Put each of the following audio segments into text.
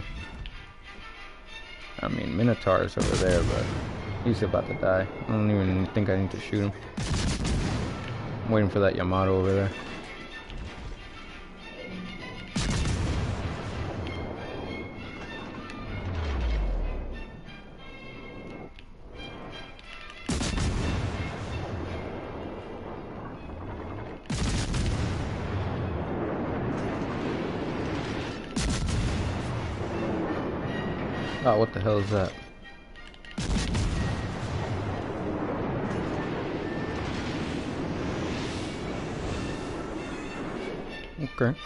me. I mean, Minotaur's over there, but he's about to die. I don't even think I need to shoot him. I'm waiting for that Yamato over there. Oh, what the hell is that? Okay.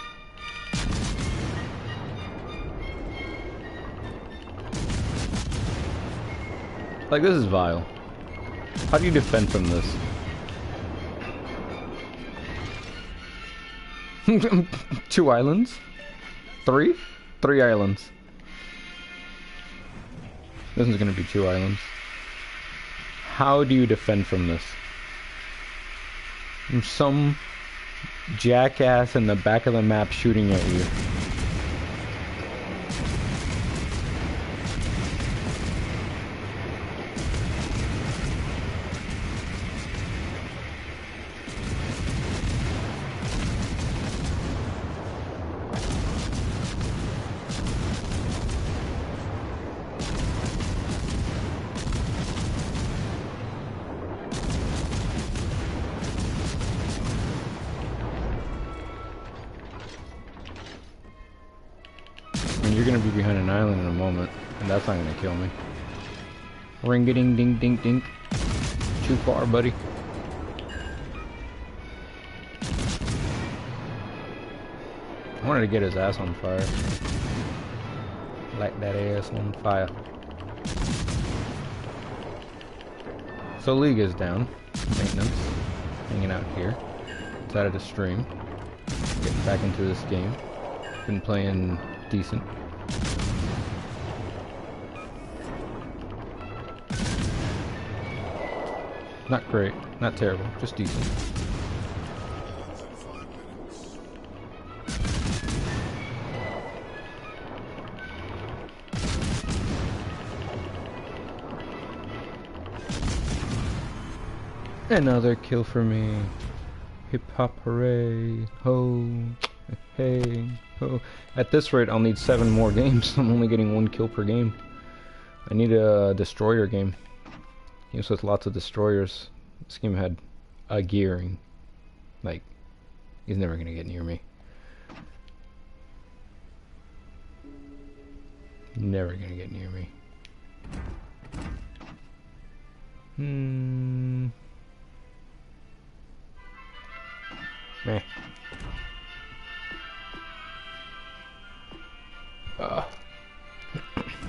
Like, this is vile. How do you defend from this? 2 islands? 3? 3 islands. This is gonna be 2 islands. How do you defend from this? There's some jackass in the back of the map shooting at you. You're gonna be behind an island in a moment, and that's not gonna kill me. Ring-a-ding ding ding ding. Too far, buddy. I wanted to get his ass on fire. Light that ass on fire. So League is down. Maintenance. Hanging out here. Decided to stream. Getting back into this game. Been playing decent. Not great, not terrible, just decent. Another kill for me. Hip hop hooray, ho, hey, ho. At this rate, I'll need 7 more games. I'm only getting 1 kill per game. I need a destroyer game. Games with lots of destroyers. This game had a gearing. Like, he's never gonna get near me. Never gonna get near me. Meh.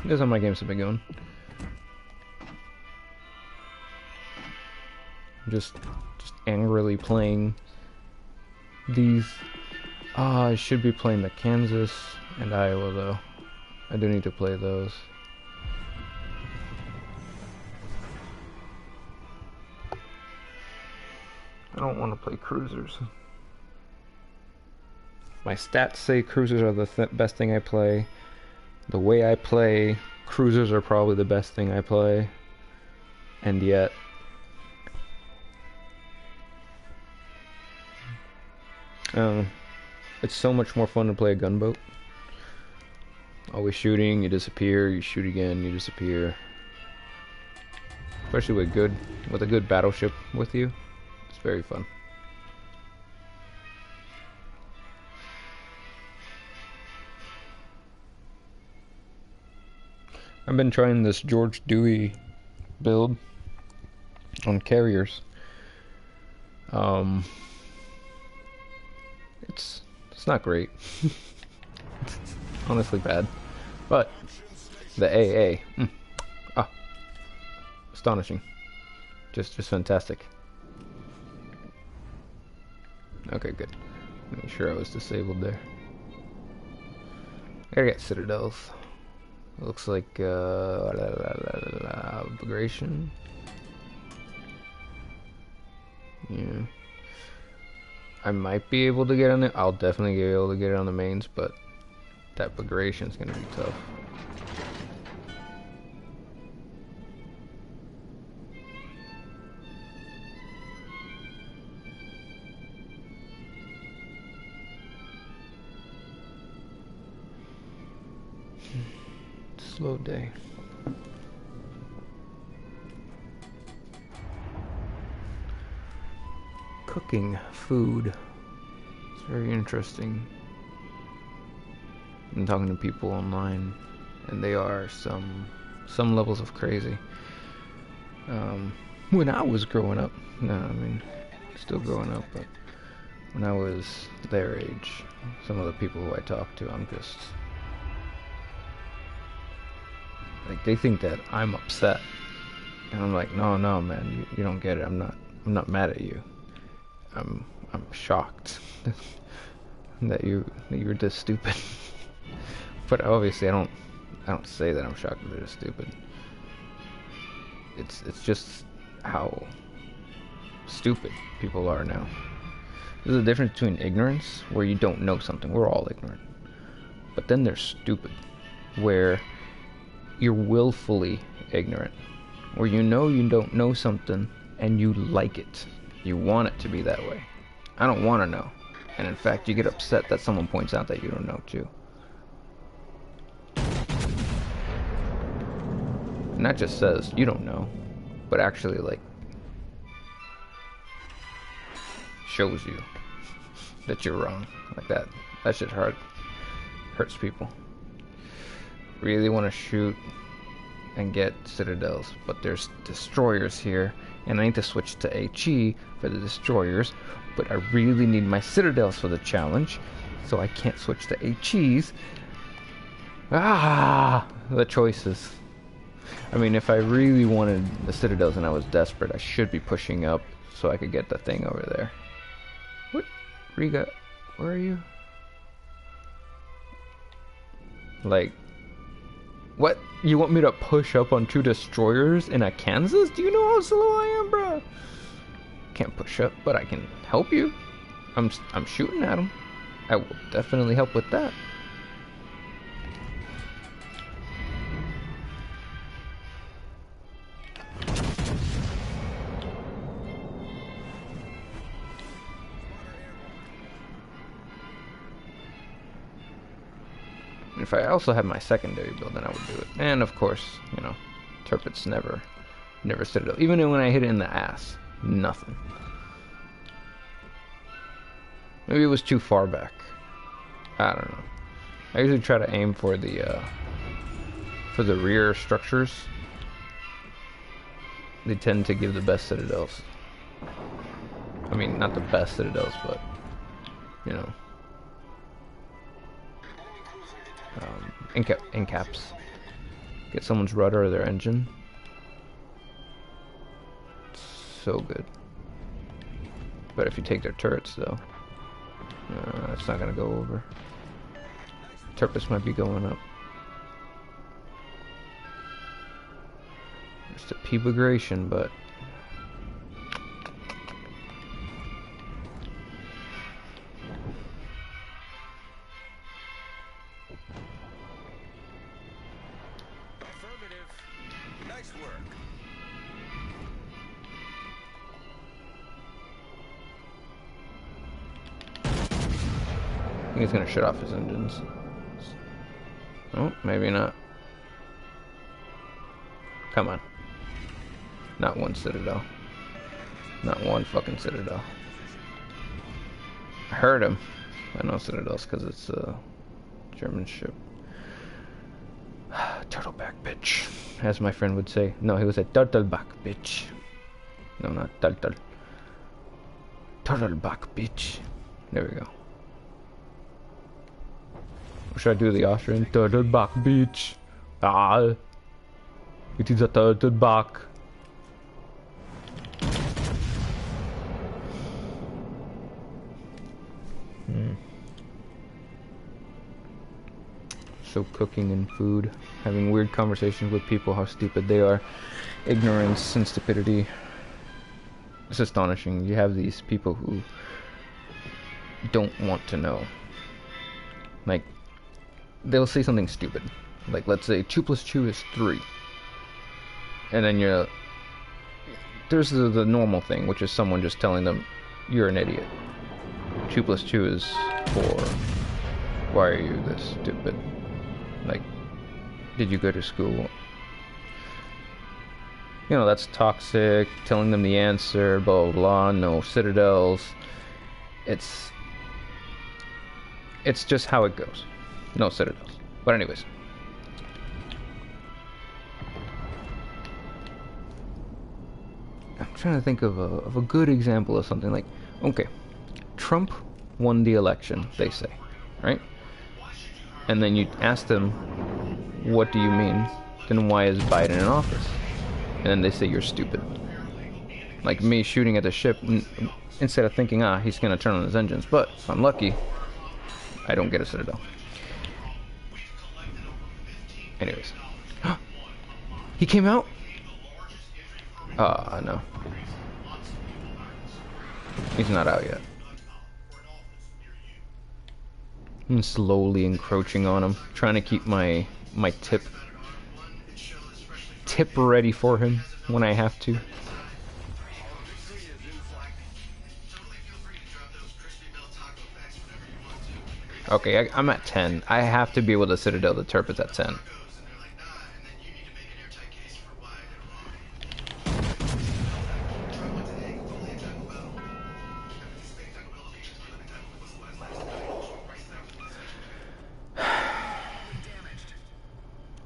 That's how my games have been going. Just angrily playing these. I should be playing the Kansas and Iowa though. I do need to play those. I don't want to play cruisers. My stats say cruisers are the best thing I play. The way I play, cruisers are probably the best thing I play. And yet it's so much more fun to play a gunboat. Always shooting, you disappear, you shoot again, you disappear. Especially with a good battleship with you. It's very fun. I've been trying this George Dewey build on carriers. It's not great. It's honestly bad. But the AA, astonishing. Just fantastic. Okay, good. Make sure I was disabled there. I gotta get citadels. It looks like migration. Yeah. I might be able to get on it. I'll definitely be able to get it on the mains, but that migration is gonna be tough. Slow day. Cooking food. It's very interesting. I'm talking to people online, and they are some levels of crazy. When I was growing up, no, I mean, still growing up, but when I was their age, some of the people who I talk to, I'm just like, they think that I'm upset, and I'm like, no, man, you don't get it. I'm not mad at you. I'm shocked that you're this stupid. But obviously, I don't say that I'm shocked that they're stupid. It's just how stupid people are now. There's a difference between ignorance, where you don't know something. We're all ignorant. But then there's stupid, where you're willfully ignorant, where you know you don't know something and you like it. You want it to be that way. I don't want to know. And in fact, you get upset that someone points out that you don't know too. And that just says you don't know, but actually, like, shows you that you're wrong. Like that shit hurts people. Really want to shoot and get citadels, but there's destroyers here, and I need to switch to HE for the destroyers, but I really need my citadels for the challenge, so I can't switch to HEs. The choices. I mean, if I really wanted the citadels and I was desperate, I should be pushing up so I could get the thing over there. What? Riga, where are you? Like, what? You want me to push up on 2 destroyers in a Kansas? Do you know how slow I am, bro? Can't push up, but I can help you. I'm shooting at them. I will definitely help with that. If I also had my secondary build, then I would do it. And of course, you know, Turpit's never citadel. Even when I hit it in the ass, nothing. Maybe it was too far back. I don't know. I usually try to aim for the rear structures. They tend to give the best citadels. I mean, not the best citadels, but you know. In caps. Get someone's rudder or their engine. So good. But if you take their turrets, though, it's not gonna go over. Turpus might be going up. There's the P-migration, but I think he's gonna shut off his engines. Oh, maybe not. Come on. Not one citadel. Not one fucking citadel. I heard him. I know citadels because it's a German ship. Turtleback bitch, as my friend would say. No, he was a turtleback bitch. No, not turtle. Turtleback bitch. There we go. Or should I do the Austrian? Turtleback bitch. It is a turtleback. So cooking and food, having weird conversations with people, how stupid they are, ignorance and stupidity. It's astonishing. You have these people who don't want to know. Like, they'll say something stupid. Like, let's say 2 + 2 is 3. And then there's the normal thing, which is someone just telling them, you're an idiot. 2 + 2 is 4. Why are you this stupid? Like, did you go to school? You know, that's toxic, telling them the answer, blah, blah, blah, no citadels. It's just how it goes. No citadels. But anyways. I'm trying to think of a good example of something like, okay, Trump won the election, they say, right? And then you ask them, what do you mean? Then why is Biden in office? And then they say you're stupid. Like me shooting at the ship, instead of thinking, he's gonna turn on his engines. But if I'm lucky, I don't get a citadel. Anyways. He came out? No. He's not out yet. I'm slowly encroaching on him, trying to keep my tip ready for him when I have to. Okay, I'm at 10. I have to be able to citadel the turpits at 10.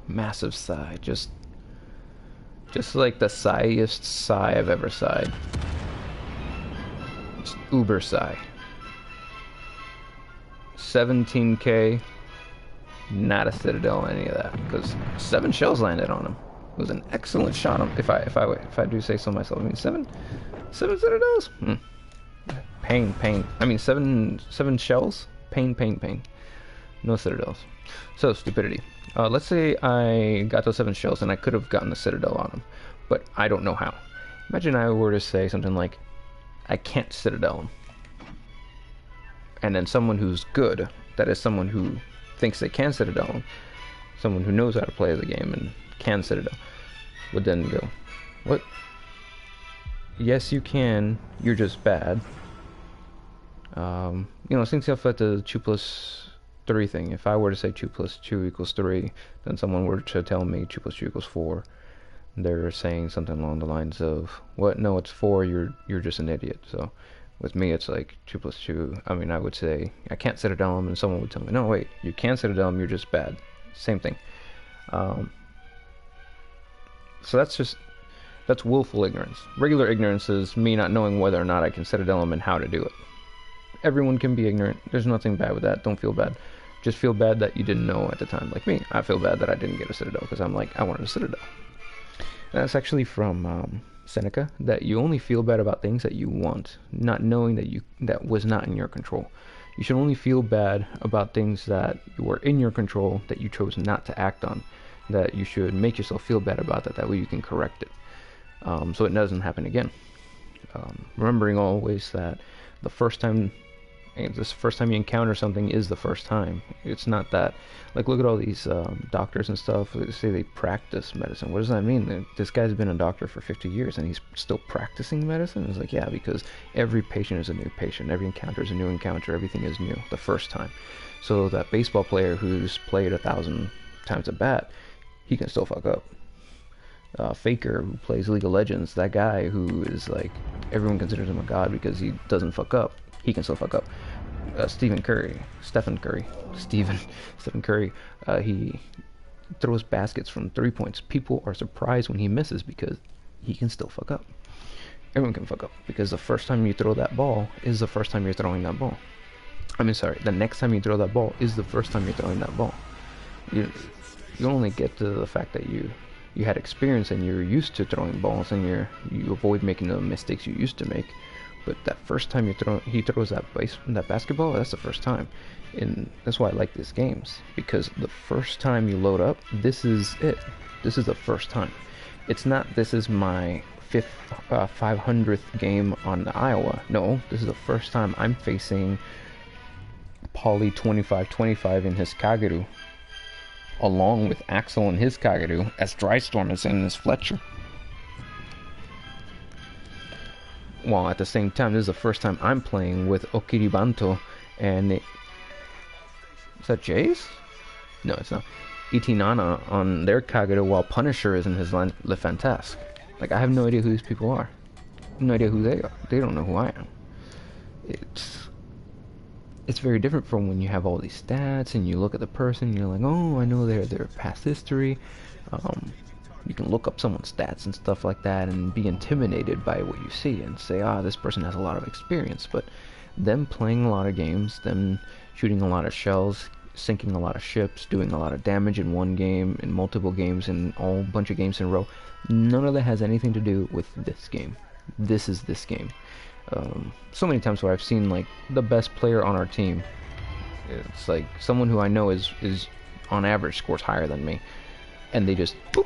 Massive sigh, just like the sighiest sigh I've ever sighed. Just uber sigh. 17k, not a citadel, any of that, because 7 shells landed on him. It was an excellent shot. If I do say so myself. I mean, seven citadels. Pain. I mean, seven shells. Pain. No citadels. So stupidity. Let's say I got those 7 shells and I could have gotten the citadel on them, but I don't know how. Imagine I were to say something like, I can't citadel them. And then someone who's good, that is someone who thinks they can citadel them, someone who knows how to play the game and can citadel, would then go, what? Yes, you can, you're just bad. You know, same stuff at the 2+3 thing. If I were to say 2 + 2 = 3, then someone were to tell me 2 + 2 = 4, they're saying something along the lines of, what? No, it's 4, you're just an idiot. So with me, it's like 2 + 2. I mean, I would say I can't citadel them, and someone would tell me, no, wait, you can citadel them, you're just bad. Same thing. So that's willful ignorance. Regular ignorance is me not knowing whether or not I can citadel them and how to do it. Everyone can be ignorant. There's nothing bad with that. Don't feel bad. Just feel bad that you didn't know at the time. Like me, I feel bad that I didn't get a citadel because I'm like, I wanted a citadel. And that's actually from Seneca, that you only feel bad about things that you want, not knowing that was not in your control. You should only feel bad about things that were in your control that you chose not to act on. That you should make yourself feel bad about that. That way you can correct it, so it doesn't happen again. Remembering always that the first time you encounter something is the first time. It's not that, like, look at all these doctors and stuff. They say they practice medicine. What does that mean? This guy's been a doctor for 50 years and he's still practicing medicine? It's like, yeah, because every patient is a new patient. Every encounter is a new encounter. Everything is new the first time. So that baseball player who's played 1,000 times a bat, he can still fuck up. Faker who plays League of Legends, that guy who is like, everyone considers him a god because he doesn't fuck up, he can still fuck up. Stephen Curry, he throws baskets from 3 points. People are surprised when he misses because he can still fuck up. Everyone can fuck up because the first time you throw that ball is the first time you're throwing that ball. I mean, sorry, the next time you throw that ball is the first time you're throwing that ball. You only get to the fact that you had experience and you're used to throwing balls and you avoid making the mistakes you used to make. But that first time he throws that basketball, that's the first time. And that's why I like these games, because the first time you load up, this is it. This is the first time. It's not, this is my 500th game on Iowa. No, this is the first time I'm facing Poly 2525 in his Kagero, along with Axel and his Kagero, as Drystorm is in his Fletcher. While at the same time, this is the first time I'm playing with Okiribanto and is that Jace? No, it's not. Itinana on their Kagero while Punisher is in his Le Fantasque. Like, I have no idea who these people are. I have no idea who they are. They don't know who I am. It's very different from when you have all these stats and you look at the person and you're like, oh, I know their past history. You can look up someone's stats and stuff like that and be intimidated by what you see and say, this person has a lot of experience. But them playing a lot of games, them shooting a lot of shells, sinking a lot of ships, doing a lot of damage in one game, in multiple games, in all bunch of games in a row, none of that has anything to do with this game. This is this game. So many times where I've seen like the best player on our team, it's like someone who I know is on average scores higher than me, and they just boop,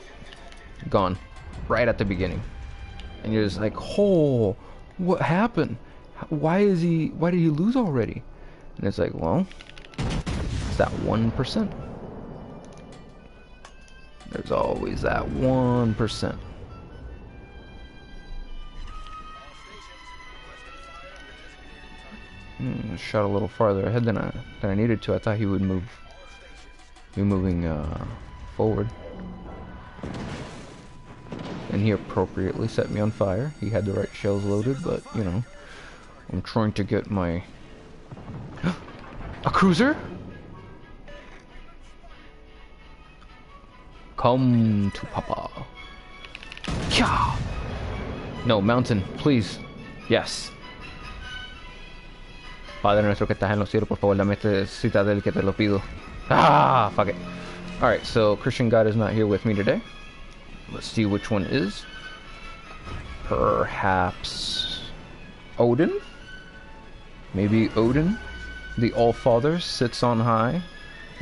gone right at the beginning, and you're just like, oh, what happened? Why did he lose already? And it's like, well, it's that 1%. There's always that 1%. Shot a little farther ahead than I needed to. I thought he would be moving forward, and he appropriately set me on fire. He had the right shells loaded, but you know, I'm trying to get my a cruiser. Come to Papa. Yeah. No, mountain, please. Yes. Padre nuestro que estás en los cielos, por favor, dame esta citadel que te lo pido. Fuck it. Alright, so Christian God is not here with me today. Let's see which one is. Perhaps Odin? Maybe Odin, the All-Father, sits on high,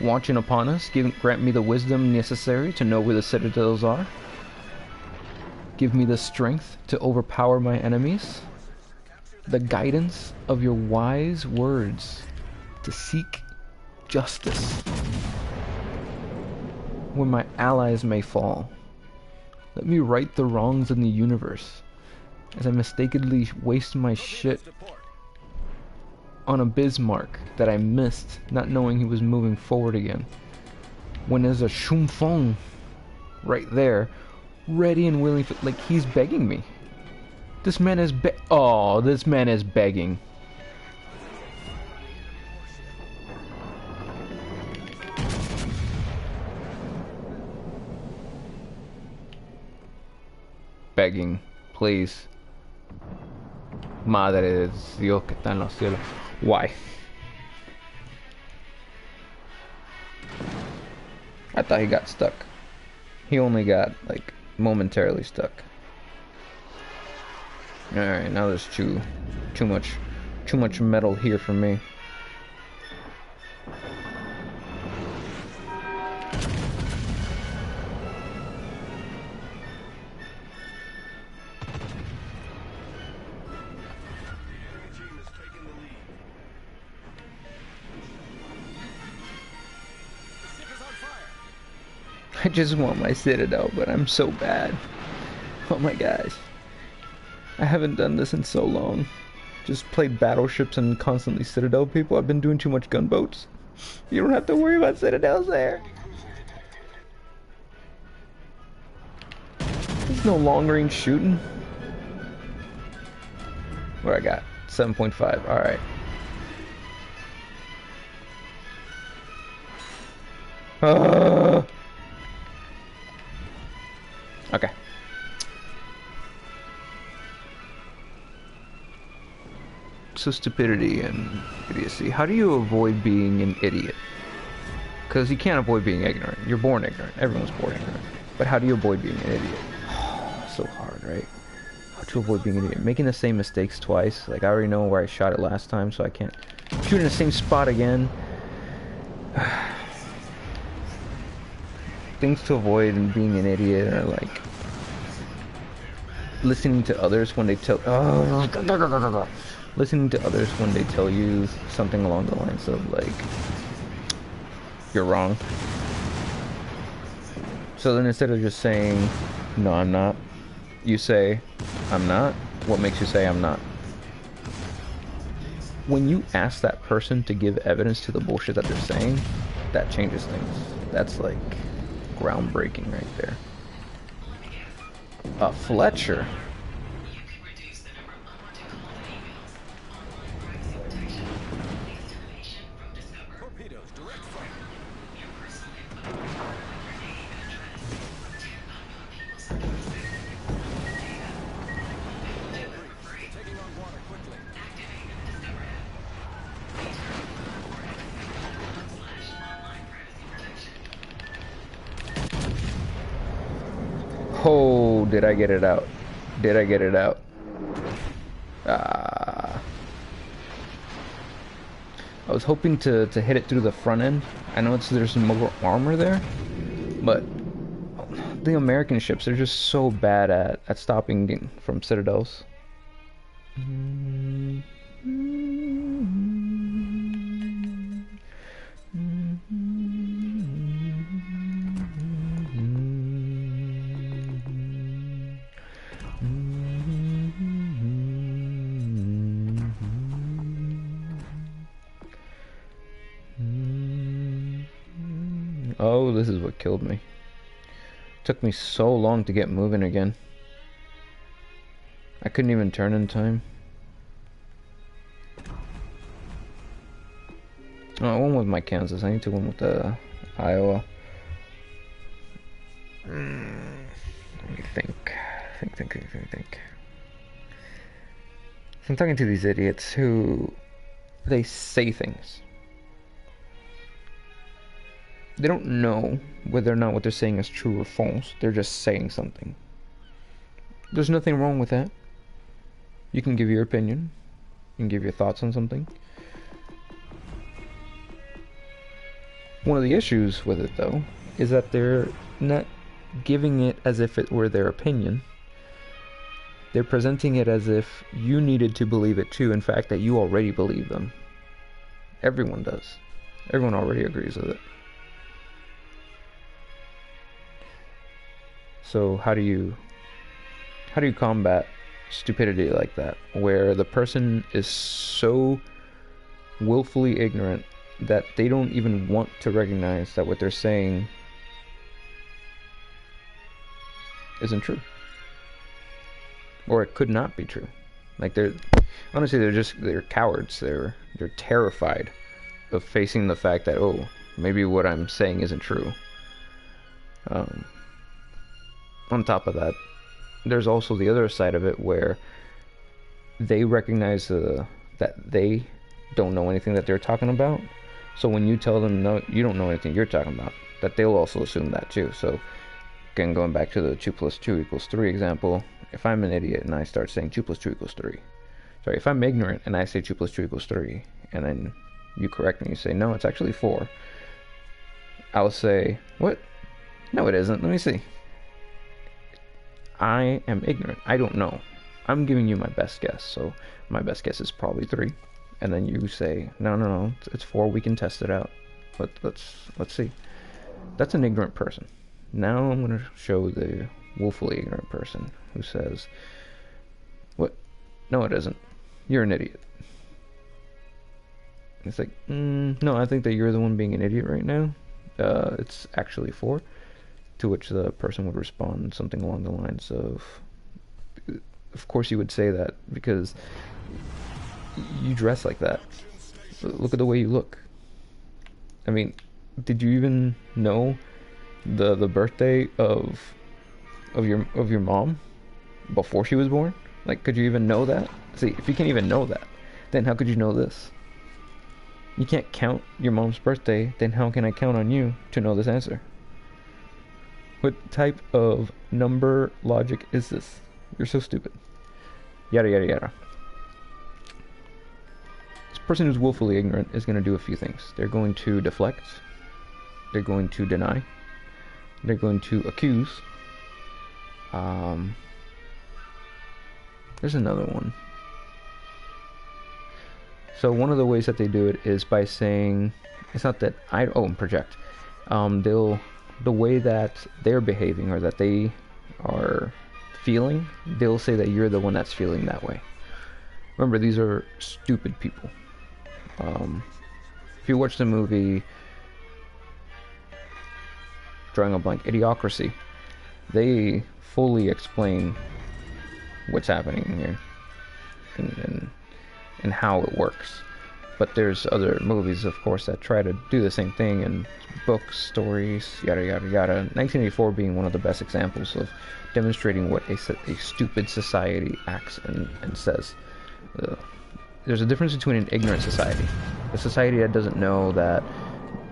watching upon us. Grant me the wisdom necessary to know where the citadels are. Give me the strength to overpower my enemies. The guidance of your wise words to seek justice when my allies may fall. Let me right the wrongs in the universe as I mistakenly waste my shit on a Bismarck that I missed, not knowing he was moving forward again. When there's a Shumfong right there, ready and willing for, like, he's begging me. This man is this man is begging. Begging, please. Madre de Dios que está en los cielos. Why? I thought he got stuck. He only got, like, momentarily stuck. Alright, now there's too much metal here for me. I just want my citadel, but I'm so bad. Oh my gosh. I haven't done this in so long. Just played battleships and constantly citadel people. I've been doing too much gunboats. You don't have to worry about citadels there. There's no long range shooting. What I got? 7.5. Alright. Okay. So stupidity and idiocy. How do you avoid being an idiot? Because you can't avoid being ignorant. You're born ignorant. Everyone's born ignorant. But how do you avoid being an idiot? So hard, right? How to avoid being an idiot? Making the same mistakes twice. Like, I already know where I shot it last time, so I can't shoot in the same spot again. Things to avoid and being an idiot are like listening to others when they tell listening to others when they tell you something along the lines of like, you're wrong. So then instead of just saying, no, I'm not, you say, I'm not. What makes you say I'm not? When you ask that person to give evidence to the bullshit that they're saying, that changes things. That's like groundbreaking right there. Fletcher. Oh, did I get it out? Did I get it out? I was hoping to hit it through the front end. I know there's some more armor there, but the American ships are just so bad at stopping from citadels. Oh, this is what killed me. Took me so long to get moving again. I couldn't even turn in time. Oh, I went with my Kansas. I need to win with the Iowa. Let me think. Think. So I'm talking to these idiots who they say things. They don't know whether or not what they're saying is true or false. They're just saying something. There's nothing wrong with that. You can give your opinion. You can give your thoughts on something. One of the issues with it, though, is that they're not giving it as if it were their opinion. They're presenting it as if you needed to believe it too. In fact, that you already believe them. Everyone does. Everyone already agrees with it. So how do you combat stupidity like that, where the person is so willfully ignorant that they don't even want to recognize that what they're saying isn't true, or it could not be true? Like, they're cowards. They're terrified of facing the fact that, oh, maybe what I'm saying isn't true. On top of that, there's also the other side of it where they recognize that they don't know anything that they're talking about. So when you tell them, no, you don't know anything you're talking about, that they'll also assume that too. So again, going back to the 2 + 2 = 3 example, if I'm an idiot and I start saying 2 + 2 = 3, sorry, if I'm ignorant and I say 2 + 2 = 3, and then you correct me, you say, no, it's actually 4, I'll say, what? No, it isn't. Let me see. I am ignorant. I don't know. I'm giving you my best guess. So my best guess is probably 3. And then you say, no, it's 4. We can test it out. But let's see. That's an ignorant person. Now I'm going to show the woefully ignorant person who says, what? No, it isn't. You're an idiot. It's like, no, I think that you're the one being an idiot right now. It's actually 4. To which the person would respond something along the lines of course you would say that because you dress like that. Look at the way you look. I mean, did you even know the birthday of your mom before she was born? Like, could you even know that? See, if you can't even know that, then how could you know this? You can't count your mom's birthday, then how can I count on you to know this answer? What type of number logic is this? You're so stupid. Yada yada yada. This person who's willfully ignorant is going to do a few things. They're going to deflect. They're going to deny. They're going to accuse. There's another one. So one of the ways that they do it is by saying, it's not that project. The way that they're behaving or that they are feeling, they'll say that you're the one that's feeling that way. Remember, these are stupid people. If you watch the movie drawing a blank, Idiocracy. They fully explain what's happening here and how it works. But there's other movies, of course, that try to do the same thing, and books, stories, yada yada yada. 1984 being one of the best examples of demonstrating what a stupid society acts and says. There's a difference between an ignorant society, a society that doesn't know that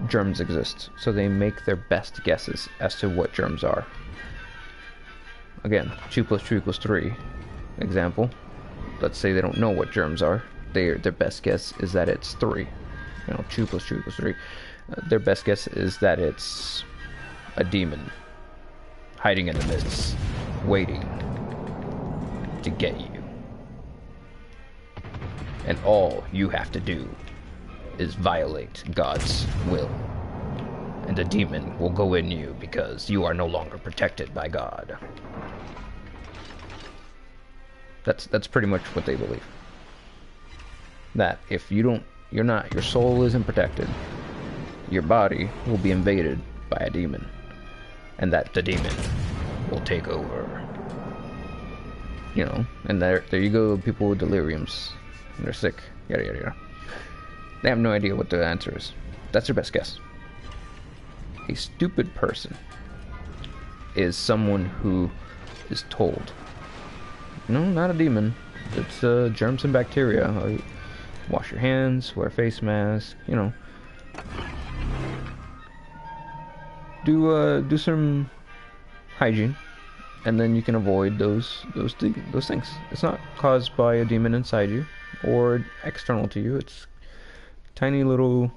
germs exist, so they make their best guesses as to what germs are. Again, 2 + 2 = 3 example. Let's say they don't know what germs are. Their best guess is that it's 3. 2 + 2 = 3. Their best guess is that it's a demon hiding in the midst, waiting to get you. And all you have to do is violate God's will, and the demon will go in you because you are no longer protected by God. That's pretty much what they believe. That if your soul isn't protected, your body will be invaded by a demon, and that the demon will take over. And there you go, people with deliriums, and they're sick, yada yada yada. They have no idea what the answer is. That's their best guess. A stupid person is someone who is told, not a demon, it's germs and bacteria. Wash your hands, wear a face mask, do some hygiene, and then you can avoid those things. It's not caused by a demon inside you or external to you. It's tiny little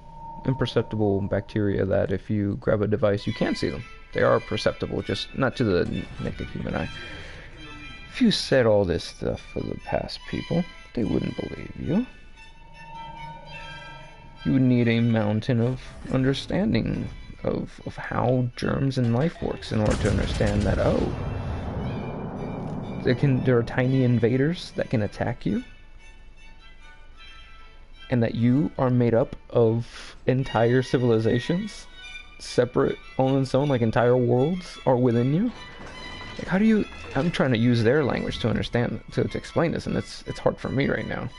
imperceptible bacteria that if you grab a device, you can't see them. They are perceptible, just not to the naked human eye. If you said all this stuff for the past people, they wouldn't believe you. You would need a mountain of understanding of how germs and life works in order to understand that, there are tiny invaders that can attack you, and that you are made up of entire civilizations, separate on its own, like entire worlds are within you. Like, how do you... I'm trying to use their language to understand, to explain this, and it's hard for me right now.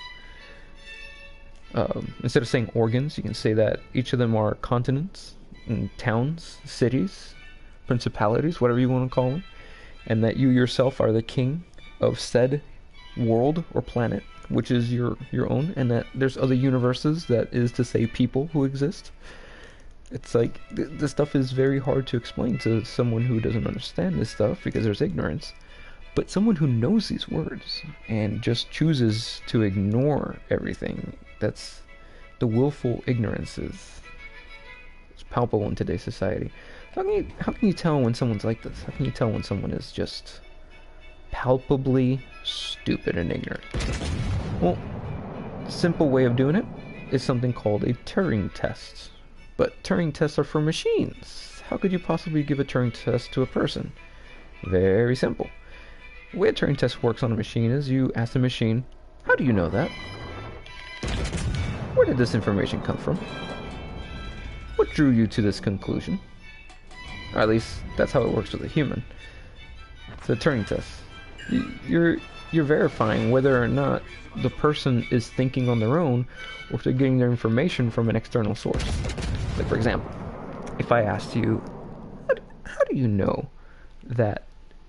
Instead of saying organs, you can say that each of them are continents, and towns, cities, principalities, whatever you want to call them, and that you yourself are the king of said world or planet, which is your own, and that there's other universes, that is to say people who exist. It's like, this stuff is very hard to explain to someone who doesn't understand this stuff because there's ignorance. But someone who knows these words and just chooses to ignore everything, that's the willful ignorance is palpable in today's society. How can you tell when someone's like this? How can you tell when someone is just palpably stupid and ignorant? Well, the simple way of doing it is something called a Turing test. But Turing tests are for machines. How could you possibly give a Turing test to a person? Very simple. The way a Turing test works on a machine is you ask the machine, how do you know that? Where did this information come from? What drew you to this conclusion? Or at least, that's how it works with a human. It's a Turing test. You're verifying whether or not the person is thinking on their own, or if they're getting their information from an external source. Like, for example, if I asked you, how do you know that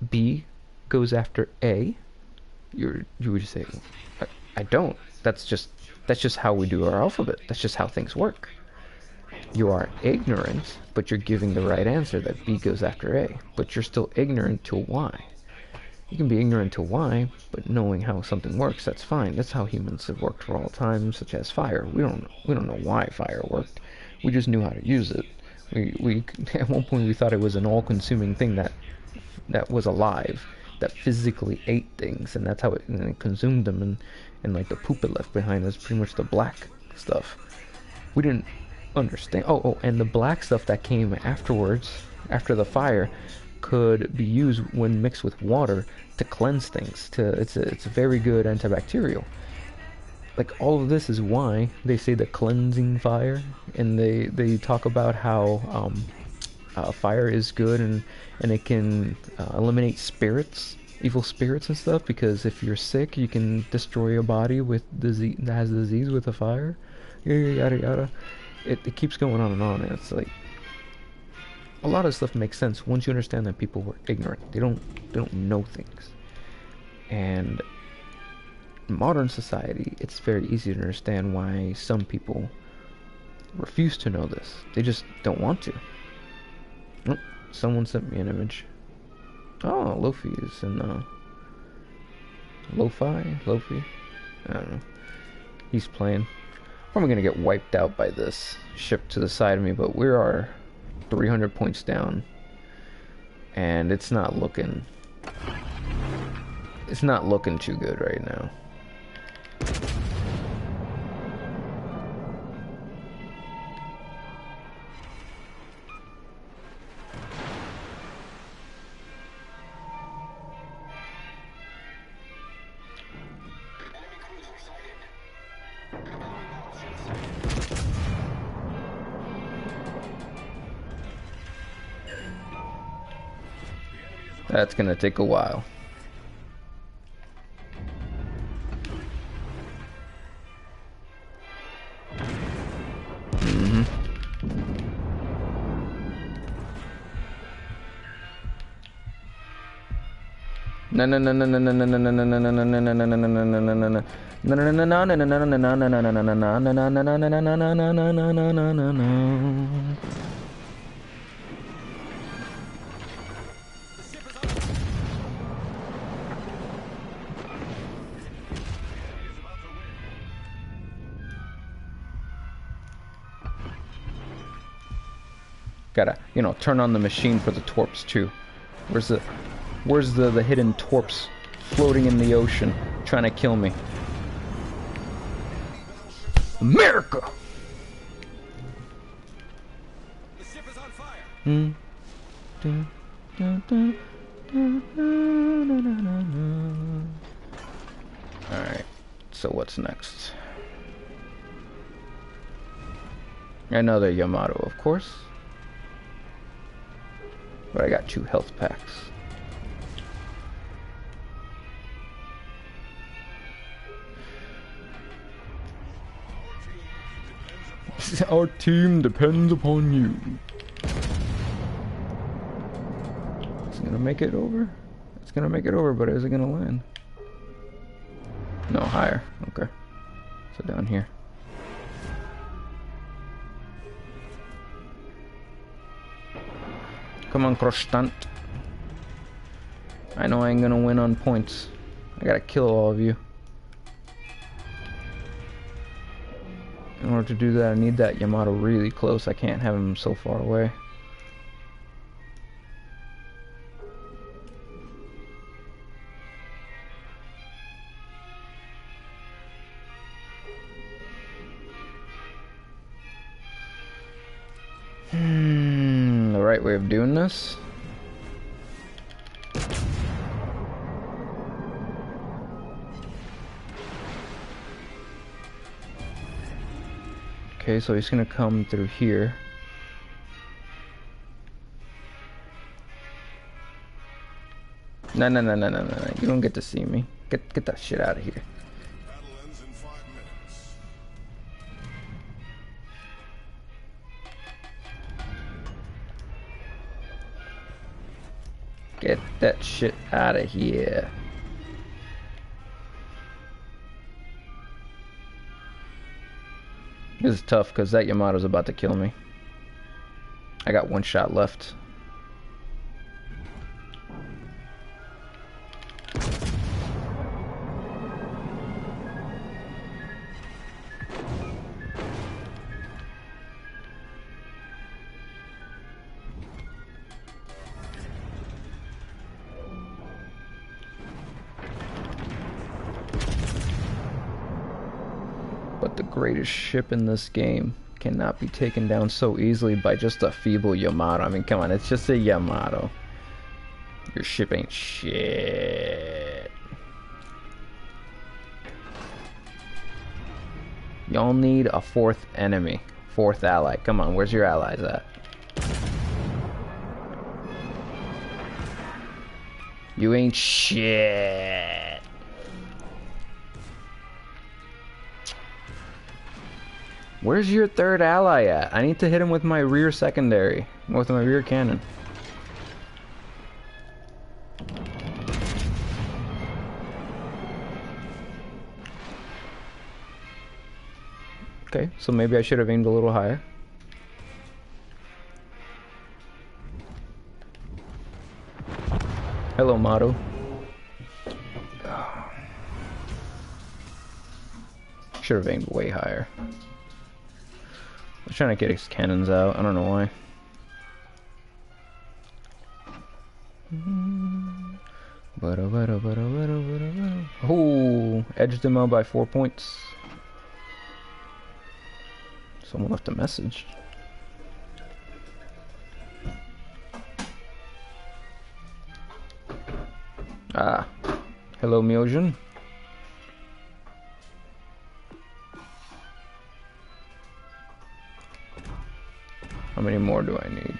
B goes after A? You would just say, I don't. That's just how we do our alphabet. That's just how things work. You are ignorant, but you're giving the right answer that B goes after A. But you're still ignorant to why. You can be ignorant to why, but knowing how something works, that's fine. That's how humans have worked for all time, such as fire. We don't know why fire worked. We just knew how to use it. We at one point we thought it was an all-consuming thing that was alive, that physically ate things, and that's how it consumed them, and like the poop it left behind is pretty much the black stuff. We didn't understand. And the black stuff that came afterwards, after the fire, could be used when mixed with water to cleanse things. It's a very good antibacterial. Like, all of this is why they say the cleansing fire, and they talk about how fire is good, and it can eliminate spirits, evil spirits and stuff, because if you're sick you can destroy your body with disease that has disease with a fire, yada yada yada. It keeps going on, and it's like a lot of stuff makes sense once you understand that people were ignorant. They don't know things. And in modern society, it's very easy to understand why some people refuse to know this. They just don't want to. Oh, someone sent me an image. Oh, Lofi is in Lofi? I don't know. He's playing. Probably gonna get wiped out by this ship to the side of me, but we are 300 points down, and it's not looking too good right now. That's gonna take a while. No no no no no no no no no no no no no no no no no no no no. Gotta, you know, turn on the machine for the torps too. Where's the hidden torps floating in the ocean trying to kill me? America! The ship is on fire. Alright, so what's next? Another Yamato, of course. But I got 2 health packs. Our team depends upon you. It's gonna make it over? It's gonna make it over, but is it gonna land? No, higher. Okay. So down here. Come on, croissant. I know I ain't gonna win on points. I gotta kill all of you. In order to do that, I need that Yamato really close. I can't have him so far away. The right way of doing this. Okay, so he's gonna come through here. No, no, no, no, no, no, you don't get to see me. Get that shit out of here. Battle ends in 5 minutes. Get that shit out of here. This is tough because that Yamato's about to kill me. I got 1 shot left. But the greatest ship in this game cannot be taken down so easily by just a feeble Yamato. I mean, come on, it's just a Yamato. Your ship ain't shit. Y'all need a 4th enemy. 4th ally. Come on, where's your allies at? You ain't shit. Where's your third ally at? I need to hit him with my rear secondary. With my rear cannon. Okay, so maybe I should have aimed a little higher. Hello, Motto. Should have aimed way higher. I was trying to get his cannons out. I don't know why. Oh, edged him out by 4 points. Someone left a message. Ah, hello, Myojin. How many more do I need?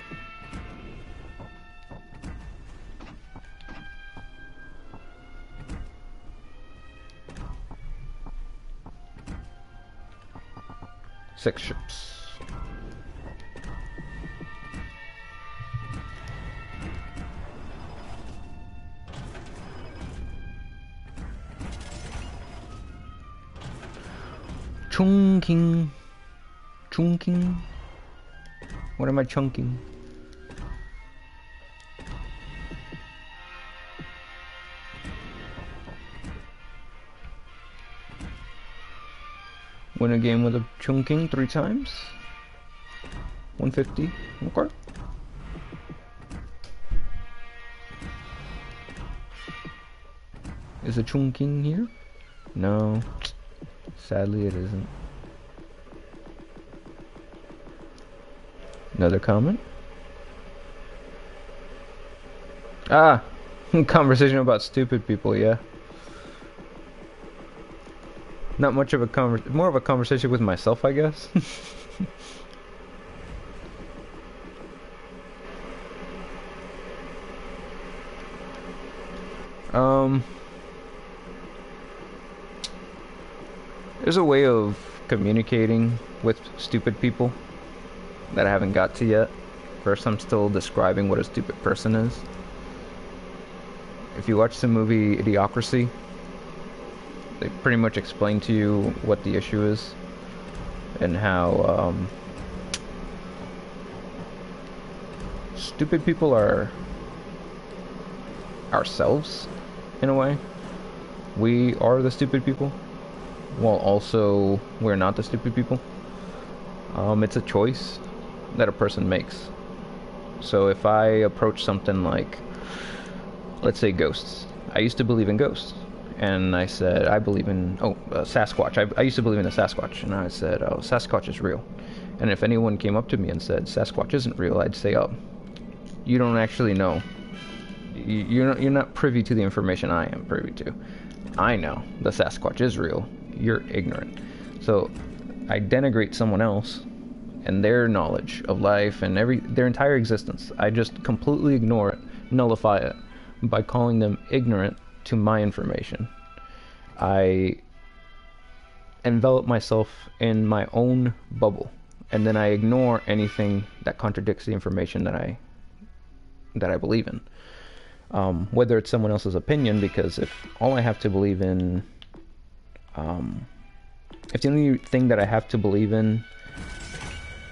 Six ships. Chunking. Chunking. What am I chunking? Win a game with a chunking 3 times. 150. Okay. Is a chunking here? No. Sadly, it isn't. Another comment? Ah! Conversation about stupid people, yeah. Not much of a more of a conversation with myself, I guess. There's a way of communicating with stupid people that I haven't got to yet. First, I'm still describing what a stupid person is. If you watch the movie Idiocracy, they pretty much explain to you what the issue is and how stupid people are ourselves in a way. We are the stupid people, while also we're not the stupid people. It's a choice that a person makes. So if I approach something like, let's say, ghosts. I used to believe in ghosts. And I said, I believe in, Sasquatch. I used to believe in a Sasquatch. And I said, oh, Sasquatch is real. And if anyone came up to me and said, Sasquatch isn't real, I'd say, oh, you don't actually know. You're not privy to the information I am privy to. I know the Sasquatch is real. You're ignorant. So I denigrate someone else and their knowledge of life and their entire existence. I just completely ignore it, nullify it, by calling them ignorant to my information. I envelop myself in my own bubble, and then I ignore anything that contradicts the information that I believe in. Whether it's someone else's opinion, because if all I have to believe in, if the only thing that I have to believe in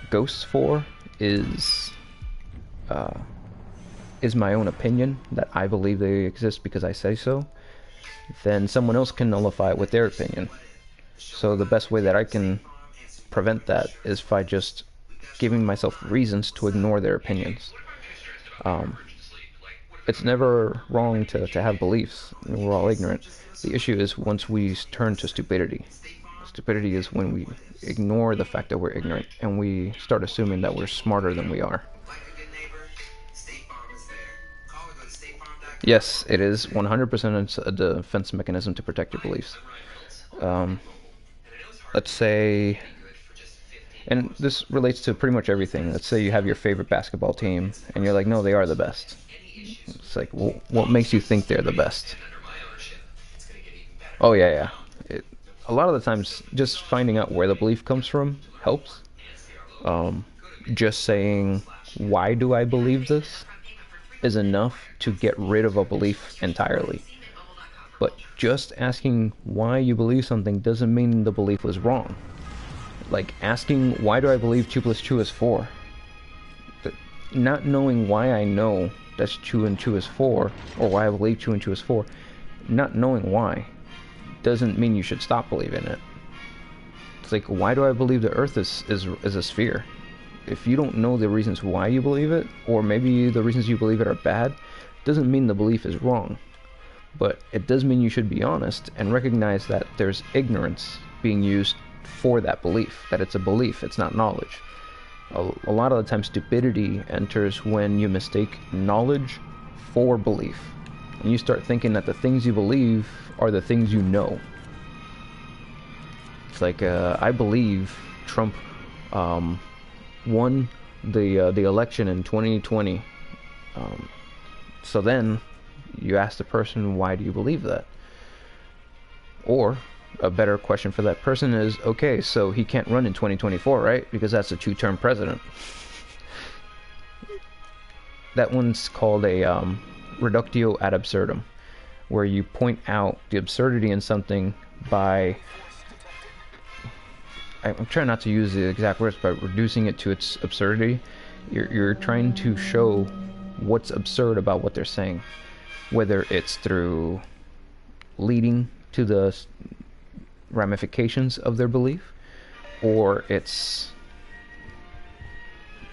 ghosts for is my own opinion, that I believe they exist because I say so, then someone else can nullify it with their opinion. So the best way that I can prevent that is by just giving myself reasons to ignore their opinions. It's never wrong to have beliefs. We're all ignorant. The issue is once we turn to stupidity. Stupidity is when we ignore the fact that we're ignorant and we start assuming that we're smarter than we are. Yes, it is 100% a defense mechanism to protect your beliefs. Let's say, and this relates to pretty much everything. Let's say you have your favorite basketball team, and you're like, no, they are the best. It's like, well, what makes you think they're the best? Oh yeah. A lot of the times, just finding out where the belief comes from helps. Just saying, why do I believe this, is enough to get rid of a belief entirely. But just asking why you believe something doesn't mean the belief was wrong. Like asking, why do I believe 2 plus 2 is 4? Not knowing why I know that's 2 and 2 is 4, or why I believe 2 and 2 is 4, not knowing why, doesn't mean you should stop believing it. It's like, why do I believe the Earth is a sphere? If you don't know the reasons why you believe it, or maybe the reasons you believe it are bad, doesn't mean the belief is wrong. But it does mean you should be honest and recognize that there's ignorance being used for that belief, that it's a belief, it's not knowledge. A lot of the time stupidity enters when you mistake knowledge for belief. And you start thinking that the things you believe are the things you know. It's like, I believe Trump won the election in 2020. So then you ask the person, why do you believe that? Or a better question for that person is, okay, so he can't run in 2024, right? Because that's a 2-term president. That one's called a reductio ad absurdum, where you point out the absurdity in something by, I'm trying not to use the exact words, but reducing it to its absurdity. You're trying to show what's absurd about what they're saying, whether it's through leading to the ramifications of their belief, or it's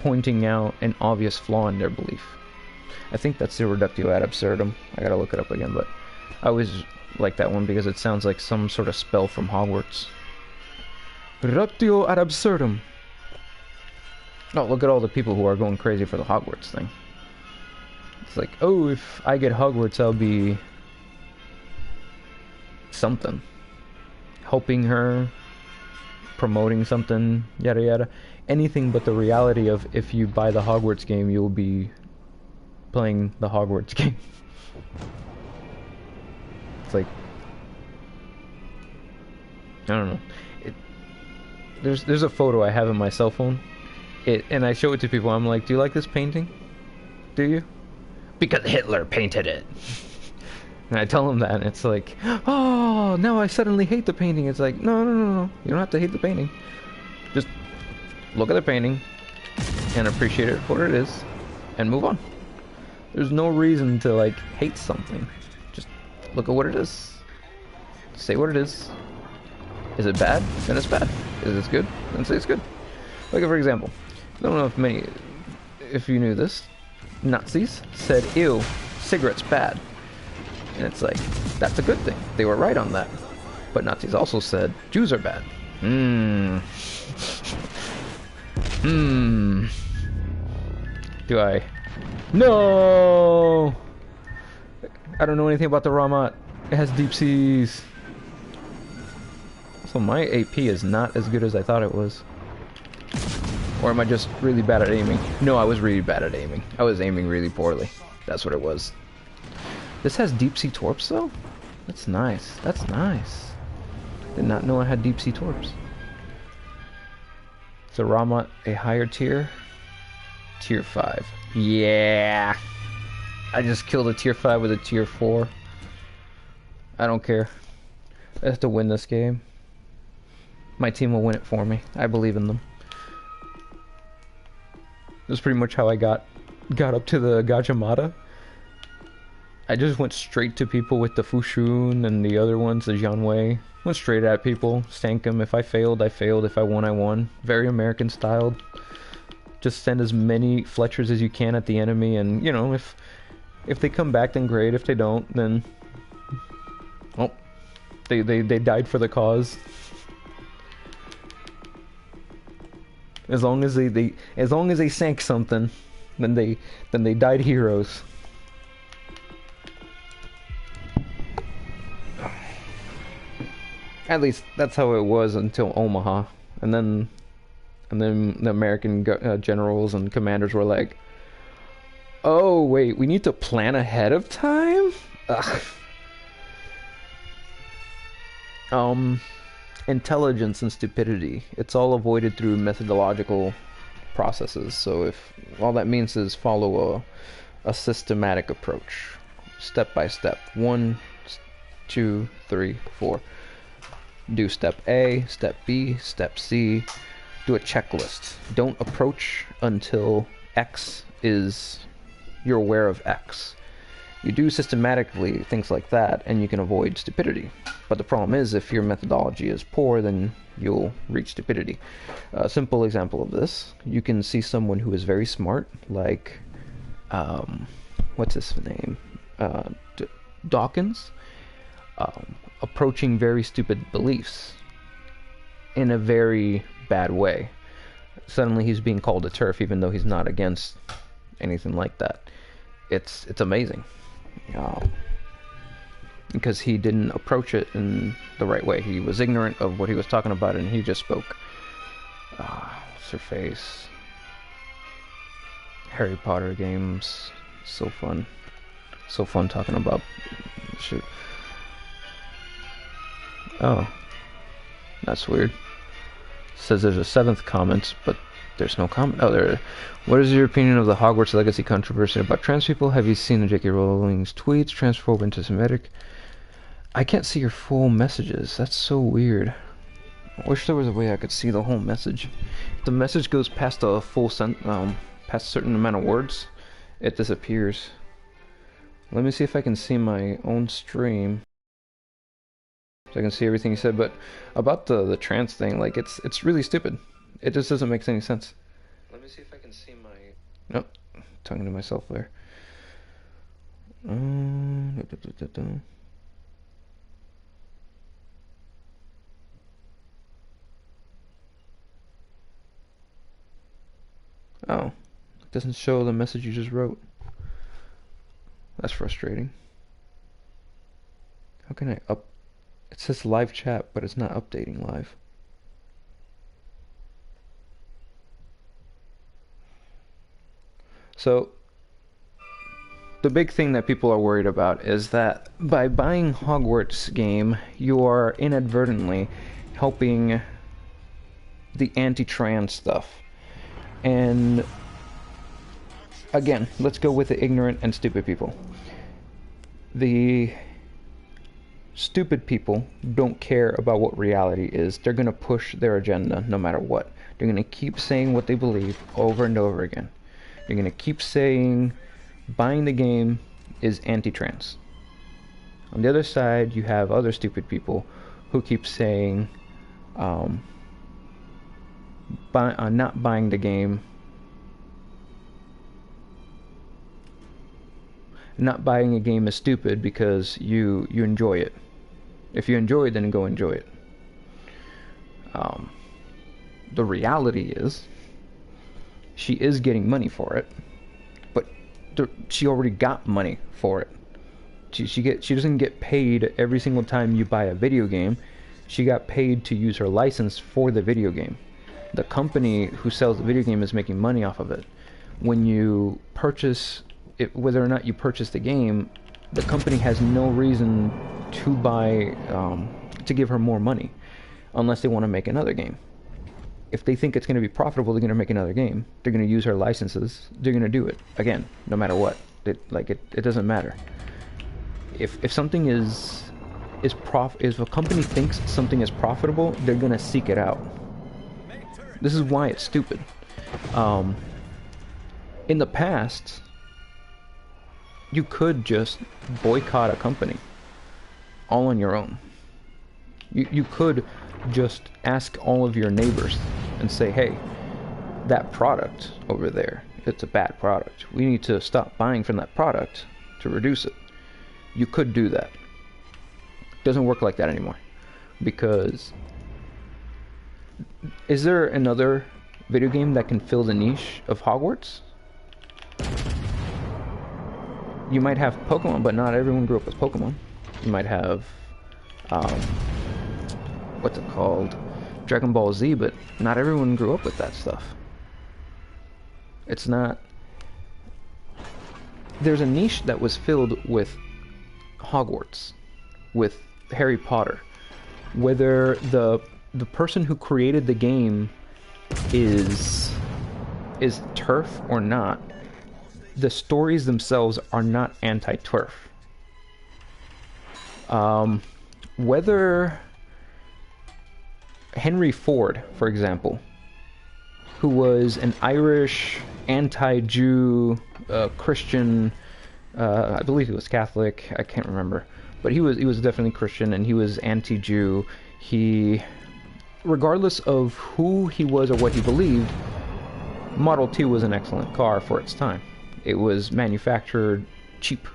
pointing out an obvious flaw in their belief. I think that's the reductio ad absurdum. I gotta look it up again, but I always like that one because it sounds like some sort of spell from Hogwarts. Reductio ad absurdum. Oh, look at all the people who are going crazy for the Hogwarts thing. It's like, oh, if I get Hogwarts, I'll be something. Helping her, promoting something, yada yada. Anything but the reality of, if you buy the Hogwarts game, you'll be playing the Hogwarts game. It's like, I don't know. There's a photo I have in my cell phone. And I show it to people. I'm like, do you like this painting? Do you? Because Hitler painted it. And I tell them that, and it's like, oh, now I suddenly hate the painting. It's like, no. You don't have to hate the painting. Just look at the painting and appreciate it for what it is and move on. There's no reason to, like, hate something. Just look at what it is. Say what it is. Is it bad? Then it's bad. Is it good? Then say it's good. Like, for example, I don't know if you knew this. Nazis said, ew, cigarettes bad. And it's like, that's a good thing. They were right on that. But Nazis also said, Jews are bad. Do I? No! I don't know anything about the Ramat. It has deep seas. So my AP is not as good as I thought it was. Or am I just really bad at aiming? No, I was really bad at aiming. I was aiming really poorly. That's what it was. This has deep sea torps though? That's nice. That's nice. Did not know I had deep sea torps. So Ramat, a higher tier? Tier 5. Yeah! I just killed a tier 5 with a tier 4. I don't care. I have to win this game. My team will win it for me. I believe in them. That's pretty much how I got up to the Gajamata. I just went straight to people with the Fushun and the other ones, the Jianwei. Went straight at people, stank them. If I failed, I failed. If I won, I won. Very American styled. Just send as many Fletchers as you can at the enemy, and you know, if they come back, then great. If they don't, then oh, they died for the cause. As long as they sank something, then they died heroes. At least that's how it was until Omaha, and then the American generals and commanders were like, Oh, wait, we need to plan ahead of time? Ugh. Intelligence and stupidity. It's all avoided through methodological processes. So if all that means is follow a systematic approach, step by step. 1, 2, 3, 4. Do step A, step B, step C. Do a checklist. Don't approach until X is you're aware of X. You do systematically things like that, and you can avoid stupidity. But the problem is, if your methodology is poor, then you'll reach stupidity. A simple example of this, you can see someone who is very smart, like, what's his name? Dawkins, approaching very stupid beliefs in a very bad way. Suddenly he's being called a TERF, even though he's not against anything like that. It's amazing. Because he didn't approach it in the right way. He was ignorant of what he was talking about, and he just spoke. What's her face? Harry Potter games. So fun. So fun talking about shit. Oh. That's weird. Says there's a 7th comment, but there's no comment. Oh, there. What is your opinion of the Hogwarts Legacy controversy about trans people? Have you seen the J.K. Rowling's tweets? Transphobe, anti-Semitic? I can't see your full messages. That's so weird. I wish there was a way I could see the whole message. If the message goes past a full past a certain amount of words, it disappears. Let me see if I can see my own stream, so I can see everything you said. But about the trans thing, like it's really stupid. It just doesn't make any sense. Let me see if I can see my. Nope, talking to myself there. Oh, it doesn't show the message you just wrote. That's frustrating. How can I up? It says live chat, but it's not updating live. So, the big thing that people are worried about is that by buying Hogwarts game, you are inadvertently helping the anti-trans stuff. And again, let's go with the ignorant and stupid people. The stupid people don't care about what reality is. They're going to push their agenda no matter what. They're going to keep saying what they believe over and over again. They're going to keep saying buying the game is anti-trans. On the other side, you have other stupid people who keep saying not buying the game. Not buying a game is stupid because you enjoy it. If you enjoy it, then go enjoy it. The reality is, she is getting money for it, but she already got money for it. She doesn't get paid every single time you buy a video game. She got paid to use her license for the video game. The company who sells the video game is making money off of it. When you purchase it, whether or not you purchase the game, the company has no reason to buy to give her more money unless they want to make another game. If they think it's going to be profitable, they're going to make another game. They're going to use her licenses. They're going to do it again, no matter what. It doesn't matter. If something if a company thinks something is profitable, they're going to seek it out. This is why it's stupid. In the past, you could just boycott a company all on your own. You could just ask all of your neighbors and say, hey, that product over there, it's a bad product. We need to stop buying from that product to reduce it. You could do that. It doesn't work like that anymore. Because is there another video game that can fill the niche of Hogwarts? You might have Pokemon, but not everyone grew up with Pokemon. You might have what's it called? Dragon Ball Z, but not everyone grew up with that stuff. It's not there's a niche that was filled with Hogwarts, with Harry Potter. Whether the person who created the game is turf or not, the stories themselves are not anti-turf. Whether Henry Ford, for example, who was an Irish anti-Jew Christian, I believe he was Catholic, I can't remember, but he was definitely Christian, and he was anti-Jew. He, regardless of who he was or what he believed, Model T was an excellent car for its time. It was manufactured cheap,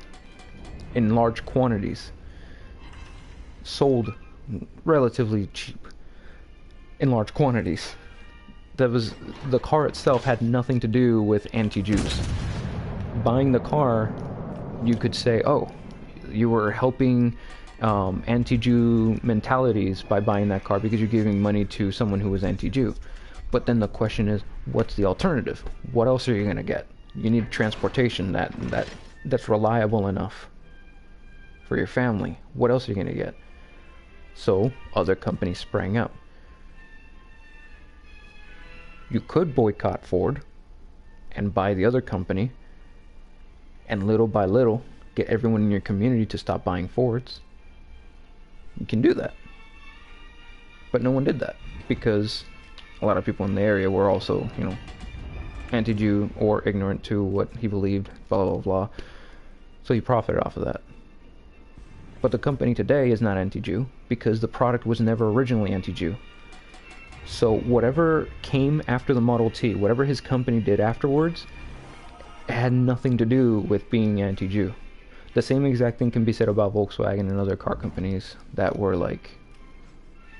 in large quantities, sold relatively cheap, in large quantities. The car itself had nothing to do with anti-Jews. Buying the car, you could say, oh, you were helping anti-Jew mentalities by buying that car because you're giving money to someone who was anti-Jew. But then the question is, what's the alternative? What else are you going to get? You need transportation that's reliable enough for your family. What else are you going to get? So other companies sprang up. You could boycott Ford and buy the other company, and little by little get everyone in your community to stop buying Fords. You can do that. But no one did that because a lot of people in the area were also, anti-Jew or ignorant to what he believed, blah, blah, blah. So he profited off of that. But the company today is not anti-Jew because the product was never originally anti-Jew. So whatever came after the Model T, whatever his company did afterwards, had nothing to do with being anti-Jew. The same exact thing can be said about Volkswagen and other car companies that were like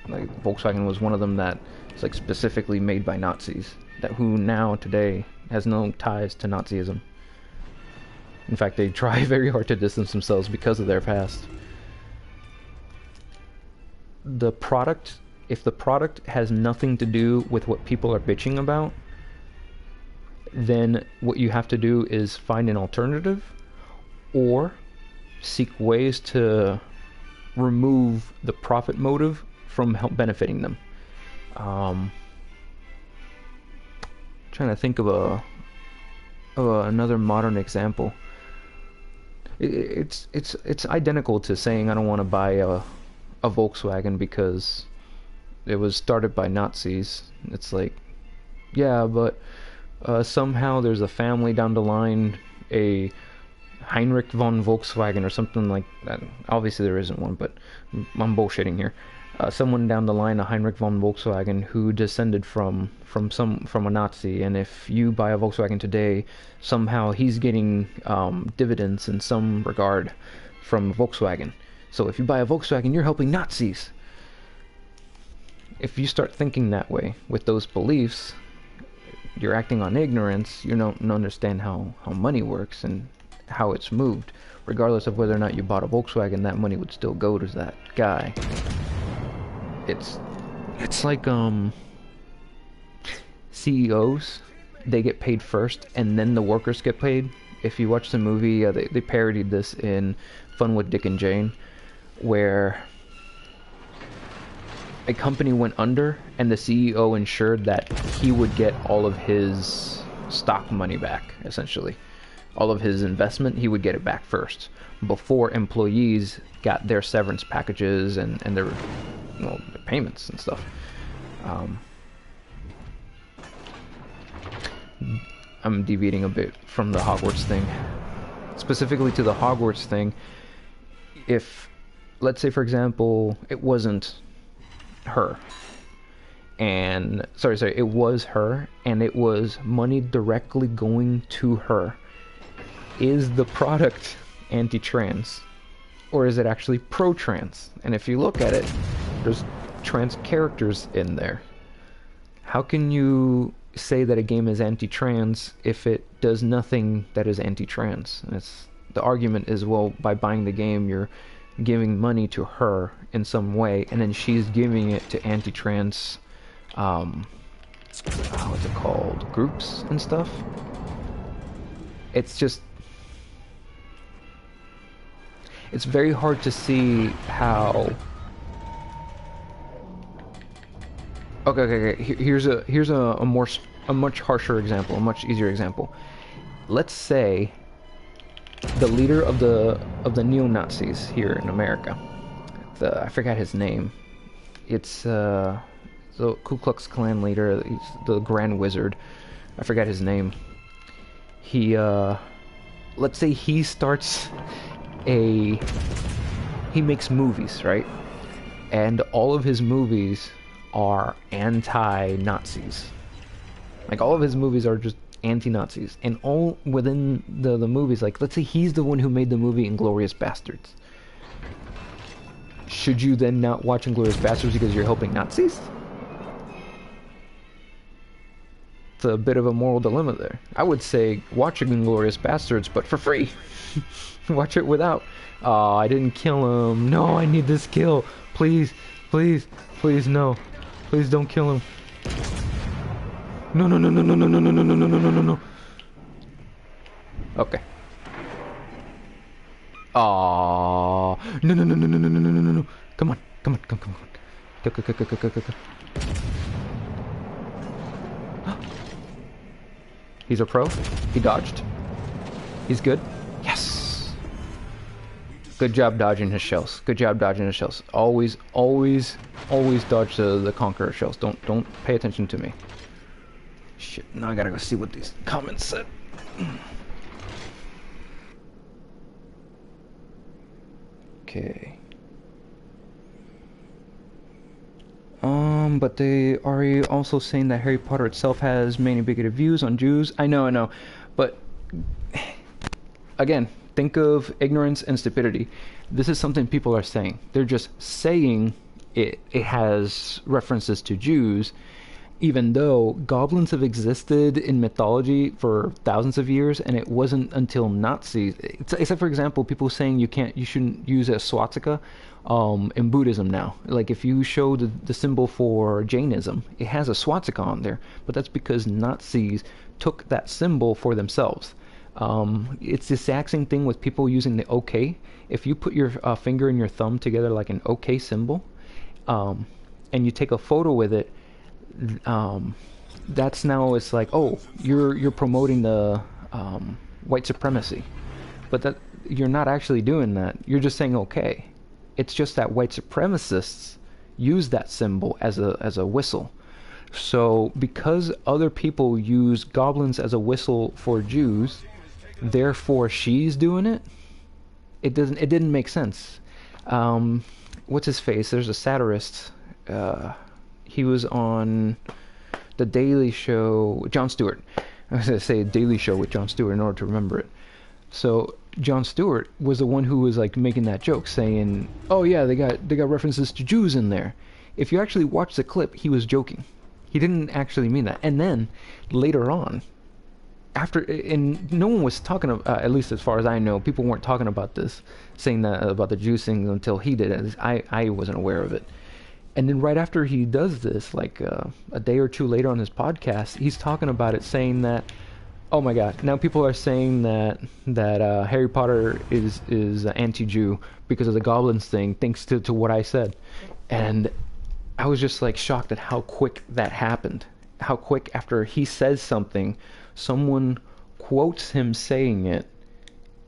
Volkswagen was one of them that is like specifically made by Nazis, that who now today has no ties to Nazism. In fact, they try very hard to distance themselves because of their past. The product, if the product has nothing to do with what people are bitching about, then what you have to do is find an alternative or seek ways to remove the profit motive from benefiting them. Trying to think of another modern example. It's identical to saying I don't want to buy a Volkswagen because it was started by Nazis. It's like, yeah, but somehow there's a family down the line, a Heinrich von Volkswagen or something like that. Obviously there isn't one, but I'm bullshitting here. Someone down the line, a Heinrich von Volkswagen, who descended from a Nazi, and if you buy a Volkswagen today, somehow he's getting dividends in some regard from Volkswagen. So if you buy a Volkswagen, you're helping Nazis. If you start thinking that way with those beliefs, you're acting on ignorance. You don't understand how money works and how it's moved. Regardless of whether or not you bought a Volkswagen, that money would still go to that guy. It's like CEOs, they get paid first and then the workers get paid. If you watch the movie, they parodied this in Fun with Dick and Jane, where a company went under and the CEO ensured that he would get all of his stock money back, essentially. All of his investment, he would get it back first, before employees got their severance packages and their payments and stuff. I'm deviating a bit from the Hogwarts thing. Specifically to the Hogwarts thing, if, let's say for example, it wasn't her, and it was her, and it was money directly going to her, is the product anti-trans, or is it actually pro-trans? And if you look at it, there's trans characters in there. How can you say that a game is anti-trans if it does nothing that is anti-trans? The argument is, well, by buying the game, you're giving money to her in some way, and then she's giving it to anti-trans, what's it called, groups and stuff. It's just, it's very hard to see how. Okay. Here's a much harsher example, a much easier example. Let's say the leader of the neo-Nazis here in America. I forgot his name. It's the Ku Klux Klan leader. He's the Grand Wizard. I forgot his name. He let's say he starts he makes movies, right? And all of his movies are anti-Nazis. Like, all of his movies are just anti-Nazis. And all within the movies, like, let's say he's the one who made the movie Inglourious Bastards. Should you then not watch Inglourious Bastards because you're helping Nazis? It's a bit of a moral dilemma there. I would say watch Inglourious Bastards, but for free. Watch it without. Oh, I didn't kill him. No, I need this kill. Please, please, please, no. Please don't kill him. No. Okay. Oh, no. Come on. Go. He's a pro. He dodged. He's good. Yes. Good job dodging his shells. Always dodge the Conqueror shells. Don't pay attention to me. Shit, now I gotta go see what these comments said. Okay. But they are also saying that Harry Potter itself has many bigoted views on Jews. I know. But, again, think of ignorance and stupidity. This is something people are saying. They're just saying it has references to Jews, even though goblins have existed in mythology for thousands of years, and it wasn't until Nazis, except for example, people saying you shouldn't use a swastika in Buddhism now. Like, if you show the symbol for Jainism, it has a swastika on there, but that's because Nazis took that symbol for themselves. It's the exact same thing with people using the OK. If you put your finger and your thumb together like an OK symbol, and you take a photo with it, that's now, it's like, oh, you're promoting the white supremacy, but that you're not actually doing that. You're just saying okay. It's just that white supremacists use that symbol as a whistle. So because other people use goblins as a whistle for Jews, therefore she's doing it. It didn't make sense. What's his face? There's a satirist. He was on the Daily Show. Jon Stewart. I was going to say Daily Show with Jon Stewart in order to remember it. So Jon Stewart was the one who was like making that joke, saying, "Oh yeah, they got references to Jews in there." If you actually watch the clip, he was joking. He didn't actually mean that. And then later on, and no one was talking about, at least as far as I know, people weren't talking about this, saying that about the Jews thing until he did it. I wasn't aware of it. And then right after he does this, like a day or two later on his podcast, he's talking about it, saying that, oh my God, now people are saying that Harry Potter is anti-Jew because of the goblins thing, thanks to what I said. And I was just like shocked at how quick that happened. How quick after he says something, someone quotes him saying it,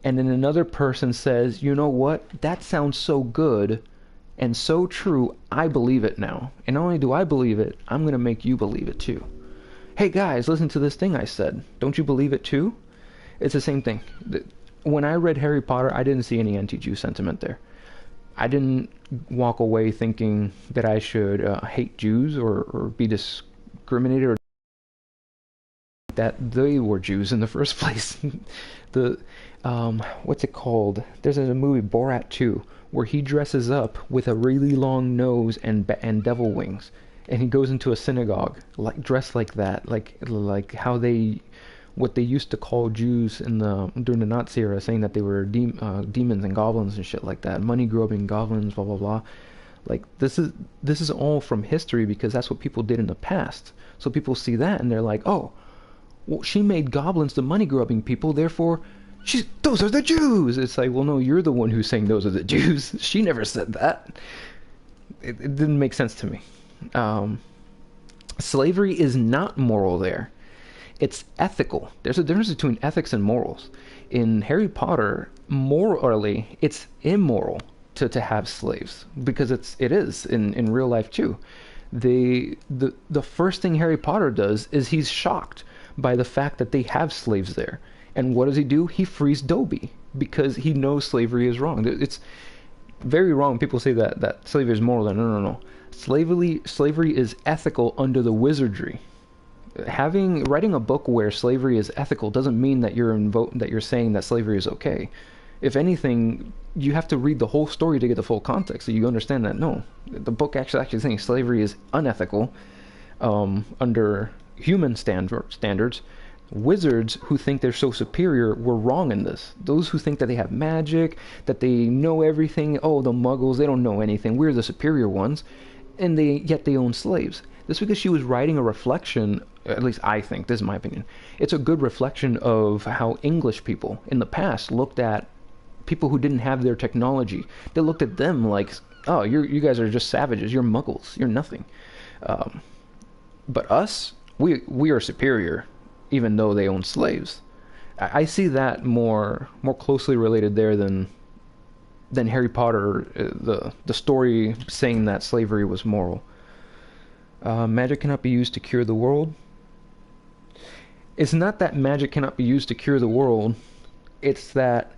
and then another person says, you know what, that sounds so good and so true, I believe it now. And not only do I believe it, I'm going to make you believe it too. Hey guys, listen to this thing I said. Don't you believe it too? It's the same thing. When I read Harry Potter, I didn't see any anti-Jew sentiment there. I didn't walk away thinking that I should hate Jews or be discriminated, or that they were Jews in the first place. What's it called? There's a movie, Borat 2, where he dresses up with a really long nose and devil wings, and he goes into a synagogue dressed like that, like how what they used to call Jews during the Nazi era, saying that they were demons and goblins and shit like that, money grubbing goblins, blah blah blah. Like, this is all from history, because that's what people did in the past. So people see that and they're like, oh, well, she made goblins the money grubbing people, therefore Those are the Jews. It's like, well, no, you're the one who's saying those are the Jews. She never said that. It didn't make sense to me. Slavery is not moral there. It's ethical. There's a difference between ethics and morals. In Harry Potter, morally, it's immoral to have slaves because it is in real life too. The first thing Harry Potter does is he's shocked by the fact that they have slaves there. And what does he do? He frees Dobby because he knows slavery is wrong. It's very wrong. People say that slavery is moral. No. Slavery is ethical under the wizardry. Writing a book where slavery is ethical doesn't mean that you're saying that slavery is okay. If anything, you have to read the whole story to get the full context, so you understand that no, the book actually saying slavery is unethical under human standards. Wizards who think they're so superior were wrong in this. Those who think that they have magic, that they know everything, oh, the muggles, they don't know anything, we're the superior ones, and yet they own slaves. This because she was writing a reflection, at least I think, this is my opinion, it's a good reflection of how English people in the past looked at people who didn't have their technology. They looked at them like, oh, you guys are just savages, you're muggles, you're nothing. But us, we are superior, even though they own slaves. I see that more closely related there than Harry Potter, the story saying that slavery was moral. Magic cannot be used to cure the world. It's not that magic cannot be used to cure the world. It's that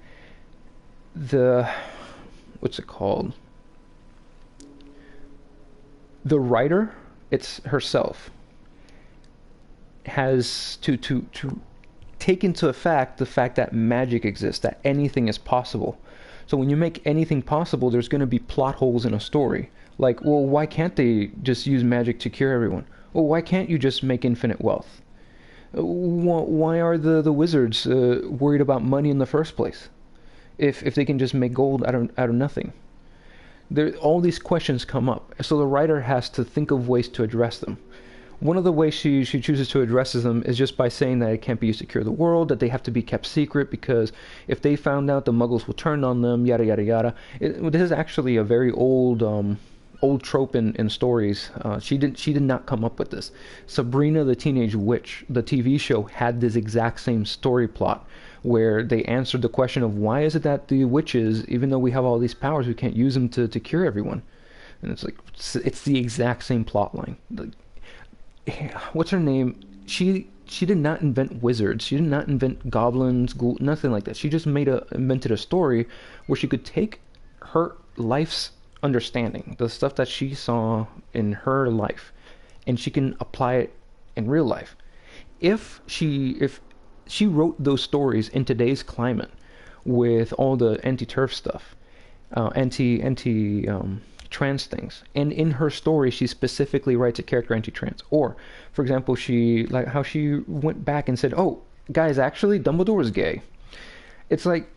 what's it called? The writer, it's herself, has to take into effect the fact that magic exists, that anything is possible. So when you make anything possible, there's going to be plot holes in a story. Like, well, why can't they just use magic to cure everyone? Well, why can't you just make infinite wealth? Why are the wizards worried about money in the first place? If they can just make gold out of nothing. All these questions come up. So the writer has to think of ways to address them. One of the ways she chooses to address them is just by saying that it can't be used to cure the world, that they have to be kept secret because if they found out, the muggles will turn on them, yada yada yada. This is actually a very old trope in stories. She did not come up with this. Sabrina the Teenage Witch, the TV show, had this exact same story plot where they answered the question of why is it that the witches, even though we have all these powers, we can't use them to cure everyone. And it's like, it's the exact same plot line. Like, what's her name? She did not invent wizards. She did not invent goblins, nothing like that. She just invented a story where she could take her life's understanding, the stuff that she saw in her life, and she can apply it in real life. If she wrote those stories in today's climate with all the anti-turf stuff, trans things, and in her story she specifically writes a character anti-trans, or for example she went back and said, oh guys, actually Dumbledore is gay. It's like,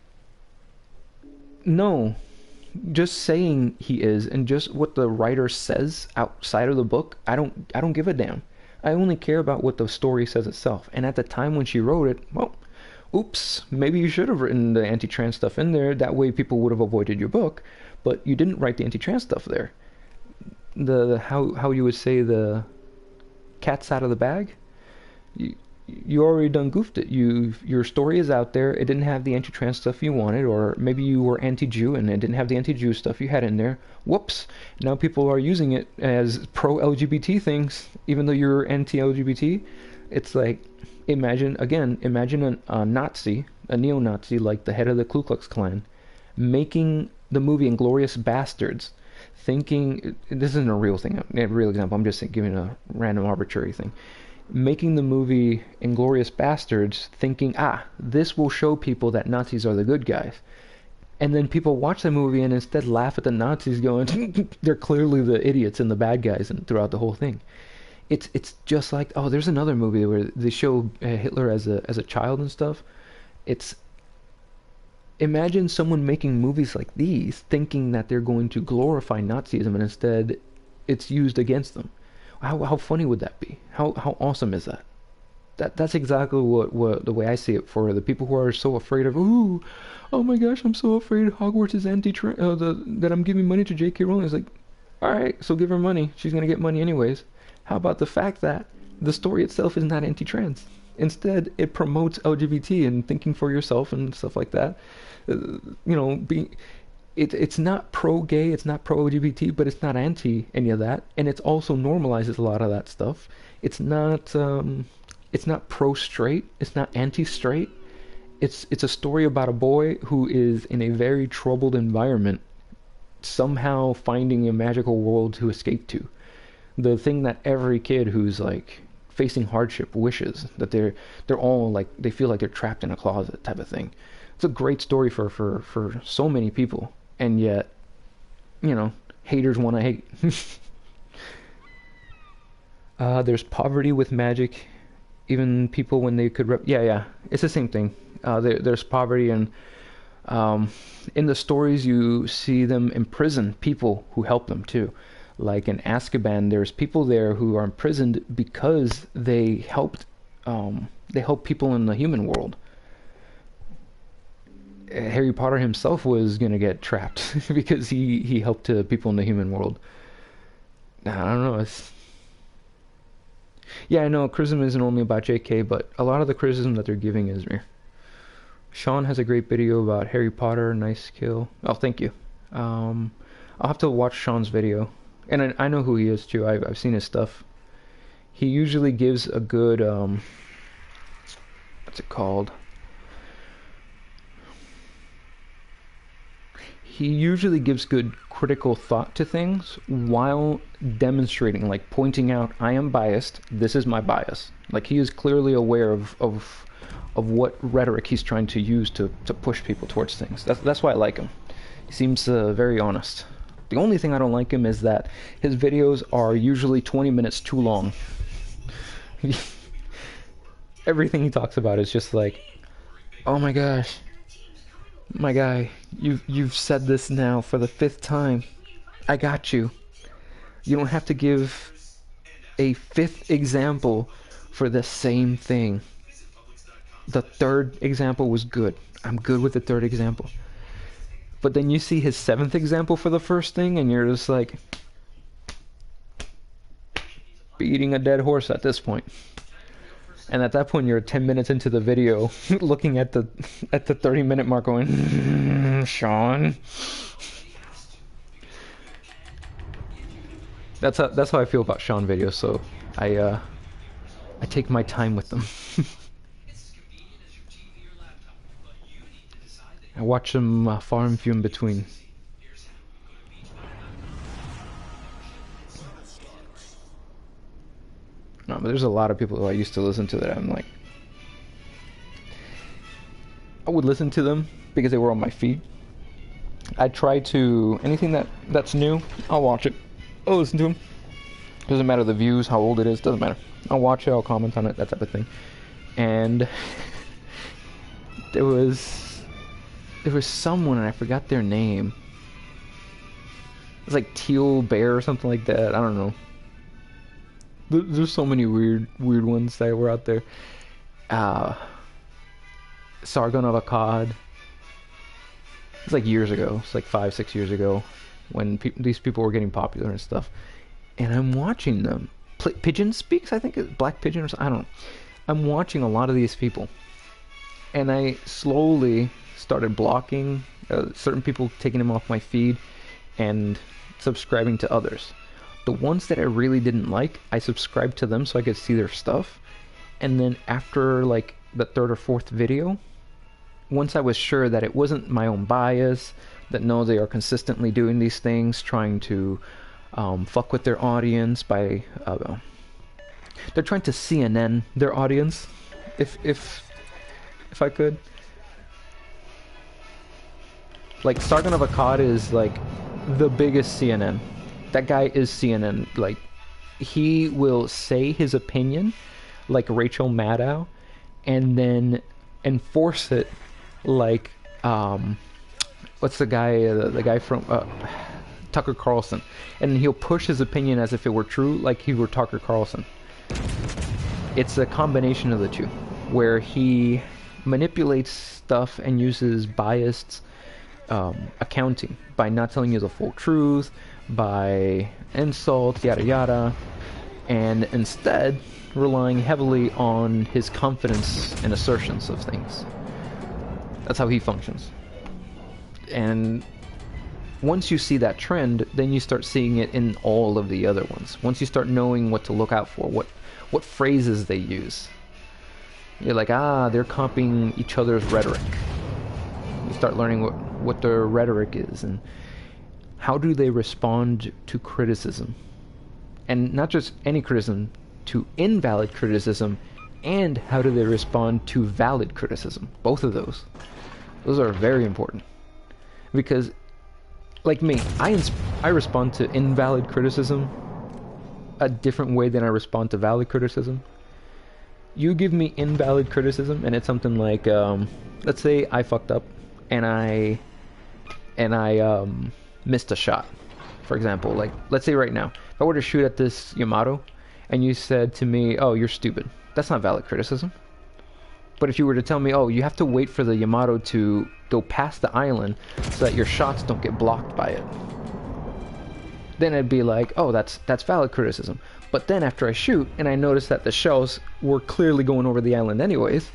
no, just saying he is and just what the writer says outside of the book, I don't give a damn. I only care about what the story says itself. And at the time when she wrote it, well, oops, maybe you should have written the anti-trans stuff in there, that way people would have avoided your book. But you didn't write the anti-trans stuff there. How you would say the cat's out of the bag. You already done goofed it. Your story is out there. It didn't have the anti-trans stuff you wanted, or maybe you were anti-Jew and it didn't have the anti-Jew stuff you had in there. Whoops! Now people are using it as pro-LGBT things, even though you're anti-LGBT. It's like, imagine a Nazi, a neo-Nazi like the head of the Ku Klux Klan, making the movie Inglourious Bastards, thinking, this isn't a real thing, a real example, I'm just giving a random arbitrary thing, making the movie Inglourious Bastards thinking, this will show people that Nazis are the good guys. And then people watch the movie and instead laugh at the Nazis going, they're clearly the idiots and the bad guys and throughout the whole thing. It's just like, there's another movie where they show Hitler as a child and stuff. Imagine someone making movies like these thinking that they're going to glorify Nazism and instead it's used against them. How funny would that be? How awesome is that? That's exactly what the way I see it for the people who are so afraid of, ooh, oh my gosh, I'm so afraid Hogwarts is that I'm giving money to J.K. Rowling. It's like, all right, so give her money. She's gonna get money anyways. How about the fact that the story itself is not anti-trans? Instead, it promotes LGBT and thinking for yourself and stuff like that. You know, it's not pro-gay, it's not pro-LGBT, but it's not anti any of that, and it also normalizes a lot of that stuff. It's not pro-straight, it's not anti-straight. It's a story about a boy who is in a very troubled environment, somehow finding a magical world to escape to. The thing that every kid who's like facing hardship wishes, that they're all like, they feel like they're trapped in a closet type of thing. It's a great story for so many people, and yet, you know, haters want to hate. There's poverty with magic. Even people when they could yeah, it's the same thing. There's poverty, and in the stories you see them imprison people who help them too. Like in Azkaban, there's people there who are imprisoned because they helped people in the human world. Harry Potter himself was gonna get trapped because he helped people in the human world. I don't know. Yeah, I know criticism isn't only about JK, but a lot of the criticism that they're giving is me. Sean has a great video about Harry Potter. Nice kill. Oh, thank you. I'll have to watch Sean's video. And I know who he is too. I've seen his stuff. He usually gives a good what's it called? He usually gives good critical thought to things while demonstrating, like pointing out, I am biased, this is my bias. Like he is clearly aware of what rhetoric he's trying to use to push people towards things. That's why I like him. He seems very honest. The only thing I don't like him is that his videos are usually 20 minutes too long. Everything he talks about is just like, oh my gosh, my guy, you've said this now for the 5th time. I got you. You don't have to give a 5th example for the same thing. The 3rd example was good. I'm good with the 3rd example. But then you see his 7th example for the first thing, and you're just like beating a dead horse at this point. And at that point, you're 10 minutes into the video, looking at the 30-minute mark, going, Sean. That's how I feel about Sean videos. So I take my time with them. I watch them far and few in between. No, but there's a lot of people who I used to listen to that I'm like, I would listen to them because they were on my feed. I try to, anything that's new, I'll watch it. I'll listen to them. Doesn't matter the views, how old it is, doesn't matter. I'll watch it, I'll comment on it, that type of thing. And there was someone, and I forgot their name. It was like Teal Bear or something like that. I don't know. There's so many weird ones that were out there. Sargon of Akkad. It's like years ago. It's like 5-6 years ago when these people were getting popular and stuff. And I'm watching them. Pigeon Speaks, I think, Black Pigeon or something. I don't know. I'm watching a lot of these people, and I slowly started blocking certain people, taking them off my feed, and subscribing to others. The ones that I really didn't like, I subscribed to them so I could see their stuff. And then after like the 3rd or 4th video, once I was sure that it wasn't my own bias, that no, they are consistently doing these things, trying to fuck with their audience by they're trying to CNN their audience, if I could. Like Sargon of Akkad is like the biggest CNN. That guy is CNN. Like, he will say his opinion, like Rachel Maddow, and then enforce it, like what's the guy from Tucker Carlson, and he'll push his opinion as if it were true, like he were Tucker Carlson. it's a combination of the two, where he manipulates stuff and uses biased accounting by not telling you the full truth, by insults, yada yada, and instead relying heavily on his confidence and assertions of things. That's how he functions. And once you see that trend, then you start seeing it in all of the other ones. Once you start knowing what to look out for, what phrases they use, you're like, ah, they're copying each other's rhetoric. You start learning what their rhetoric is and how do they respond to criticism. And not just any criticism, to invalid criticism, and how do they respond to valid criticism. Both of those. Those are very important. Because, like me, I respond to invalid criticism a different way than I respond to valid criticism. You give me invalid criticism, and it's something like, let's say I fucked up, and I missed a shot. For example, like, let's say right now, if I were to shoot at this Yamato, and you said to me, oh, you're stupid. That's not valid criticism. But if you were to tell me, oh, you have to wait for the Yamato to go past the island so that your shots don't get blocked by it, then I'd be like, oh, that's valid criticism. But then after I shoot and I notice that the shells were clearly going over the island anyways,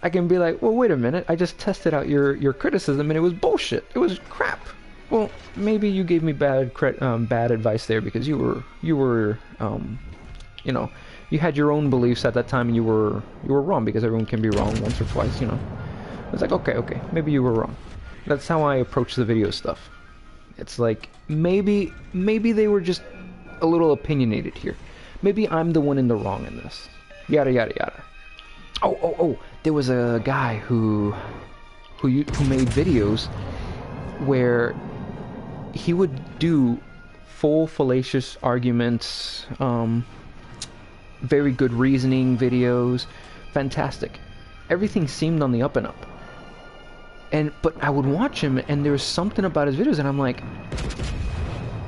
I can be like, well, wait a minute, I just tested out your criticism and it was bullshit. It was crap. Well, maybe you gave me bad advice there because you were you know, you had your own beliefs at that time and you were wrong, because everyone can be wrong once or twice, you know. It's like, okay, maybe you were wrong. That's how I approach the video stuff. It's like, maybe they were just a little opinionated here. Maybe I'm the one in the wrong in this. Yada yada yada. Oh, there was a guy who made videos where he would do full fallacious arguments, very good reasoning videos, fantastic. Everything seemed on the up and up. But I would watch him, and there was something about his videos, and I'm like,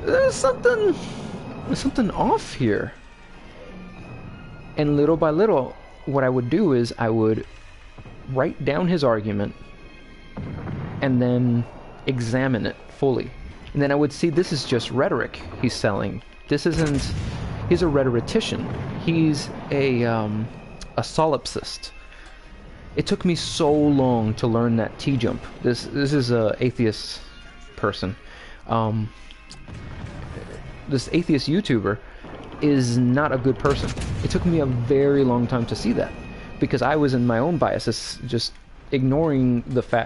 there's something off here. And little by little, what I would do is I would write down his argument and then examine it fully. And then I would see, this is just rhetoric he's selling. This isn't... He's a rhetorician. He's a solipsist. It took me so long to learn that T-jump. This is a atheist person. This atheist YouTuber is not a good person. It took me a very long time to see that, because I was in my own biases, just ignoring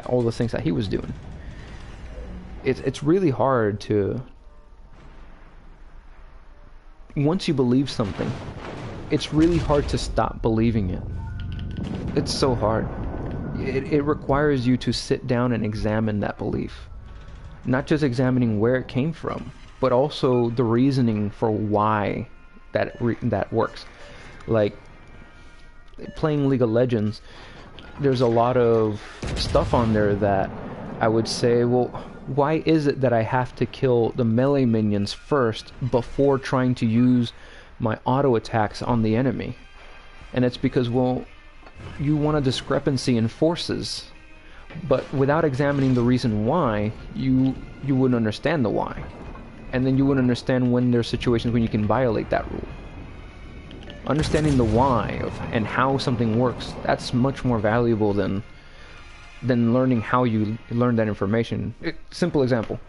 all the things that he was doing. It's really hard to... Once you believe something, it's really hard to stop believing it. It's so hard. It requires you to sit down and examine that belief. Not just examining where it came from, but also the reasoning for why that works. Like, playing League of Legends, there's a lot of stuff on there that I would say, well, why is it that I have to kill the melee minions first before trying to use my auto attacks on the enemy? And it's because, well, you want a discrepancy in forces, but without examining the reason why, you wouldn't understand the why. And then you wouldn't understand when there's situations when you can violate that rule. Understanding the why and how something works, that's much more valuable than learning how you learn that information. Simple example.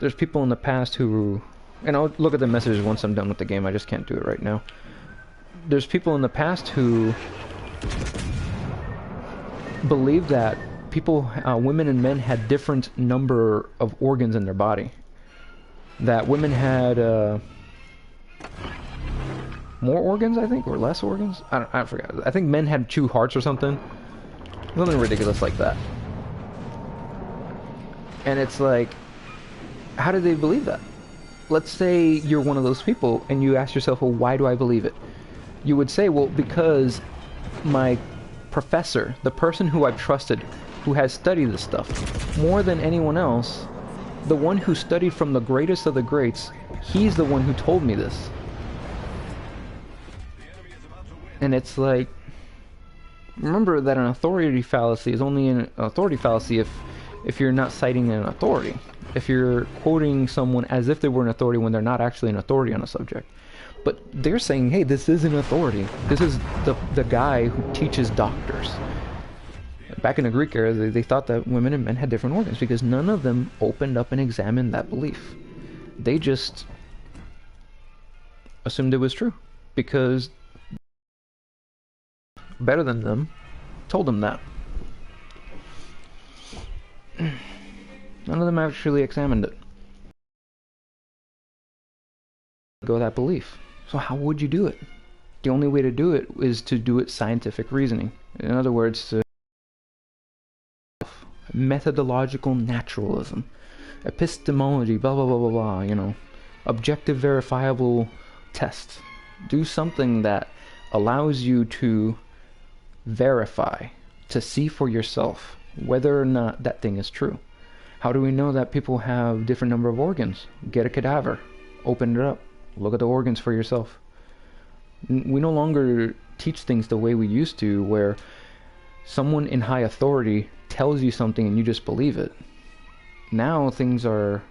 There's people in the past who... And I'll look at the messages once I'm done with the game, I just can't do it right now. There's people in the past who believe that women and men had different number of organs in their body. That women had more organs, I think, or less organs. I forgot. I think men had 2 hearts or something. Something ridiculous like that. And it's like, how do they believe that? Let's say you're one of those people and you ask yourself, well, why do I believe it? You would say, well, because my professor, the person who I've trusted, who has studied this stuff more than anyone else, the one who studied from the greatest of the greats, he's the one who told me this. And it's like, remember that an authority fallacy is only an authority fallacy if you're not citing an authority. If you're quoting someone as if they were an authority when they're not actually an authority on a subject. But they're saying, hey, this is an authority. This is the guy who teaches doctors. Back in the Greek era, they thought that women and men had different organs because none of them opened up and examined that belief. They just assumed it was true because better than them told them that. None of them actually examined it. Go that belief. So how would you do it? The only way to do it is to do it scientific reasoning. In other words, methodological naturalism, epistemology, blah blah blah blah blah, you know, objective verifiable tests. Do something that allows you to verify, to see for yourself whether or not that thing is true. How do we know that people have different number of organs? Get a cadaver, open it up, look at the organs for yourself. We no longer teach things the way we used to, where someone in high authority tells you something and you just believe it. Now things are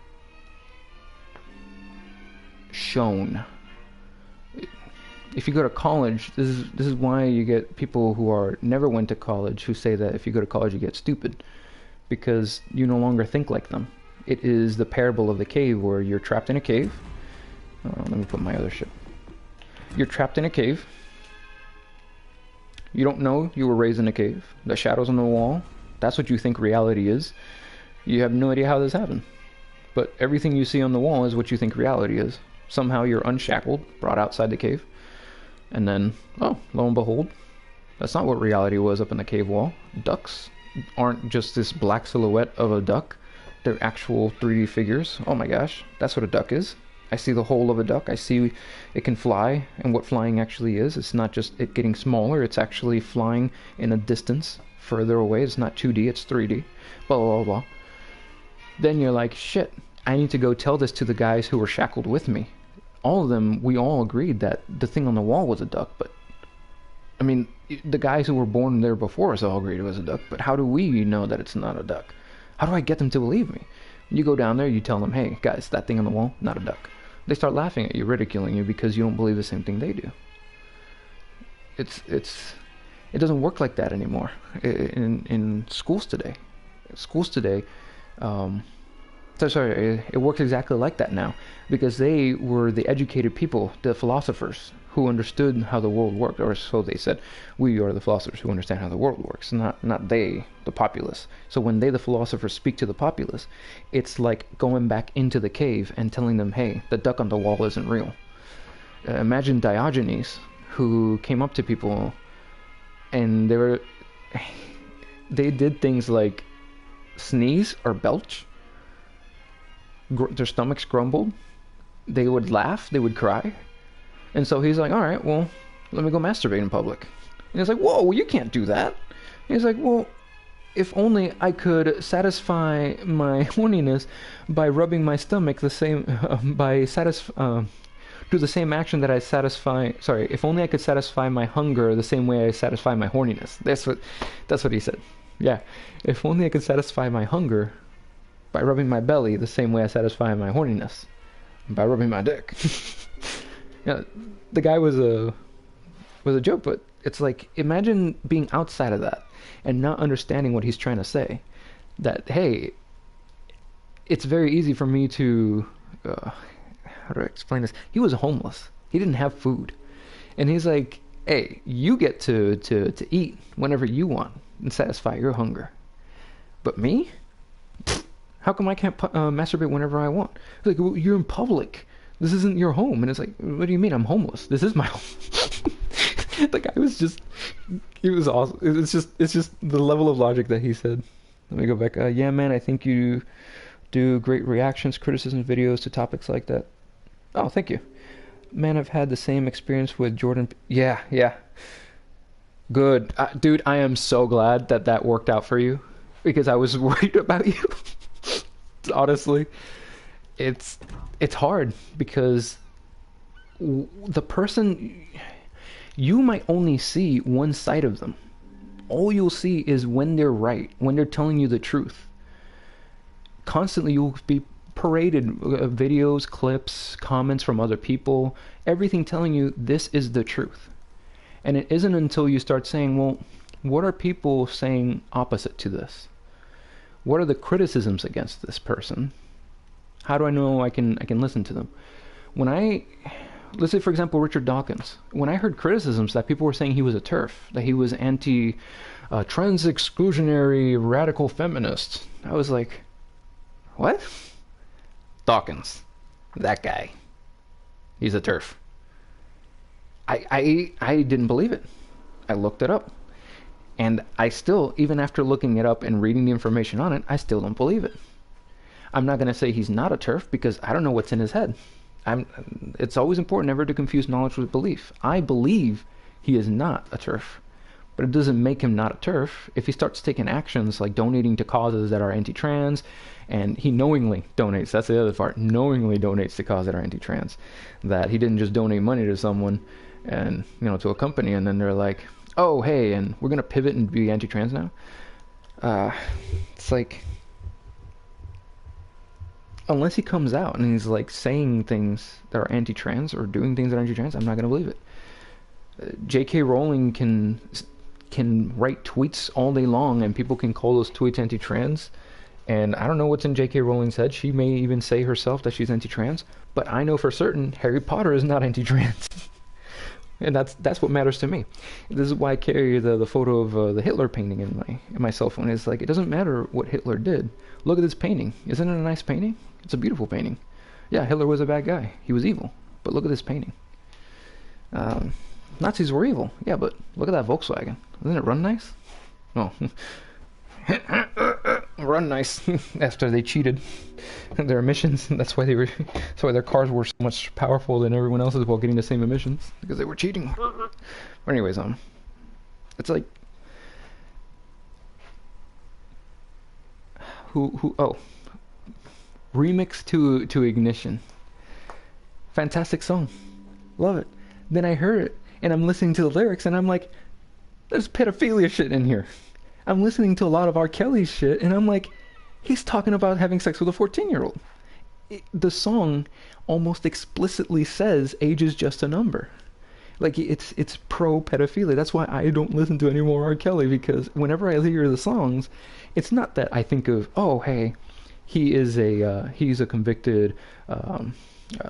shown. If you go to college, this is why you get people who are never went to college who say that if you go to college you get stupid, because you no longer think like them. It is the parable of the cave, where you're trapped in a cave. Let me put my other ship. You're trapped in a cave. You don't know you were raised in a cave. The shadows on the wall, that's what you think reality is. You have no idea how this happened. But everything you see on the wall is what you think reality is. Somehow you're unshackled, brought outside the cave. And then, oh, lo and behold, that's not what reality was up in the cave wall. Ducks aren't just this black silhouette of a duck. They're actual 3D figures. Oh my gosh, that's what a duck is. I see the whole of a duck. I see it can fly, and what flying actually is. It's not just it getting smaller, it's actually flying in a distance further away. It's not 2D, it's 3D. Blah, blah, blah, blah. Then you're like, shit, I need to go tell this to the guys who were shackled with me. All of them, we all agreed that the thing on the wall was a duck, but I mean, the guys who were born there before us all agreed it was a duck, but how do we know that it's not a duck? How do I get them to believe me? You go down there, you tell them, hey, guys, that thing on the wall, not a duck. They start laughing at you, ridiculing you, because you don't believe the same thing they do. It doesn't work like that anymore in schools today. It works exactly like that now, because they were the educated people, the philosophers, who understood how the world worked, or so they said. We are the philosophers who understand how the world works, not they, the populace. So when they, the philosophers, speak to the populace, it's like going back into the cave and telling them, hey, the duck on the wall isn't real. Imagine Diogenes, who came up to people, and they did things like sneeze or belch. Their stomachs grumbled. They would laugh. They would cry. And so he's like, all right, well, let me go masturbate in public. And he's like, whoa, you can't do that. And he's like, well, if only I could satisfy my horniness by rubbing my stomach the same, do the same action that I satisfy, if only I could satisfy my hunger the same way I satisfy my horniness. That's what he said. Yeah, if only I could satisfy my hunger by rubbing my belly the same way I satisfy my horniness, by rubbing my dick. Yeah, the guy was a joke, but it's like, imagine being outside of that and not understanding what he's trying to say. That, hey, it's very easy for me to, how do I explain this? He was homeless. He didn't have food. And he's like, hey, you get to eat whenever you want and satisfy your hunger. But me? How come I can't masturbate whenever I want? He's like, well, you're in public. This isn't your home. And it's like, what do you mean I'm homeless? This is my home. The guy was just, he was awesome. It's just the level of logic that he said. Let me go back. Yeah, man, I think you do great reactions, criticism videos to topics like that. Oh, thank you. Man, I've had the same experience with Jordan. Yeah. Good. Dude, I am so glad that worked out for you, because I was worried about you. Honestly, it's hard, because the person, you might only see one side of them. All you'll see is when they're right, when they're telling you the truth. Constantly you'll be paraded videos, clips, comments from other people, everything telling you this is the truth. And it isn't until you start saying, well, what are people saying opposite to this? What are the criticisms against this person? How do I know I can listen to them? Let's say, for example, Richard Dawkins. When I heard criticisms that people were saying he was a TERF, that he was trans exclusionary radical feminist, I was like, what? Dawkins, that guy, he's a TERF. I didn't believe it. I looked it up. And I still, even after looking it up and reading the information on it, I still don't believe it. I'm not going to say he's not a TERF because I don't know what's in his head. It's always important never to confuse knowledge with belief. I believe he is not a TERF, but it doesn't make him not a TERF if he starts taking actions like donating to causes that are anti-trans, and he knowingly donates. That's the other part. Knowingly donates to causes that are anti-trans. That he didn't just donate money to someone and to a company, and then they're like, oh hey, and we're gonna pivot and be anti-trans now. It's like, unless he comes out and he's like saying things that are anti-trans or doing things that are anti-trans, I'm not gonna believe it. J.K. Rowling can write tweets all day long, and people can call those tweets anti-trans. And I don't know what's in J.K. Rowling's head. She may even say herself that she's anti-trans, but I know for certain Harry Potter is not anti-trans. And that's what matters to me. This is why I carry the photo of the Hitler painting in my cell phone. It's like, it doesn't matter what Hitler did. Look at this painting. Isn't it a nice painting? It's a beautiful painting. Yeah, Hitler was a bad guy. He was evil. But look at this painting. Nazis were evil. Yeah, but look at that Volkswagen. Doesn't it run nice? Oh. Run nice after they cheated their emissions. That's why their cars were so much powerful than everyone else's while getting the same emissions, because they were cheating. But anyways, it's like remix to Ignition. Fantastic song. Love it. Then I heard it and I'm listening to the lyrics and I'm like, there's pedophilia shit in here. I'm listening to a lot of R. Kelly's shit, and I'm like, he's talking about having sex with a 14-year-old. The song almost explicitly says age is just a number. Like, it's pro-pedophilia. That's why I don't listen to any more R. Kelly, because whenever I hear the songs, it's not that I think of, oh, hey, he's a convicted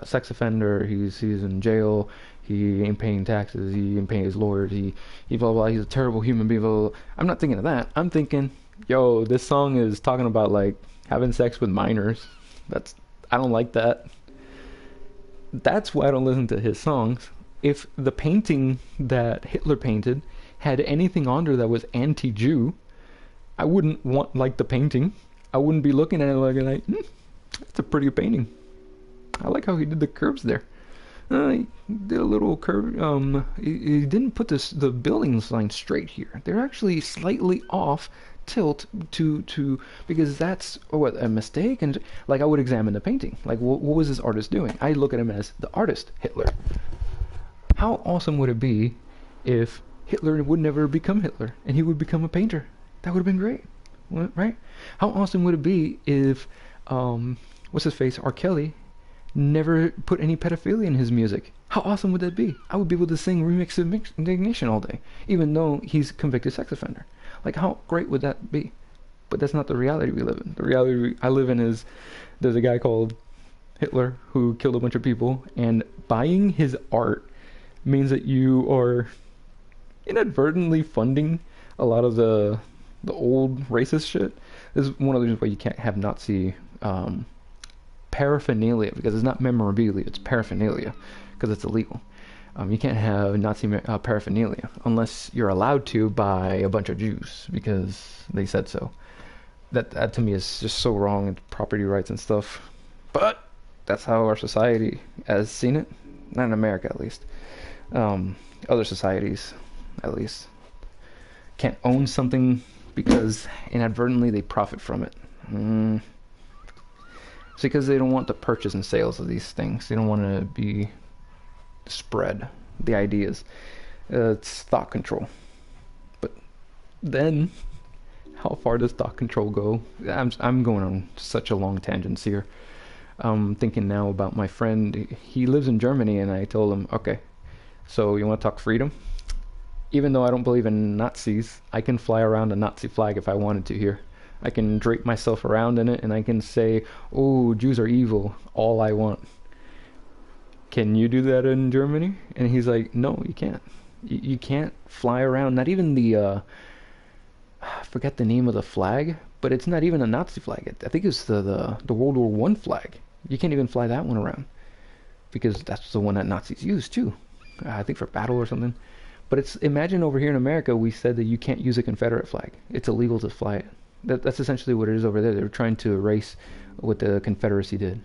sex offender, he's in jail, he ain't paying taxes, he ain't paying his lawyers, he blah blah, he's a terrible human being, blah, blah, blah. I'm not thinking of that. I'm thinking, yo, this song is talking about like having sex with minors. I don't like that. That's why I don't listen to his songs. If the painting that Hitler painted had anything on there that was anti-Jew, I wouldn't like the painting. I wouldn't be looking at it like, that's a pretty painting. I like how he did the curves there. He did a little curve. He didn't put the buildings line straight here. They're actually slightly off tilt to because that's a mistake. And like, I would examine the painting. Like, what was this artist doing? I look at him as the artist, Hitler. How awesome would it be if Hitler would never become Hitler and he would become a painter? That would have been great, right? How awesome would it be if what's his face, R. Kelly, never put any pedophilia in his music? How awesome would that be? I would be able to sing Remix of Ignition all day, even though he's a convicted sex offender. Like, how great would that be? But that's not the reality we live in. The reality I live in is there's a guy called Hitler who killed a bunch of people, and buying his art means that you are inadvertently funding a lot of the old racist shit. This is one of the reasons why you can't have Nazi paraphernalia, because it's not memorabilia, it's paraphernalia, because it's illegal. You can't have Nazi paraphernalia unless you're allowed to by a bunch of Jews because they said so. That to me is just so wrong, and property rights and stuff. But that's how our society has seen it. Not in America, at least. Other societies, at least, can't own something because inadvertently they profit from it. It's because they don't want the purchase and sales of these things. They don't want to be spread the ideas. It's thought control. But then, how far does thought control go? I'm going on such a long tangent here. I'm thinking now about my friend. He lives in Germany, and I told him, okay, so you want to talk freedom? Even though I don't believe in Nazis, I can fly around a Nazi flag if I wanted to here. I can drape myself around in it, and I can say, oh, Jews are evil, all I want. Can you do that in Germany? And he's like, no, you can't. You can't fly around, not even the, I forget the name of the flag, but it's not even a Nazi flag. I think it's the World War One flag. You can't even fly that one around, because that's the one that Nazis used too. I think for battle or something. But it's, imagine over here in America, we said that you can't use a Confederate flag. It's illegal to fly it. That's essentially what it is over there. They're trying to erase what the Confederacy did.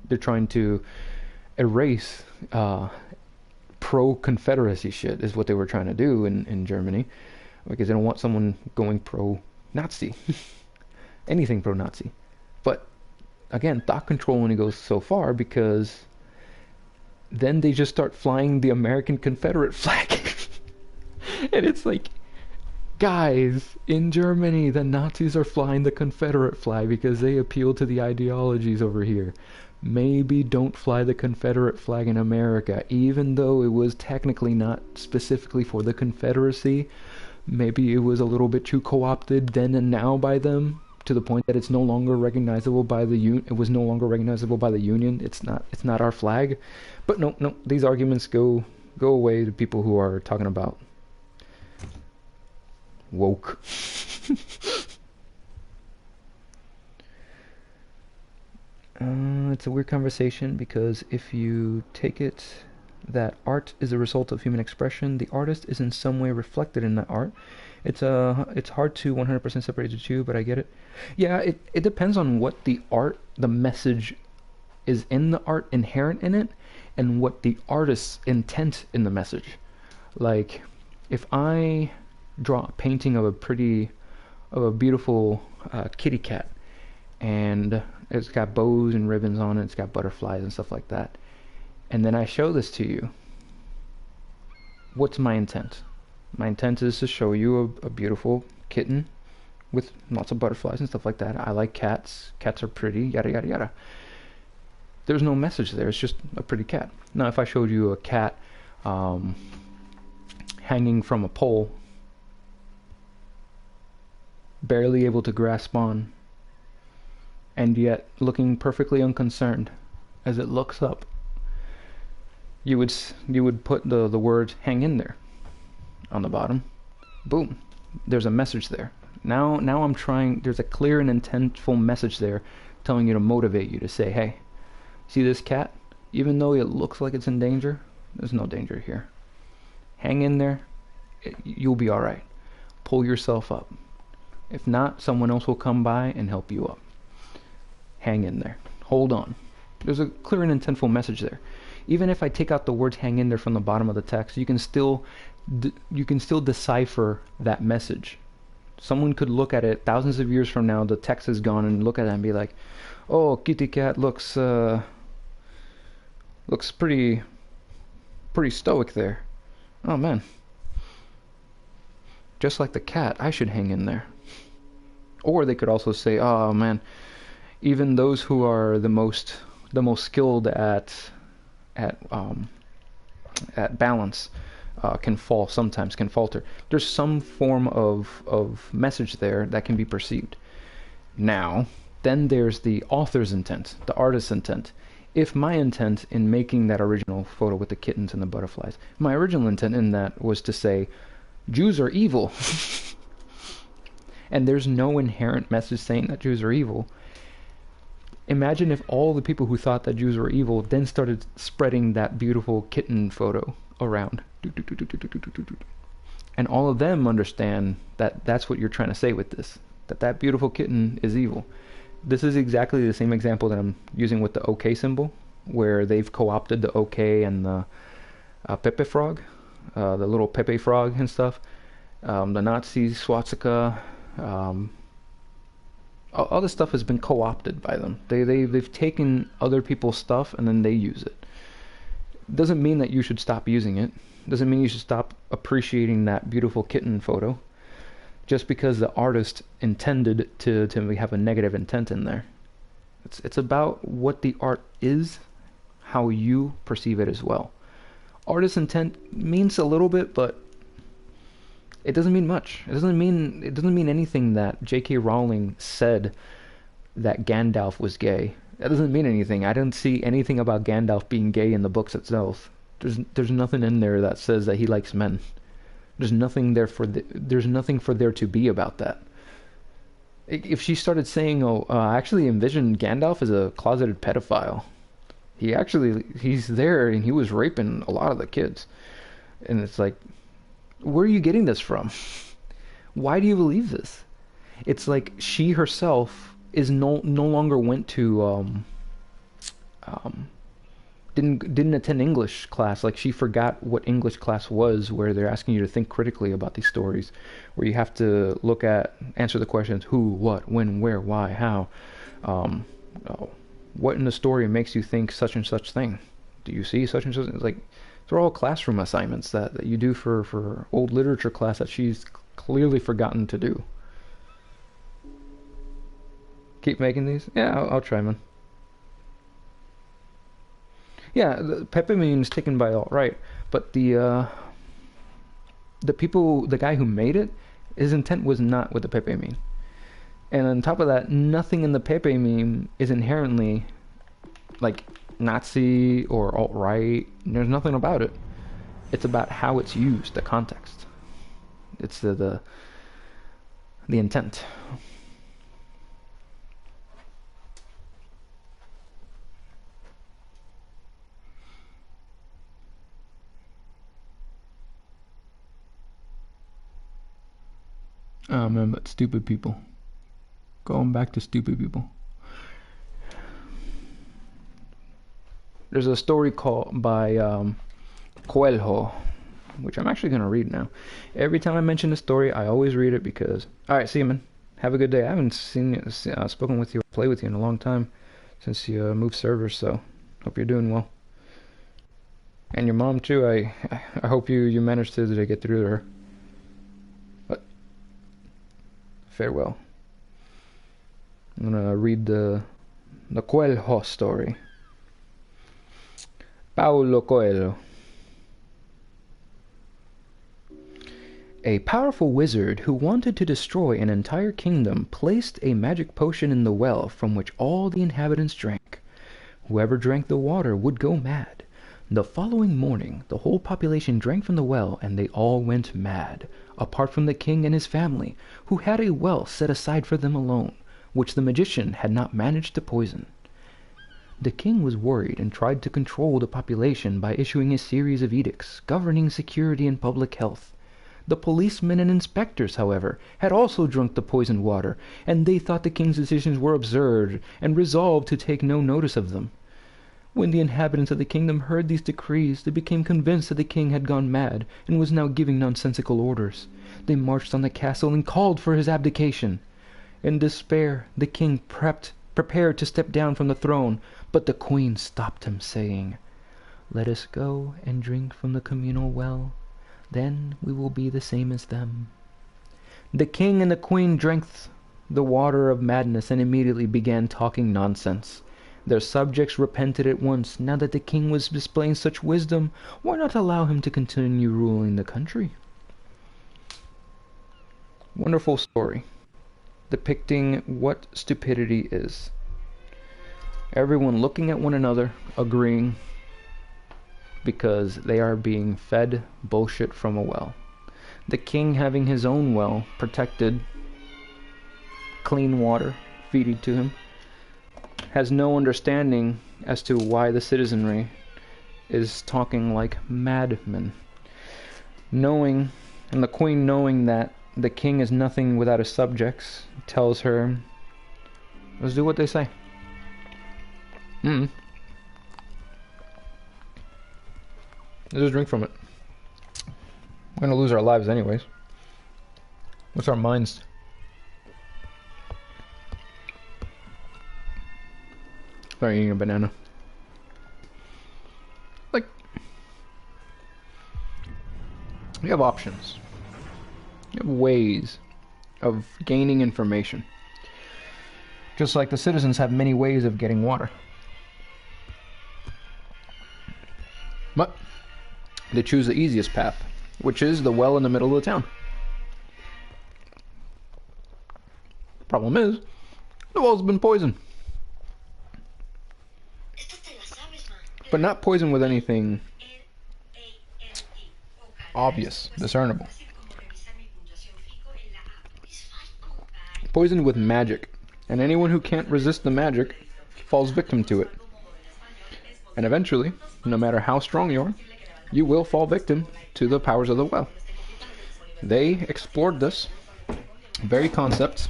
They're trying to erase pro-Confederacy shit is what they were trying to do in Germany, because they don't want someone going pro-Nazi. Anything pro-Nazi. But again, thought control only goes so far, because then they just start flying the American Confederate flag. And it's like, guys, in Germany, the Nazis are flying the Confederate flag because they appeal to the ideologies over here. Maybe don't fly the Confederate flag in America, even though it was technically not specifically for the Confederacy. Maybe it was a little bit too co-opted then and now by them, to the point that it's no longer recognizable by the it was no longer recognizable by the Union. It's not our flag. But no, these arguments go away to people who are talking about woke. It's a weird conversation, because if you take it that art is a result of human expression, the artist is in some way reflected in that art. It's hard to 100% separate the two, but I get it. Yeah, it depends on what the art, the message is in the art, inherent in it, and what the artist's intent in the message. Like, if I draw a painting of a beautiful kitty cat, and it's got bows and ribbons on it, it's got butterflies and stuff like that, and then I show this to you, what's my intent? My intent is to show you a beautiful kitten with lots of butterflies and stuff like that. I like cats. Cats are pretty, yada yada yada. There's no message there. It's just a pretty cat. Now, if I showed you a cat hanging from a pole, barely able to grasp on, and yet looking perfectly unconcerned as it looks up, you would put the word "hang in there" on the bottom. Boom, there's a message there. Now I'm trying, there's a clear and intentful message there, telling you to motivate you to say, hey, see this cat? Even though it looks like it's in danger, there's no danger here. Hang in there. You'll be all right. Pull yourself up. If not, someone else will come by and help you up. Hang in there. Hold on. There's a clear and intentful message there. Even if I take out the words "hang in there" from the bottom of the text, you can still decipher that message. Someone could look at it thousands of years from now, the text is gone, and look at it and be like, oh, kitty cat looks pretty stoic there. Oh man, just like the cat, I should hang in there. Or they could also say, oh man, even those who are the most skilled at balance can fall sometimes, can falter. There's some form of message there that can be perceived. Now, then there's the author's intent, the artist's intent. If my intent in making that original photo with the kittens and the butterflies, my original intent in that was to say, Jews are evil, and there's no inherent message saying that Jews are evil. Imagine if all the people who thought that Jews were evil then started spreading that beautiful kitten photo around. And all of them understand that that's what you're trying to say with this, that beautiful kitten is evil. This is exactly the same example that I'm using with the OK symbol, where they've co-opted the OK and the Pepe frog, the little Pepe frog and stuff. The Nazi swastika, all this stuff has been co-opted by them. They've taken other people's stuff and then they use it. Doesn't mean that you should stop using it. Doesn't mean you should stop appreciating that beautiful kitten photo just because the artist intended to have a negative intent in there. It's about what the art is, how you perceive it as well. Artist intent means a little bit, but it doesn't mean much. It doesn't mean anything that J.K. Rowling said that Gandalf was gay. That doesn't mean anything. I don't see anything about Gandalf being gay in the books itself. There's nothing in there that says that he likes men. There's nothing for there to be about that. If she started saying, I actually envision Gandalf as a closeted pedophile. He's there and he was raping a lot of the kids. And it's like, where are you getting this from? Why do you believe this? It's like she herself is no longer went to didn't attend English class. Like, she forgot what English class was, where they're asking you to think critically about these stories, where you have to answer the questions: who, what, when, where, why, how. What in the story makes you think such and such thing? Do you see such and such? It's like, they're all classroom assignments that you do for old literature class that she's clearly forgotten to do. Keep making these? Yeah, I'll try, man. Yeah, the Pepe meme is taken by alt-right, but the guy who made it, his intent was not with the Pepe meme. And on top of that, nothing in the Pepe meme is inherently like Nazi or alt-right. There's nothing about it. It's about how it's used, the context. It's the intent. Oh man, but stupid people. Going back to stupid people. There's a story by Coelho, which I'm actually going to read now. Every time I mention the story, I always read it because... Alright, see you, man. Have a good day. I haven't spoken with you or played with you in a long time since you moved servers, so hope you're doing well. And your mom, too. I hope you managed to get through to her. But farewell. I'm going to read the Coelho story. Paulo Coelho. A powerful wizard who wanted to destroy an entire kingdom placed a magic potion in the well from which all the inhabitants drank. Whoever drank the water would go mad. The following morning, the whole population drank from the well, and they all went mad, apart from the king and his family, who had a well set aside for them alone, which the magician had not managed to poison. The king was worried and tried to control the population by issuing a series of edicts governing security and public health. The policemen and inspectors, however, had also drunk the poisoned water, and they thought the king's decisions were absurd and resolved to take no notice of them. When the inhabitants of the kingdom heard these decrees, they became convinced that the king had gone mad and was now giving nonsensical orders. They marched on the castle and called for his abdication. In despair, the king prepared to step down from the throne, but the queen stopped him, saying, "Let us go and drink from the communal well. Then we will be the same as them." The king and the queen drank the water of madness and immediately began talking nonsense. Their subjects repented at once. Now that the king was displaying such wisdom, why not allow him to continue ruling the country? Wonderful story, depicting what stupidity is. Everyone looking at one another, agreeing, because they are being fed bullshit from a well. The king having his own well, protected, clean water feeding to him, has no understanding as to why the citizenry is talking like madmen. And the queen, knowing that the king is nothing without his subjects, tells her, "Let's do what they say." Let's just drink from it. We're gonna lose our lives anyways. What's our minds? Sorry, eating a banana. Like, You have options. You have ways of gaining information. Just like the citizens have many ways of getting water. But they choose the easiest path, which is the well in the middle of the town. Problem is, the well's been poisoned. But not poisoned with anything obvious, discernible. Poisoned with magic, and anyone who can't resist the magic falls victim to it. And eventually, no matter how strong you are, you will fall victim to the powers of the well. They explored this very concept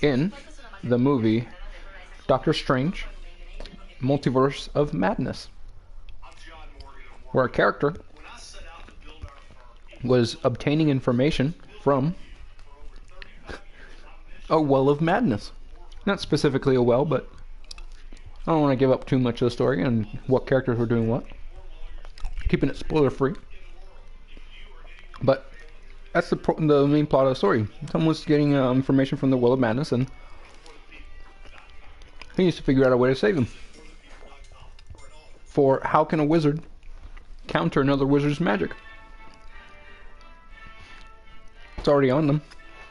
in the movie Doctor Strange, Multiverse of Madness, where a character was obtaining information from a well of madness. Not specifically a well, but I don't want to give up too much of the story and what characters were doing what. Keeping it spoiler free. But that's the main plot of the story. Someone was getting information from the well of madness, and he needs to figure out a way to save them. For how can a wizard counter another wizard's magic? It's already on them.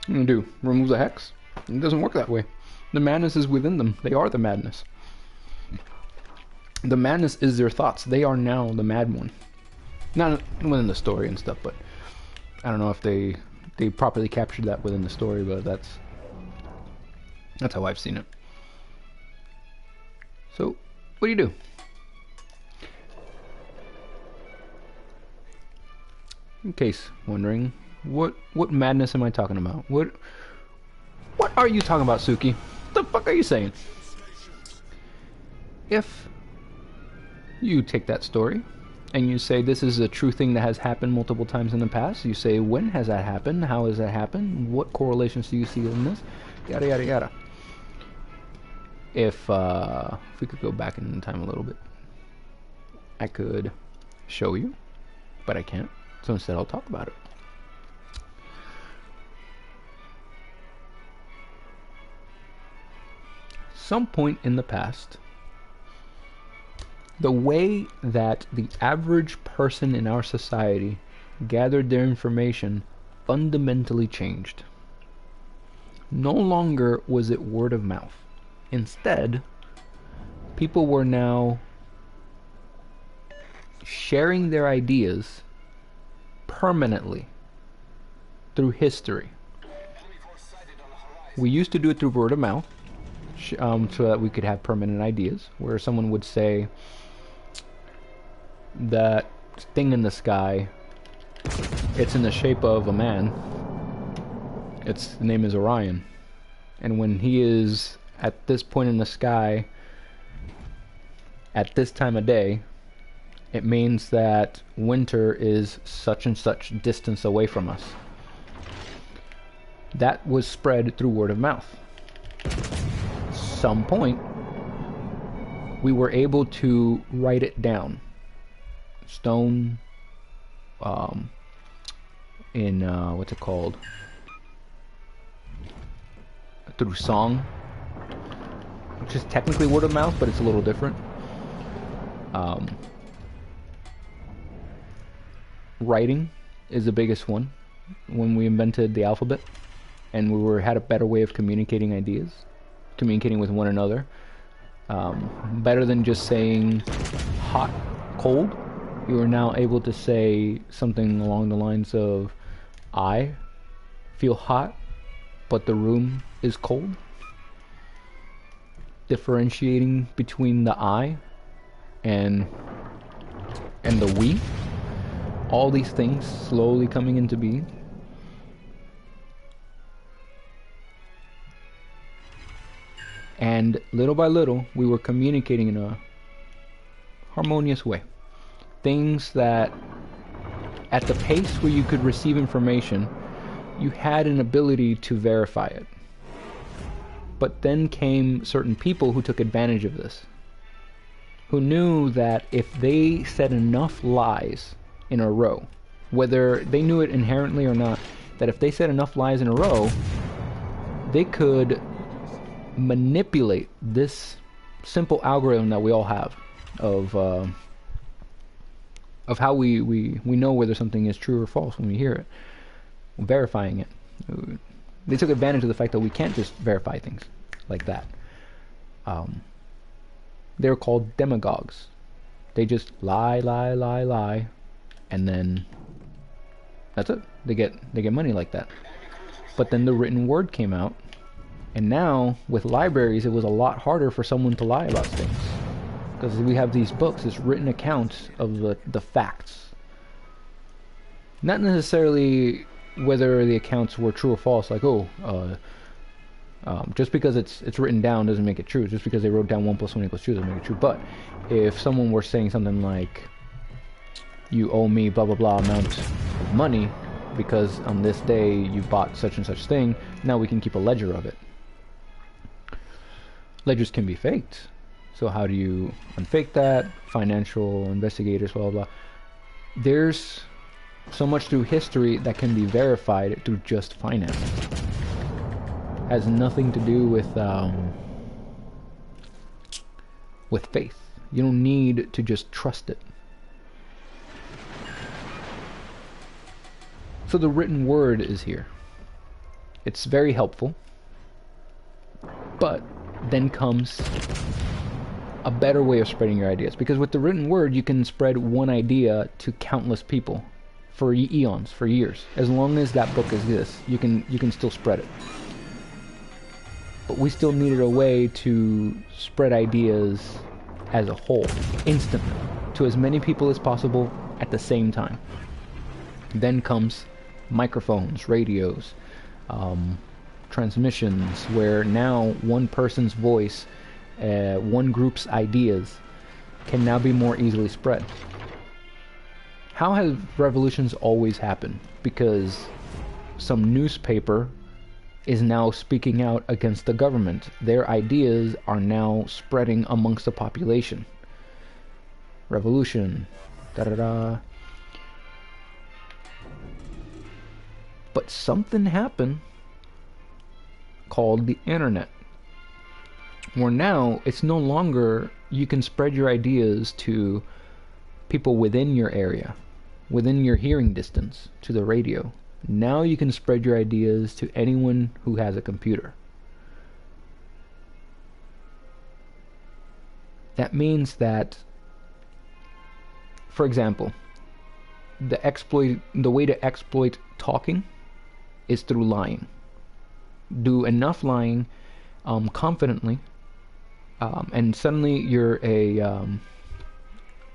What are you gonna do? Remove the hex? It doesn't work that way. The madness is within them. They are the madness. The madness is their thoughts. They are now the mad one. Not within the story and stuff, but I don't know if they properly captured that within the story, but that's how I've seen it. So, what do you do? In case wondering, what madness am I talking about? What are you talking about, Suki? What the fuck are you saying? If you take that story and you say this is a true thing that has happened multiple times in the past, you say when has that happened? How has that happened? What correlations do you see in this? Yada yada yada. If we could go back in time a little bit, I could show you, but I can't. So instead I'll talk about it. Some point in the past, the way that the average person in our society gathered their information fundamentally changed. No longer was it word of mouth. Instead, people were now sharing their ideas permanently through history. We used to do it through word of mouth, so that we could have permanent ideas, where someone would say that thing in the sky, it's in the shape of a man, the name is Orion, and when he is at this point in the sky at this time of day, it means that winter is such and such distance away from us. That was spread through word of mouth. Some point we were able to write it down, stone, in what's it called, through song, which is technically word of mouth, but it's a little different. Writing is the biggest one. When we invented the alphabet and we had a better way of communicating ideas, communicating with one another, better than just saying hot, cold, you are now able to say something along the lines of, I feel hot, but the room is cold. Differentiating between the I and the we. All these things slowly coming into being. And little by little, we were communicating in a harmonious way. Things that, at the pace where you could receive information, you had an ability to verify it. But then came certain people who took advantage of this, who knew that if they said enough lies in a row, whether they knew it inherently or not, that if they said enough lies in a row, they could manipulate this simple algorithm that we all have of how we know whether something is true or false when we hear it, verifying it. They took advantage of the fact that we can't just verify things like that. They're called demagogues. They just lie, and then that's it. They get money like that. But then the written word came out, and now with libraries, it was a lot harder for someone to lie about things, because we have these books, this written accounts of the facts. Not necessarily whether the accounts were true or false. Like, just because it's written down doesn't make it true. Just because they wrote down 1 + 1 = 2 doesn't make it true. But if someone were saying something like, you owe me blah blah blah amount of money because on this day you bought such and such thing, now we can keep a ledger of it. Ledgers can be faked. So how do you unfake that? Financial investigators, blah blah blah. There's so much through history that can be verified through just finance. Has nothing to do with faith. You don't need to just trust it. So the written word is here. It's very helpful. But then comes a better way of spreading your ideas, because with the written word you can spread one idea to countless people for eons, for years. As long as that book exists, you can still spread it. But we still needed a way to spread ideas as a whole, instantly, to as many people as possible at the same time. Then comes microphones, radios, transmissions, where now one person's voice, one group's ideas can now be more easily spread. How have revolutions always happened? Because some newspaper is now speaking out against the government. Their ideas are now spreading amongst the population. Revolution. Da-da-da. But something happened called the internet, where now it's no longer you can spread your ideas to people within your area, within your hearing distance, to the radio. Now you can spread your ideas to anyone who has a computer. That means that, for example, the way to exploit talking is through lying. Do enough lying confidently, and suddenly you're a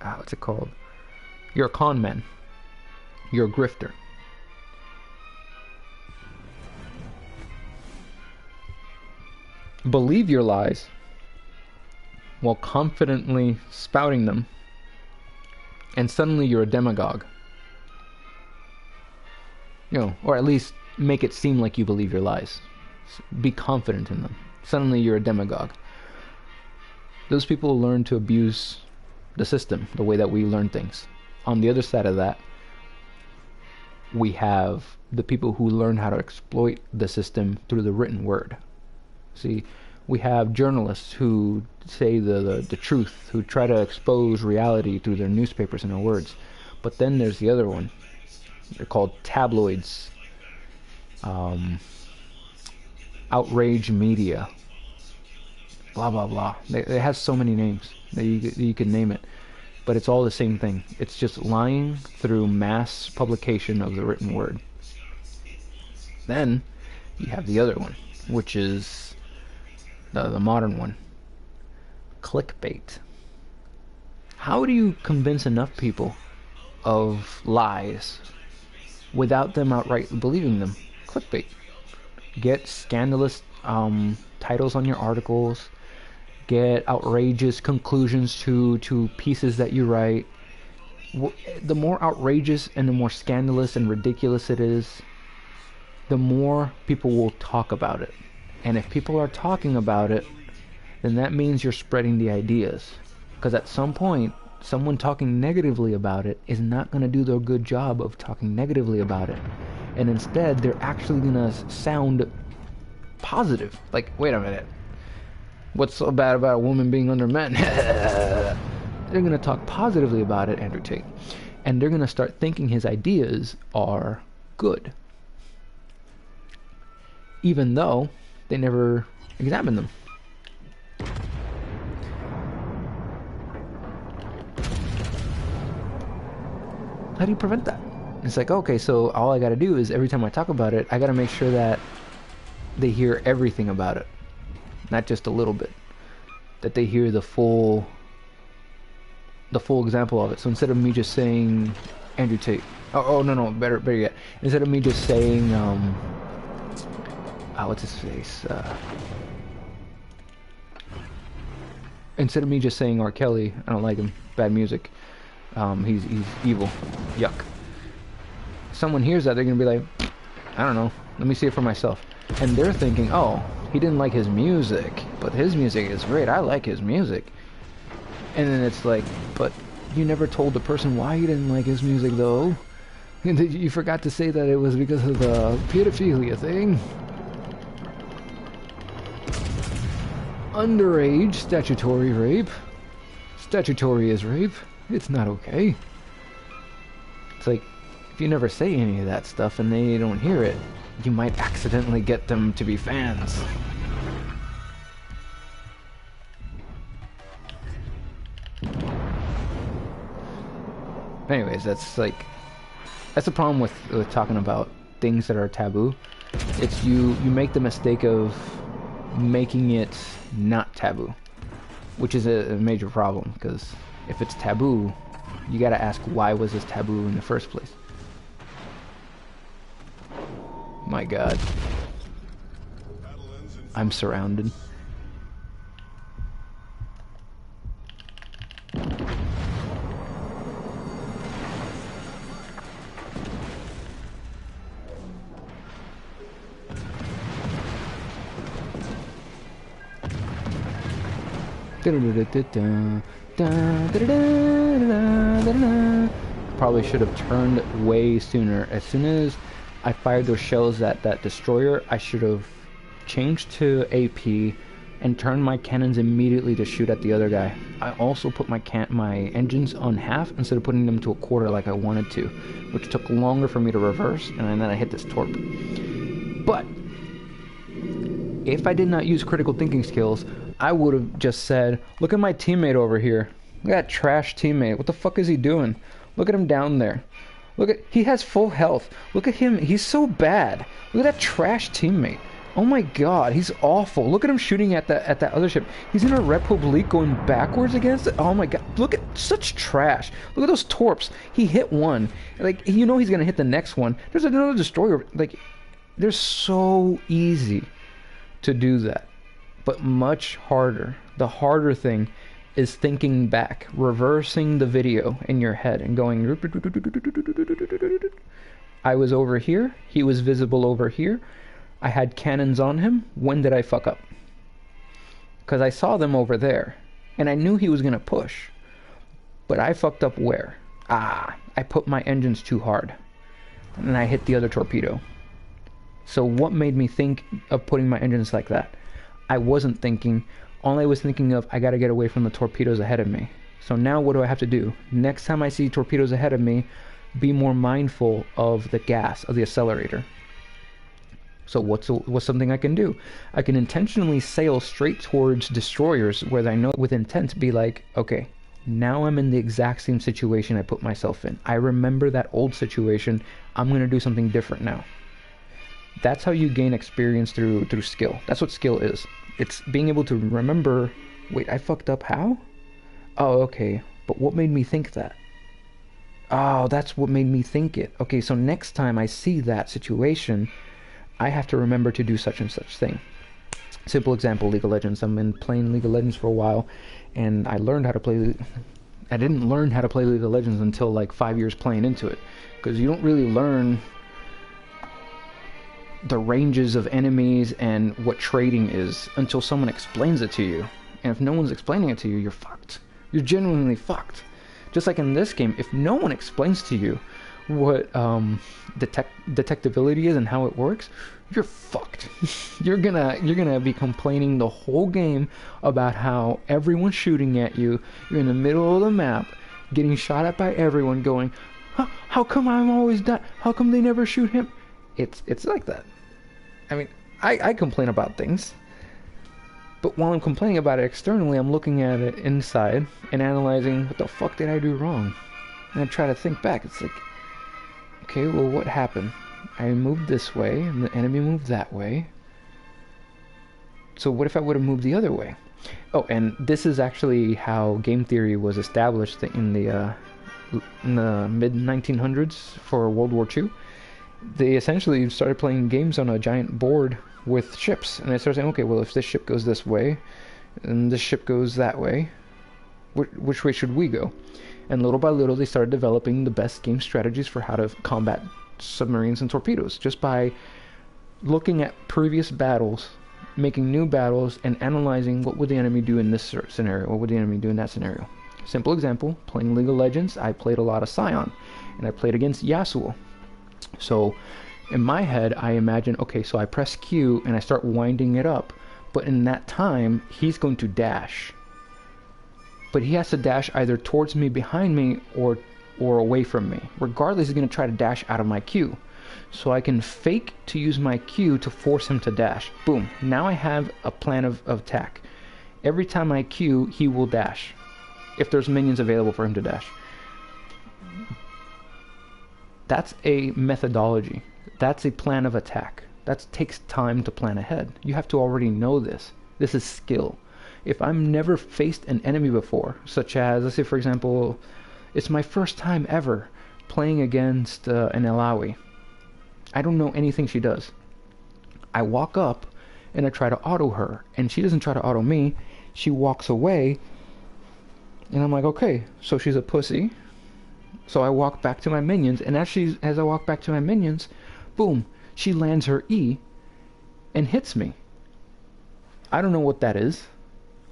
what's it called? You're a con man. You're a grifter. Believe your lies while confidently spouting them, and suddenly you're a demagogue. Or at least make it seem like you believe your lies. Be confident in them. Suddenly you're a demagogue. Those people learn to abuse the system, the way that we learn things. On the other side of that, we have the people who learn how to exploit the system through the written word. See, we have journalists who say the truth, who try to expose reality through their newspapers and their words. But then there's the other one. They're called tabloids, outrage media, blah blah blah. It has so many names that you can name it, but it's all the same thing. It's just lying through mass publication of the written word. Then you have the other one, which is the modern one, clickbait. How do you convince enough people of lies without them outright believing them? Clickbait. Get scandalous titles on your articles. Get outrageous conclusions to pieces that you write. The more outrageous and the more scandalous and ridiculous it is, the more people will talk about it. And if people are talking about it, then that means you're spreading the ideas. Because at some point, someone talking negatively about it is not going to do their good job of talking negatively about it. And instead, they're actually going to sound positive. Like, wait a minute. What's so bad about a woman being under men? They're going to talk positively about it, Andrew Tate. And they're going to start thinking his ideas are good. Even though they never examined them. How do you prevent that? It's like, okay, so all I gotta do is every time I talk about it, I gotta make sure that they hear everything about it. Not just a little bit. That they hear the full example of it. So instead of me just saying Andrew Tate, no, better yet. Instead of me just saying what's his face? Instead of me just saying R. Kelly, I don't like him, bad music. He's evil. Yuck. Someone hears that, they're gonna be like, I don't know, let me see it for myself. And they're thinking, oh, he didn't like his music, but his music is great, I like his music. And then it's like, but you never told the person why you didn't like his music though. And you forgot to say that it was because of the pedophilia thing. Underage statutory rape. Statutory is rape. It's not okay. It's like, if you never say any of that stuff and they don't hear it, you might accidentally get them to be fans. Anyways, that's the problem with talking about things that are taboo. It's you make the mistake of making it not taboo, which is a major problem, because if it's taboo, you gotta ask, why was this taboo in the first place? My god. I'm surrounded. Probably should have turned way sooner. As soon as I fired those shells at that destroyer, I should have changed to AP and turned my cannons immediately to shoot at the other guy. I also put my engines on half instead of putting them to a quarter like I wanted to, which took longer for me to reverse, and then I hit this torp. But if I did not use critical thinking skills, I would have just said, look at my teammate over here. Look at that trash teammate. What the fuck is he doing? Look at him down there. He has full health. Look at him. He's so bad. Look at that trash teammate. Oh my god, he's awful. Look at him shooting at that other ship. He's in a Republique going backwards against it. Oh my god, look at such trash. Look at those torps. He hit one. Like, you know he's gonna hit the next one. There's another destroyer. Like, they're so easy to do that, but much harder. The harder thing is thinking back, reversing the video in your head and going, I was over here, he was visible over here, I had cannons on him, when did I fuck up? Because I saw them over there, and I knew he was going to push, but I fucked up where? I put my engines too hard, and I hit the other torpedo. So what made me think of putting my engines like that? I wasn't thinking. All I was thinking of, I gotta get away from the torpedoes ahead of me. So now what do I have to do? Next time I see torpedoes ahead of me, be more mindful of the gas, of the accelerator. So what's something I can do? I can intentionally sail straight towards destroyers where I know with intent be like, okay, now I'm in the exact same situation I put myself in. I remember that old situation. I'm gonna do something different now. That's how you gain experience through skill. That's what skill is. It's being able to remember, wait, I fucked up how? Oh, okay, but what made me think that? Oh, that's what made me think it. Okay, so next time I see that situation, I have to remember to do such and such thing. Simple example, League of Legends. I've been playing League of Legends for a while, and I learned how to play... I didn't learn how to play League of Legends until like 5 years playing into it, because you don't really learn the ranges of enemies and what trading is until someone explains it to you. And if no one's explaining it to you, you're fucked. You're genuinely fucked. Just like in this game, if no one explains to you what detectability is and how it works, you're fucked. You're gonna be complaining the whole game about how everyone's shooting at you. You're in the middle of the map, getting shot at by everyone, going, how come I'm always dead? How come they never shoot him? It's like that. I mean, I complain about things, but while I'm complaining about it externally, I'm looking at it inside and analyzing what the fuck did I do wrong, and I try to think back. It's like, okay, well, what happened? I moved this way, and the enemy moved that way. So what if I would have moved the other way? Oh, and this is actually how game theory was established in the mid-1900s for World War II. They essentially started playing games on a giant board with ships, and they started saying, okay, well, if this ship goes this way, and this ship goes that way, which way should we go? And little by little, they started developing the best game strategies for how to combat submarines and torpedoes, just by looking at previous battles, making new battles, and analyzing what would the enemy do in this scenario, what would the enemy do in that scenario. Simple example, playing League of Legends, I played a lot of Scion, and I played against Yasuo. So in my head, I imagine, okay, so I press Q and I start winding it up, but in that time, he's going to dash. But he has to dash either towards me, behind me, or away from me. Regardless, he's going to try to dash out of my Q. So I can fake to use my Q to force him to dash. Boom. Now I have a plan of attack. Every time I Q, he will dash, if there's minions available for him to dash. That's a methodology. That's a plan of attack. That takes time to plan ahead. You have to already know this. This is skill. If I've never faced an enemy before, such as, let's say for example, it's my first time ever playing against an Alawi. I don't know anything she does. I walk up and I try to auto her, and she doesn't try to auto me. She walks away, and I'm like, okay, so she's a pussy. So I walk back to my minions, and as I walk back to my minions, boom, she lands her E and hits me. I don't know what that is,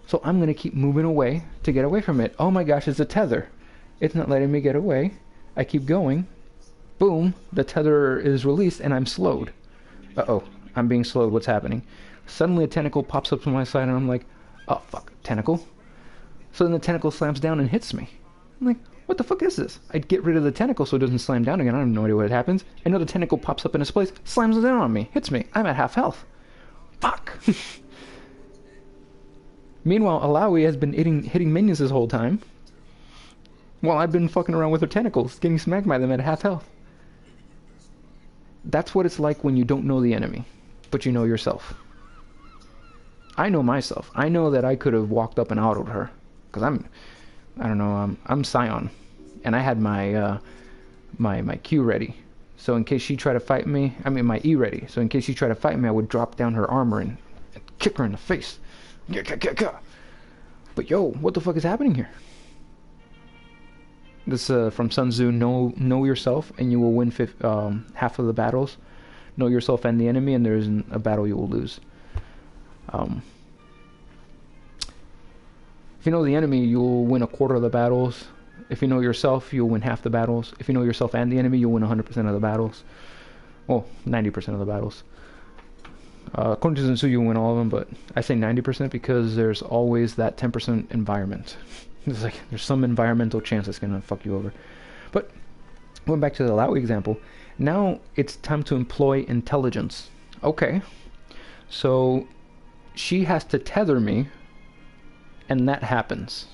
so I'm going to keep moving away to get away from it. Oh my gosh, it's a tether. It's not letting me get away. I keep going. Boom, the tether is released and I'm slowed. Uh-oh, I'm being slowed. What's happening? Suddenly a tentacle pops up to my side and I'm like, oh fuck, tentacle? So then the tentacle slams down and hits me. I'm like, what the fuck is this? I'd get rid of the tentacle so it doesn't slam down again. I have no idea what happens. Another tentacle pops up in its place, slams down on me, hits me. I'm at half health. Fuck. Meanwhile, Alawi has been hitting minions this whole time, while I've been fucking around with her tentacles, getting smacked by them at half health. That's what it's like when you don't know the enemy, but you know yourself. I know myself. I know that I could have walked up and autoed her, because I'm Scion, and I had my my Q ready. So in case she tried to fight me, my E ready. So in case she tried to fight me, I would drop down her armor and kick her in the face. But yo, what the fuck is happening here? This from Sun Tzu, know yourself and you will win half of the battles. Know yourself and the enemy, and there isn't a battle you will lose. If you know the enemy, you'll win a quarter of the battles. If you know yourself, you'll win half the battles. If you know yourself and the enemy, you'll win 100% of the battles. Well, 90% of the battles. According to Sun Tzu, you win all of them, but I say 90% because there's always that 10% environment. There's some environmental chance that's gonna fuck you over. But going back to the Alawi example, now it's time to employ intelligence. Okay, so she has to tether me, and that happens.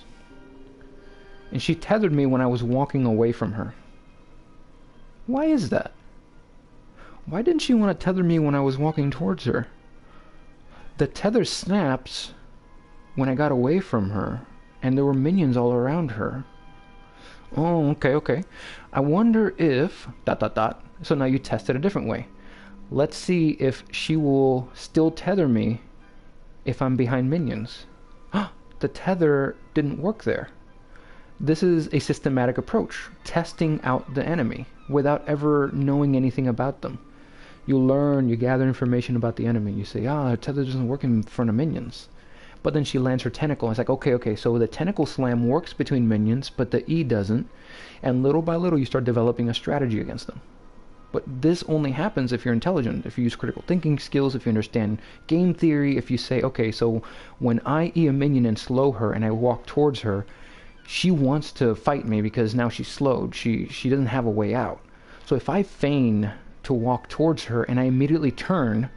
And she tethered me when I was walking away from her. Why is that? Why didn't she want to tether me when I was walking towards her? The tether snaps when I got away from her, and there were minions all around her. Oh, okay. I wonder if... ... So now you test it a different way. Let's see if she will still tether me if I'm behind minions. The tether didn't work there. This is a systematic approach, testing out the enemy without ever knowing anything about them. You learn, you gather information about the enemy. You say, tether doesn't work in front of minions. But then she lands her tentacle. It's like, okay, so the tentacle slam works between minions, but the E doesn't. And little by little, you start developing a strategy against them. But this only happens if you're intelligent, if you use critical thinking skills, if you understand game theory, if you say, okay, so when I E a minion and slow her and I walk towards her, she wants to fight me because now she's slowed. She doesn't have a way out. So if I feign to walk towards her and I immediately turn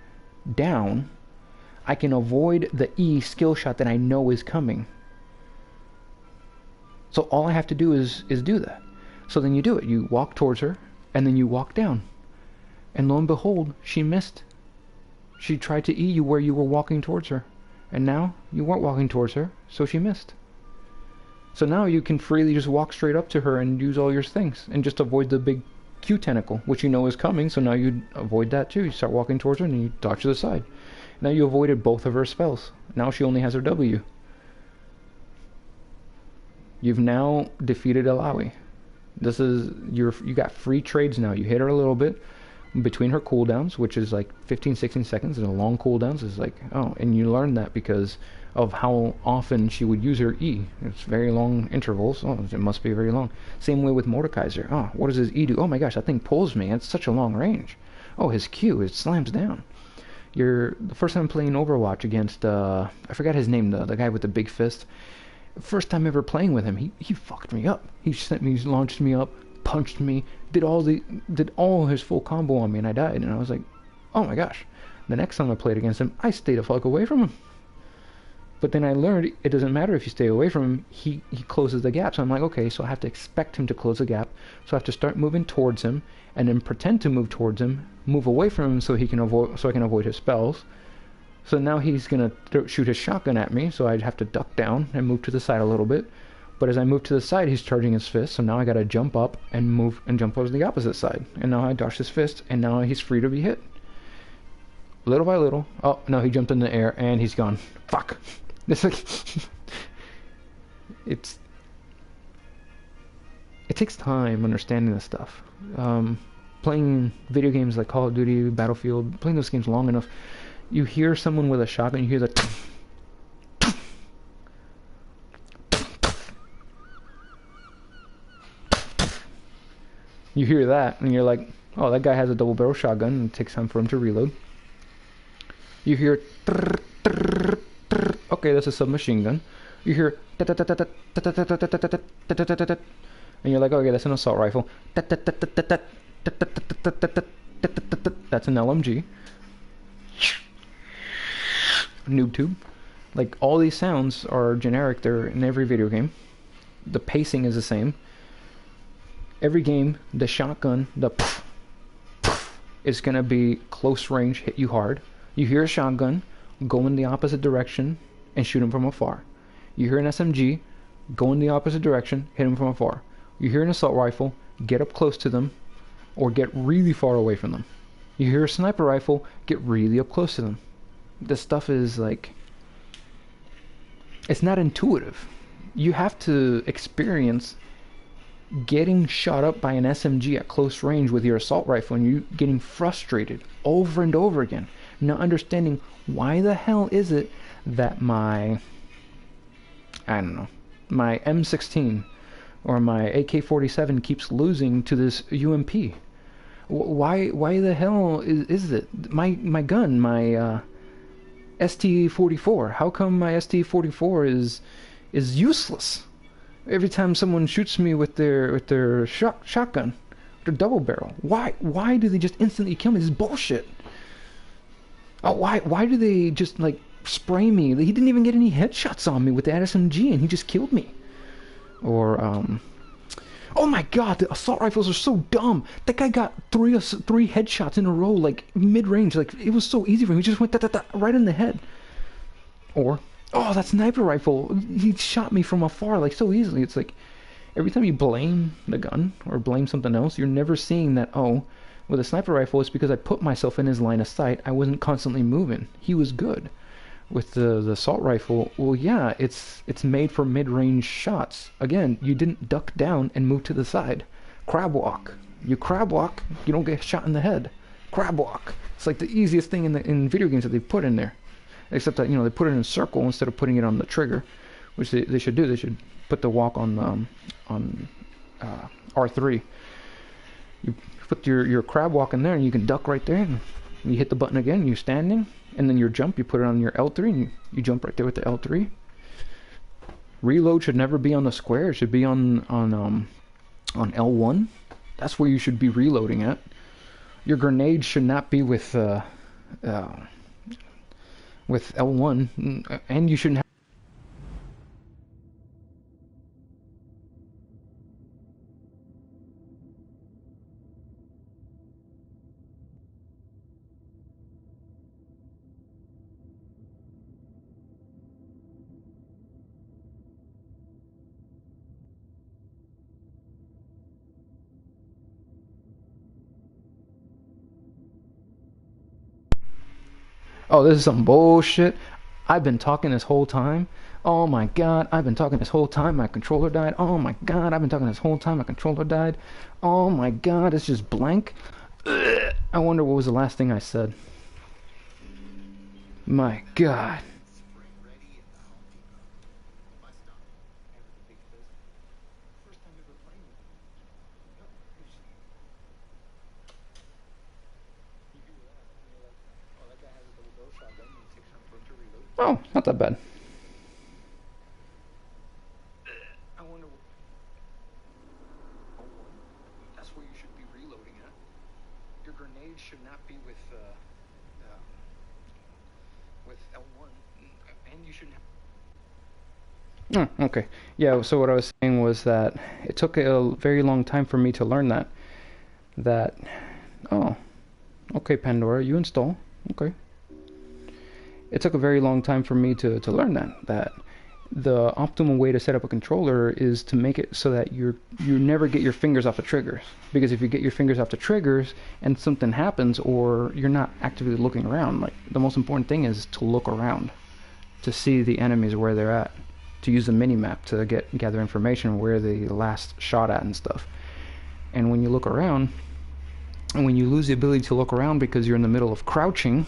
down, I can avoid the E skill shot that I know is coming. So all I have to do is do that. So then you do it. You walk towards her, and then you walk down. And lo and behold, she missed. She tried to E you where you were walking towards her. And now you weren't walking towards her, so she missed. So now you can freely just walk straight up to her and use all your things, and just avoid the big Q tentacle, which you know is coming, so now you avoid that too. You start walking towards her and you dodge to the side. Now you avoided both of her spells. Now she only has her W. You've now defeated Alawi. This is you got free trades now. You hit her a little bit between her cooldowns, which is like 15-16 seconds, and a long cooldowns is like, oh, and you learn that because of how often she would use her E. It's very long intervals. Oh, it must be very long. Same way with Mordekaiser. Oh, what does his E do? Oh my gosh, that thing pulls me. It's such a long range. Oh, his Q, it slams down. The first time playing Overwatch against, I forgot his name, the guy with the big fist. First time ever playing with him, he fucked me up. He launched me up, punched me, did all his full combo on me, and I died. And I was like, oh my gosh. The next time I played against him, I stayed the fuck away from him. But then I learned it doesn't matter if you stay away from him, he closes the gap. So I'm like, okay, so I have to expect him to close the gap. So I have to start moving towards him, and then pretend to move towards him, move away from him so I can avoid his spells. So now he's gonna shoot his shotgun at me, so I'd have to duck down and move to the side a little bit. But as I move to the side, he's charging his fist, so now I gotta jump up and move and jump over to the opposite side. And now I dodge his fist, and now he's free to be hit. Little by little. Oh, no, he jumped in the air, and he's gone. Fuck. It's like... it takes time understanding this stuff. Playing video games like Call of Duty, Battlefield, playing those games long enough, you hear someone with a shotgun, you hear the... You hear that, and you're like, oh, that guy has a double barrel shotgun, and it takes time for him to reload. You hear... Okay, that's a submachine gun. You hear... And you're like, okay, that's an assault rifle. That's an LMG. Noob tube. Like, all these sounds are generic. They're in every video game. The pacing is the same. Every game, the shotgun, the is gonna be close range, hit you hard. You hear a shotgun, go in the opposite direction and shoot him from afar. You hear an SMG, go in the opposite direction, hit him from afar. You hear an assault rifle, get up close to them, or get really far away from them. You hear a sniper rifle, get really up close to them. This stuff is like... It's not intuitive. You have to experience getting shot up by an SMG at close range with your assault rifle and you getting frustrated over and over again. Not understanding why the hell is it that my M16 or my AK-47 keeps losing to this UMP. Why the hell is it? My gun, my ST-44. How come my ST-44 is useless? Every time someone shoots me with their shotgun, their double barrel, why do they just instantly kill me? This is bullshit. Oh, why do they just like spray me? He didn't even get any headshots on me with the SMG, and he just killed me. Or oh my god, the assault rifles are so dumb. That guy got three headshots in a row, like mid-range. Like, it was so easy for him. He just went right in the head. Or, oh, that sniper rifle, he shot me from afar, like, so easily. It's like, every time you blame the gun or blame something else, you're never seeing that, oh, with a sniper rifle, it's because I put myself in his line of sight. I wasn't constantly moving. He was good. With the assault rifle, well, yeah, it's made for mid-range shots. Again, you didn't duck down and move to the side. Crab walk. You crab walk, you don't get shot in the head. Crab walk. It's like the easiest thing in video games that they've put in there. except that, you know, they put it in a circle instead of putting it on the trigger, which they should do. They should put the walk on R3. You put your crab walk in there, and you can duck right there, and you hit the button again, you're standing, and then your jump, you put it on your L3, and you jump right there with the L3. Reload should never be on the square. It should be on L1. That's where you should be reloading at. Your grenade should not be with L1, and you shouldn't have. Oh, this is some bullshit. I've been talking this whole time. Oh my god, I've been talking this whole time. My controller died. Oh my god, I've been talking this whole time. My controller died. Oh my god, it's just blank. Ugh. I wonder what was the last thing I said. My god. Oh, not that bad. I wonder. That's where you should be reloading at. Your grenade should not be with L1, and you shouldn't have. Oh, okay. Yeah. So what I was saying was that it took a very long time for me to learn that. Oh, okay, Pandora, you install. Okay. It took a very long time for me to learn that the optimal way to set up a controller is to make it so that you never get your fingers off the triggers, because if you get your fingers off the triggers and something happens, or you're not actively looking around, like, the most important thing is to look around, to see the enemies where they're at, to use the mini-map to gather information where they last shot at and stuff. And when you look around, and when you lose the ability to look around because you're in the middle of crouching,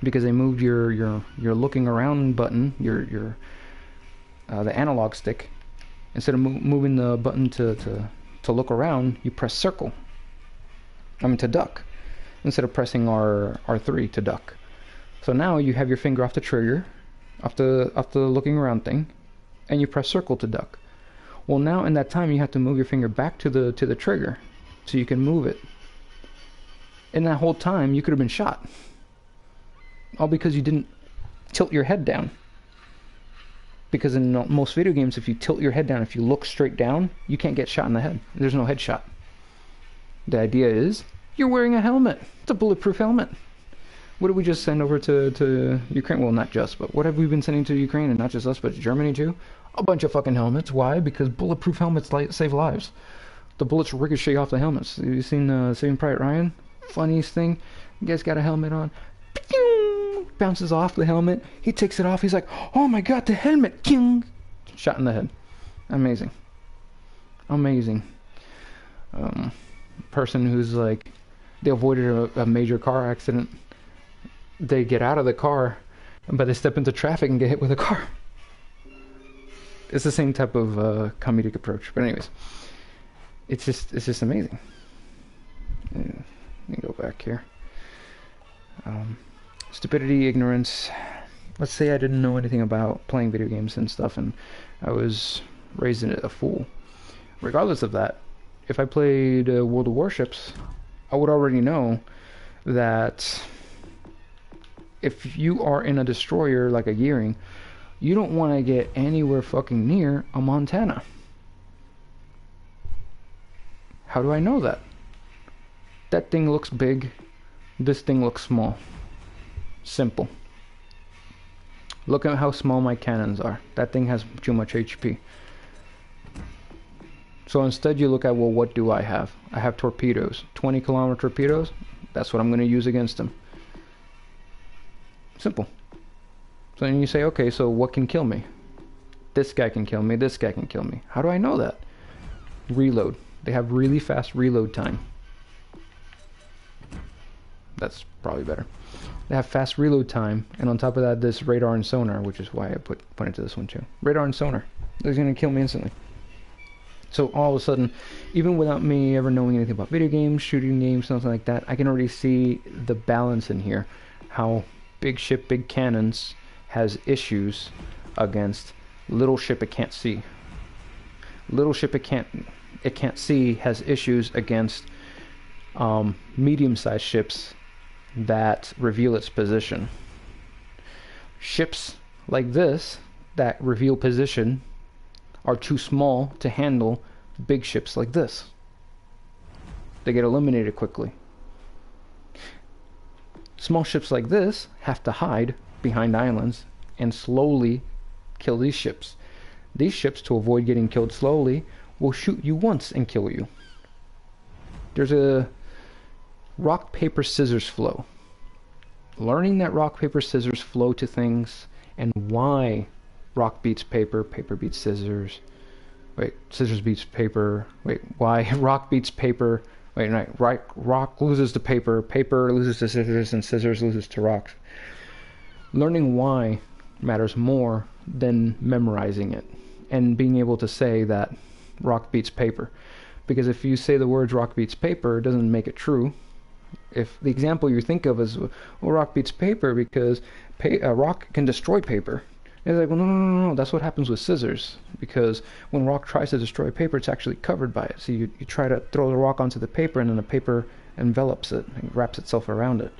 because they moved your looking around button, the analog stick, instead of moving the button to look around, you press circle. I mean to duck, instead of pressing R3 to duck. So now you have your finger off the trigger, off the looking around thing, and you press circle to duck. Well, now in that time you have to move your finger back to the trigger, so you can move it. In that whole time you could have been shot. All because you didn't tilt your head down. Because in most video games, if you tilt your head down, if you look straight down, you can't get shot in the head. There's no headshot. The idea is, you're wearing a helmet. It's a bulletproof helmet. What did we just send over to Ukraine? Well, not just, but what have we been sending to Ukraine? And not just us, but Germany too? A bunch of fucking helmets. Why? Because bulletproof helmets save lives. The bullets ricochet off the helmets. You seen Saving Private Ryan? Funniest thing, you guys got a helmet on. Bounces off the helmet. He takes it off. He's like, oh my god, the helmet. King. Shot in the head. Amazing. Amazing. Person who's like, they avoided a major car accident. They get out of the car, but they step into traffic and get hit with a car. It's the same type of comedic approach. But anyways, it's just amazing. Let me go back here. Stupidity, ignorance. Let's say I didn't know anything about playing video games and stuff, and I was raised a fool. Regardless of that, if I played World of Warships, I would already know that if you are in a destroyer like a Gearing, you don't want to get anywhere fucking near a Montana. How do I know that? That thing looks big. This thing looks small. Simple. Look at how small my cannons are. That thing has too much HP. So instead you look at, well, what do I have? I have torpedoes. 20-kilometer torpedoes. That's what I'm going to use against them. Simple. So then you say, okay, so what can kill me? This guy can kill me. This guy can kill me. How do I know that? Reload. They have really fast reload time. That's probably better. They have fast reload time, and on top of that, this radar and sonar, which is why I put into this one too. Radar and sonar. They're gonna kill me instantly. So all of a sudden, even without me ever knowing anything about video games, shooting games, something like that, I can already see the balance in here. How big ship, big cannons has issues against little ship it can't see. Little ship it can't see has issues against medium-sized ships that reveal its position. Ships like this that reveal position are too small to handle big ships like this. They get eliminated quickly. Small ships like this have to hide behind islands and slowly kill these ships. These ships, to avoid getting killed slowly, will shoot you once and kill you. There's a rock, paper, scissors flow. Learning that rock, paper, scissors flow to things and why rock beats paper, paper beats scissors. Wait, scissors beats paper. Wait, why rock beats paper? Wait, no, rock loses to paper, paper loses to scissors, and scissors loses to rocks. Learning why matters more than memorizing it and being able to say that rock beats paper. Because if you say the words rock beats paper, it doesn't make it true. If the example you think of is, well, rock beats paper because rock can destroy paper. It's like, well, no, that's what happens with scissors. Because when rock tries to destroy paper, it's actually covered by it. So you try to throw the rock onto the paper, and then the paper envelops it and wraps itself around it.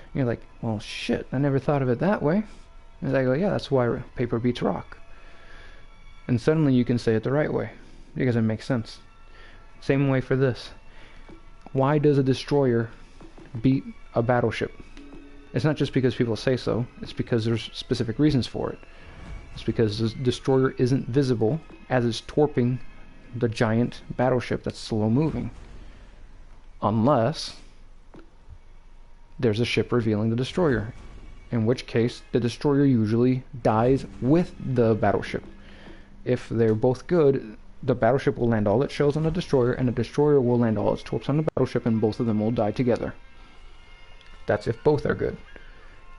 And you're like, well, shit, I never thought of it that way. And I go, yeah, that's why paper beats rock. And suddenly you can say it the right way, because it makes sense. Same way for this. Why does a destroyer beat a battleship? It's not just because people say so, it's because there's specific reasons for it. It's because the destroyer isn't visible as it's torping the giant battleship that's slow moving. Unless there's a ship revealing the destroyer, in which case the destroyer usually dies with the battleship. If they're both good, the battleship will land all its shells on the destroyer, and the destroyer will land all its torps on the battleship, and both of them will die together. That's if both are good.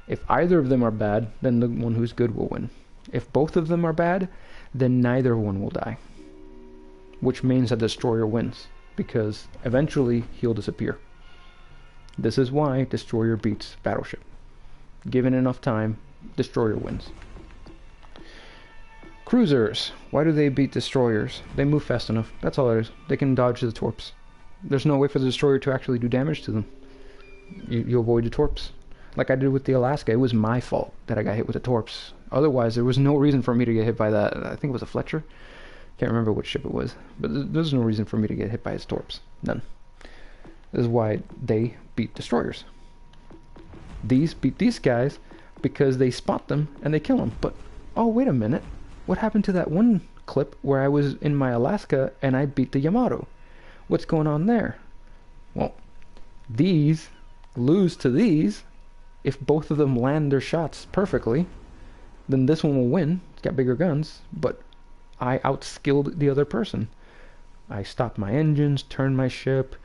If either of them are bad, then the one who's good will win. If both of them are bad, then neither one will die. Which means that the destroyer wins, because eventually he'll disappear. This is why destroyer beats battleship. Given enough time, destroyer wins. Cruisers. Why do they beat destroyers? They move fast enough. That's all it is. They can dodge the torps. There's no way for the destroyer to actually do damage to them. You avoid the torps. Like I did with the Alaska, it was my fault that I got hit with the torps. Otherwise, there was no reason for me to get hit by that. I think it was a Fletcher. Can't remember which ship it was. But there's no reason for me to get hit by his torps. None. This is why they beat destroyers. These beat these guys because they spot them and they kill them. But, oh, wait a minute. What happened to that one clip where I was in my Alaska and I beat the Yamato? What's going on there? Well, these lose to these. If both of them land their shots perfectly, then this one will win. It's got bigger guns, but I outskilled the other person. I stopped my engines, turned my ship,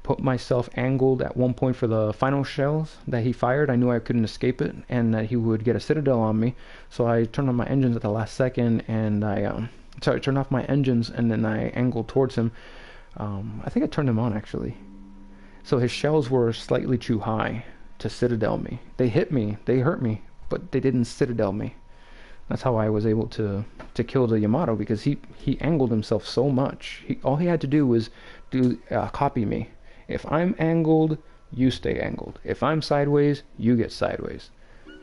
put myself angled at one point for the final shells that he fired. I knew I couldn't escape it and that he would get a citadel on me, so I turned on my engines at the last second, and I turned off my engines, and then I angled towards him. I think I turned them on, actually. So his shells were slightly too high to citadel me. They hit me, they hurt me, but they didn't citadel me. That's how I was able to kill the Yamato, because he angled himself so much. All he had to do was copy me. If I'm angled, you stay angled. If I'm sideways, you get sideways.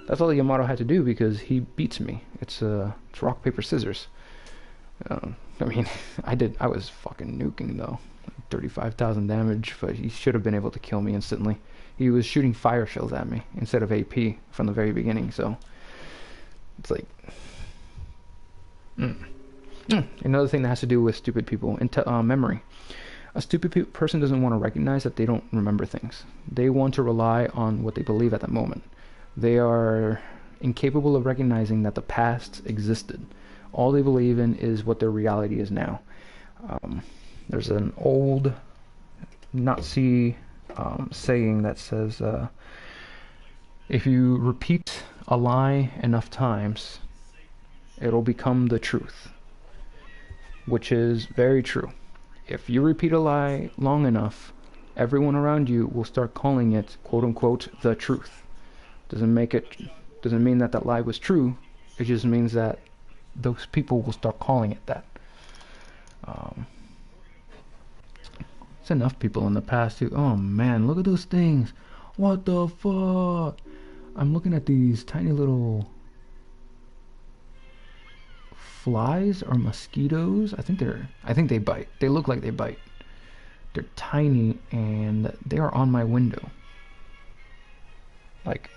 That's all the Yamato had to do, because he beats me. It's rock, paper, scissors. I mean, I was fucking nuking though. 35,000 damage, but he should have been able to kill me instantly. He was shooting fire shells at me instead of AP from the very beginning, so it's like another thing that has to do with stupid people and memory. A stupid person doesn't want to recognize that they don't remember things. They want to rely on what they believe at that moment. They are incapable of recognizing that the past existed. All they believe in is what their reality is now. There's an old Nazi saying that says, If you repeat a lie enough times, it'll become the truth, which is very true. If you repeat a lie long enough, everyone around you will start calling it, quote unquote, the truth. Doesn't mean that that lie was true. It just means that those people will start calling it that. It's enough people in the past who, oh man, look at those things. What the fuck? I'm looking at these tiny little flies or mosquitoes. I think they bite. They look like they bite. They're tiny and they are on my window. Like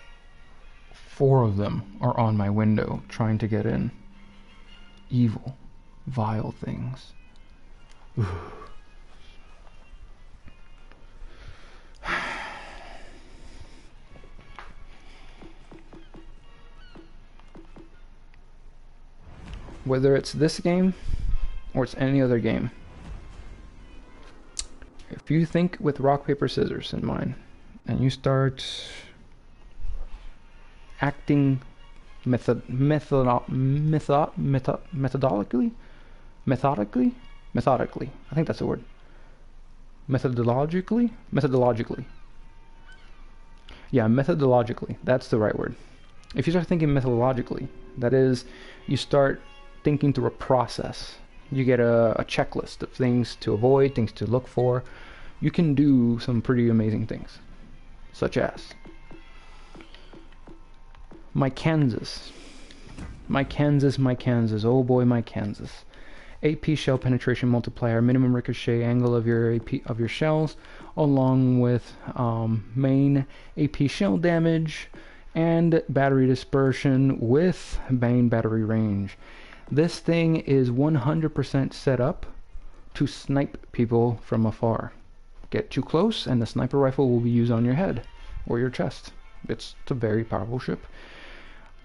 4 of them are on my window trying to get in. Evil, vile things. Whether it's this game or it's any other game, if you think with rock, paper, scissors in mind, and you start acting methodically, I think that's the word. Methodologically, yeah, methodologically, that's the right word. If you start thinking methodologically, that is, you start thinking through a process. You get a checklist of things to avoid, things to look for. You can do some pretty amazing things, such as my Kansas, oh boy, my Kansas. AP shell penetration multiplier, minimum ricochet angle of your shells, along with main AP shell damage and battery dispersion with main battery range. This thing is 100% set up to snipe people from afar. Get too close and the sniper rifle will be used on your head or your chest. It's a very powerful ship.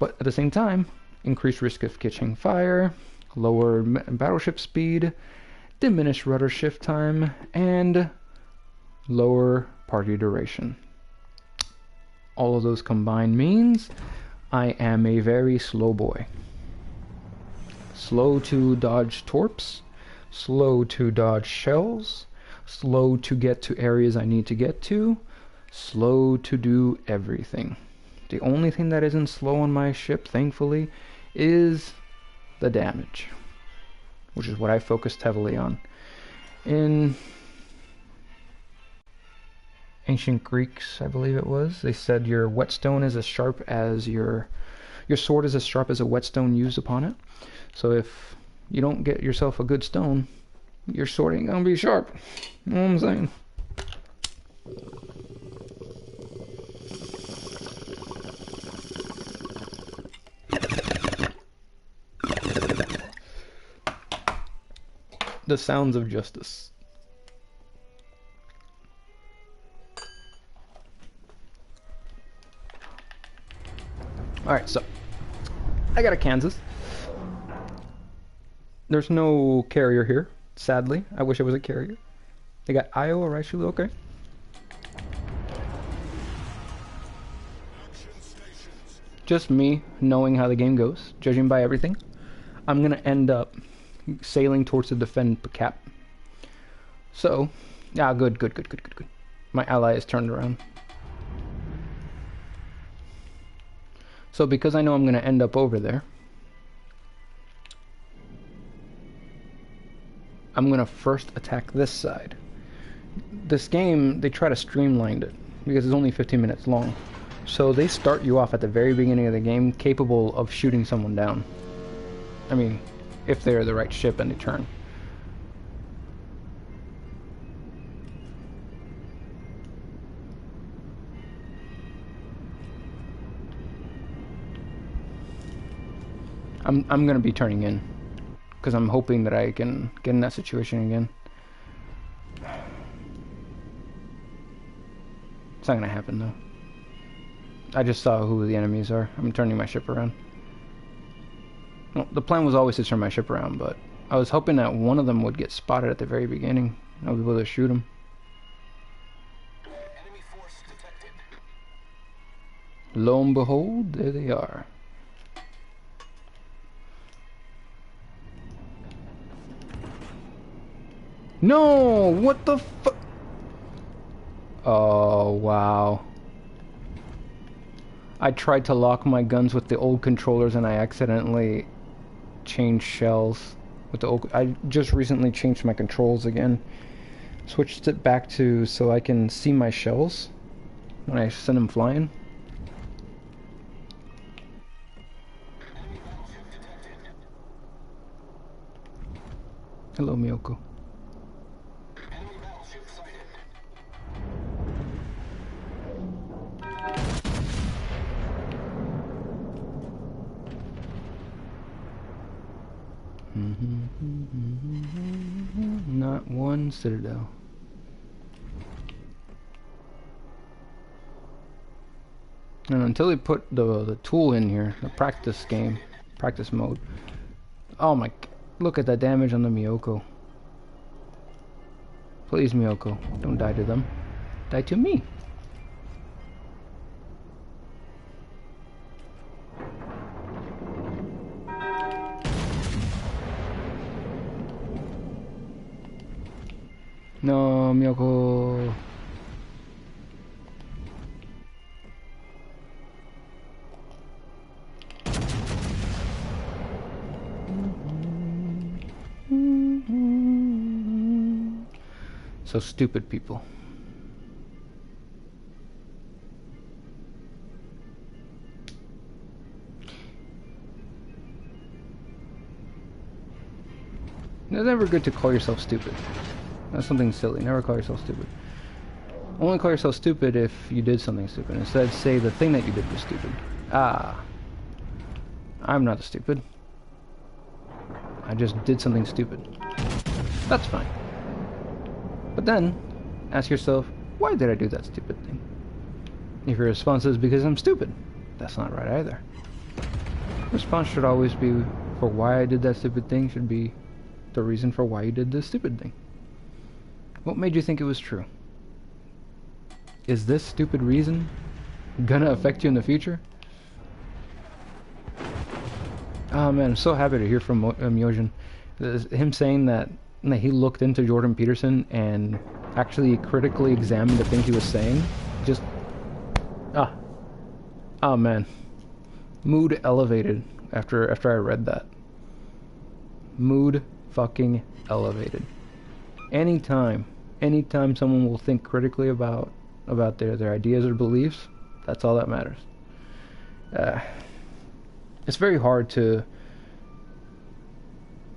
But at the same time, increased risk of catching fire, lower battleship speed, diminished rudder shift time, and lower party duration. All of those combined means I am a very slow boy. Slow to dodge torps, slow to dodge shells, slow to get to areas I need to get to, slow to do everything. The only thing that isn't slow on my ship, thankfully, is the damage, which is what I focused heavily on. In ancient Greeks, I believe it was, they said your whetstone is as sharp as your sword is as sharp as a whetstone used upon it. So if you don't get yourself a good stone, your sword ain't gonna be sharp. You know what I'm saying? The sounds of justice. Alright, so I got a Kansas. There's no carrier here, sadly. I wish it was a carrier. They got Iowa, right? Okay. Just me knowing how the game goes, judging by everything, I'm gonna end up sailing towards the defend cap. So, yeah, good. My ally is turned around. So because I know I'm gonna end up over there, I'm gonna first attack this side. This game, they try to streamline it because it's only 15 minutes long. So they start you off at the very beginning of the game capable of shooting someone down. I mean, if they're the right ship and they turn. I'm gonna be turning in because I'm hoping that I can get in that situation again. It's not gonna happen though. I just saw who the enemies are. I'm turning my ship around. Well, the plan was always to turn my ship around, but I was hoping that one of them would get spotted at the very beginning. I'll be able to shoot him. Enemy force detected. Lo and behold, there they are. No! What the fu- Oh, wow. I tried to lock my guns with the old controllers and I accidentally changed shells with the old... I just recently changed my controls again. Switched it back to so I can see my shells when I send them flying. Hello, Miyoko. Not one citadel. And until they put the tool in here, the practice mode. Oh my, look at that damage on the Miyoko. Please, Miyoko, don't die to them. Die to me. No, Miyoko. So stupid people. It's never good to call yourself stupid. That's something silly. Never call yourself stupid. Only call yourself stupid if you did something stupid. Instead, say the thing that you did was stupid. Ah. I'm not stupid. I just did something stupid. That's fine. But then, ask yourself, why did I do that stupid thing? If your response is because I'm stupid, that's not right either. Response should always be for why I did that stupid thing should be the reason for why you did this stupid thing. What made you think it was true? Is this stupid reason gonna affect you in the future? Oh man, I'm so happy to hear from Myojin. Him saying that he looked into Jordan Peterson and actually critically examined the things he was saying. Just... Oh man. Mood elevated after I read that. Mood fucking elevated. Anytime someone will think critically about their ideas or beliefs, that's all that matters. It's very hard to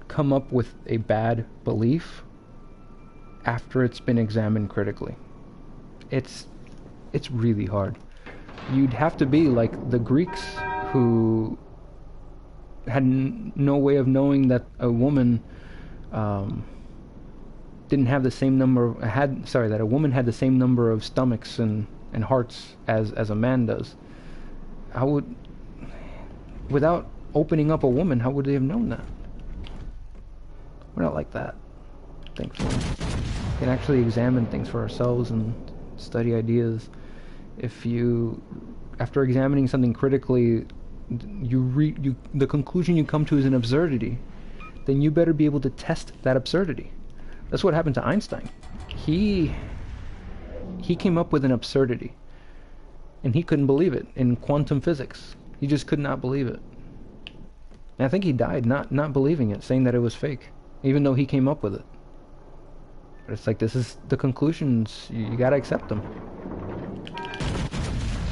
come up with a bad belief after it's been examined critically. It's really hard. You'd have to be like the Greeks who had no way of knowing that a woman didn't have the same number of, that a woman had the same number of stomachs and hearts as a man does. Without opening up a woman, how would they have known that? We're not like that, thankfully. We can actually examine things for ourselves and study ideas. If you, after examining something critically, the conclusion you come to is an absurdity, then you better be able to test that absurdity. That's what happened to Einstein. He came up with an absurdity, and he couldn't believe it in quantum physics. He just could not believe it. And I think he died not believing it, saying that it was fake, even though he came up with it. But it's like, this is the conclusions, you gotta accept them.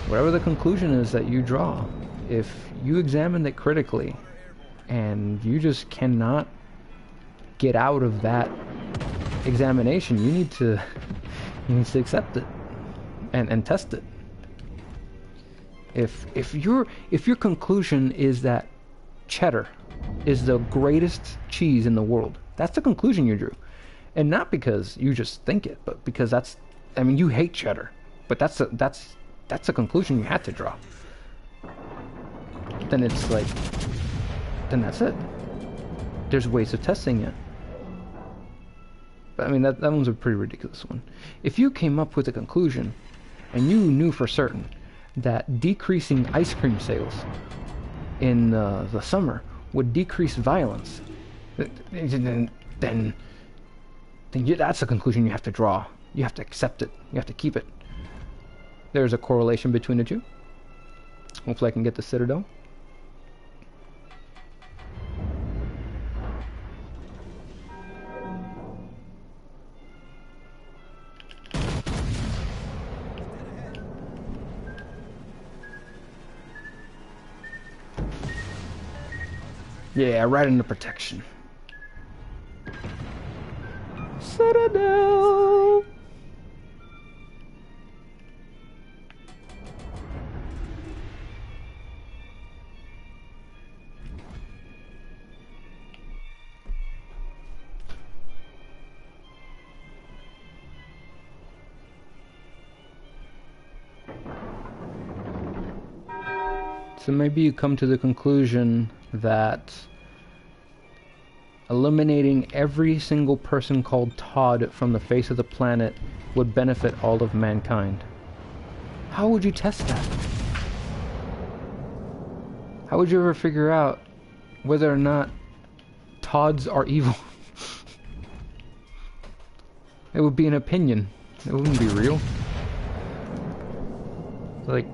Whatever the conclusion is that you draw, if you examine it critically, and you just cannot get out of that examination, you need to accept it and test it. If your conclusion is that cheddar is the greatest cheese in the world, that's the conclusion you drew, and not because you just think it, but because you hate cheddar, but that's a conclusion you had to draw. Then it's like, then that's it. There's ways of testing it. But I mean, that one's a pretty ridiculous one. If you came up with a conclusion and you knew for certain that decreasing ice cream sales in the summer would decrease violence, then that's a conclusion you have to draw. You have to accept it. You have to keep it. There's a correlation between the two. Hopefully I can get the Citadel. Yeah, right into protection. Citadel! So maybe you come to the conclusion that eliminating every single person called Todd from the face of the planet would benefit all of mankind. How would you test that? How would you ever figure out whether or not Todds are evil? It would be an opinion. It wouldn't be real. Like,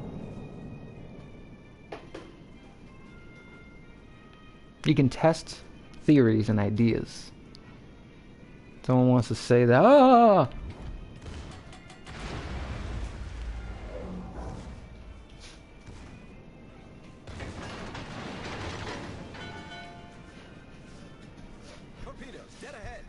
you can test theories and ideas. Someone wants to say that, Torpedoes, dead ahead.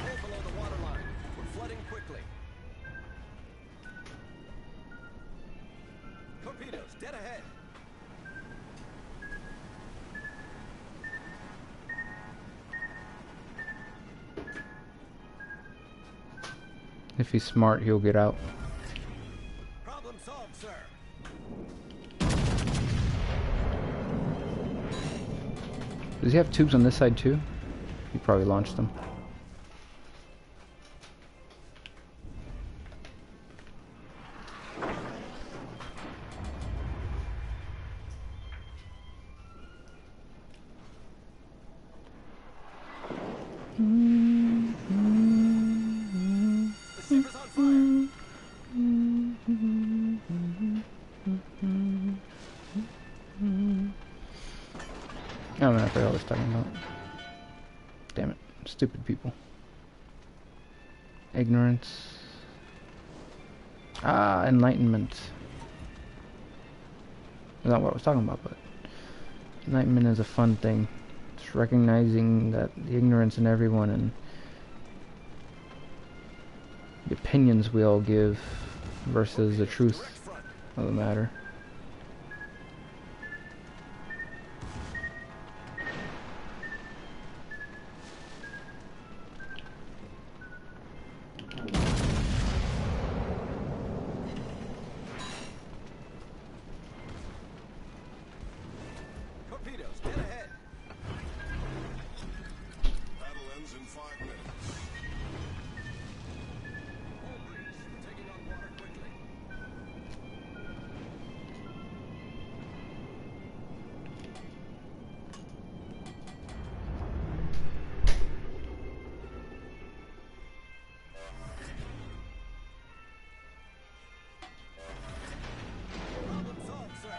Hold below the waterline. We're flooding quickly. Torpedoes, dead ahead. if he's smart, he'll get out. Problem solved, sir. Does he have tubes on this side too? He probably launched them. The ship is on fire. I don't know what I was talking about. Damn it. Stupid people. Ignorance. Ah, enlightenment. That's not what I was talking about, but enlightenment is a fun thing. It's recognizing that the ignorance in everyone and the opinions we all give versus the truth of the matter. Torpedoes, dead ahead. Battle ends in 5 minutes. All breeze. We're taking on water quickly. Problem solved, sir.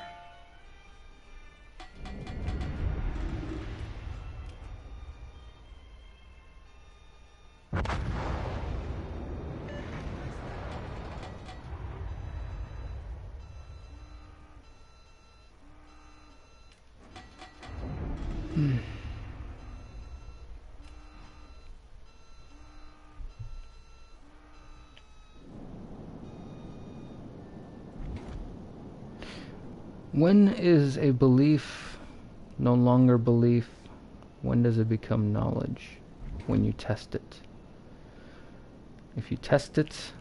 When is a belief no longer belief? When does it become knowledge? When you test it. If you test it,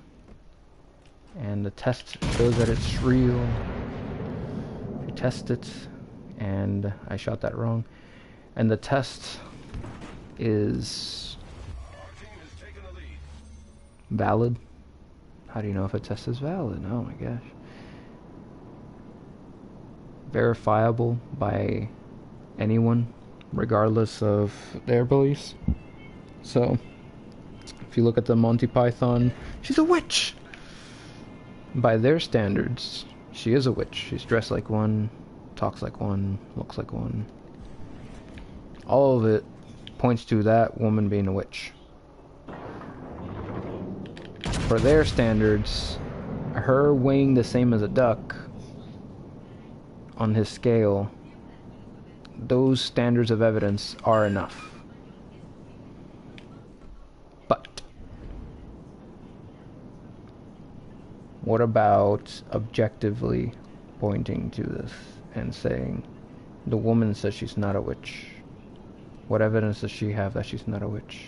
and the test shows that it's real, if you test it, and I shot that wrong, and the test is Our team has Valid. How do you know if a test is valid? Oh my gosh. Verifiable by anyone, regardless of their beliefs. So, if you look at the Monty Python, she's a witch! By their standards, she is a witch. She's dressed like one, talks like one, looks like one. All of it points to that woman being a witch. For their standards, her weighing the same as a duck on his scale, those standards of evidence are enough. But what about objectively pointing to this and saying the woman says she's not a witch? What evidence does she have that she's not a witch?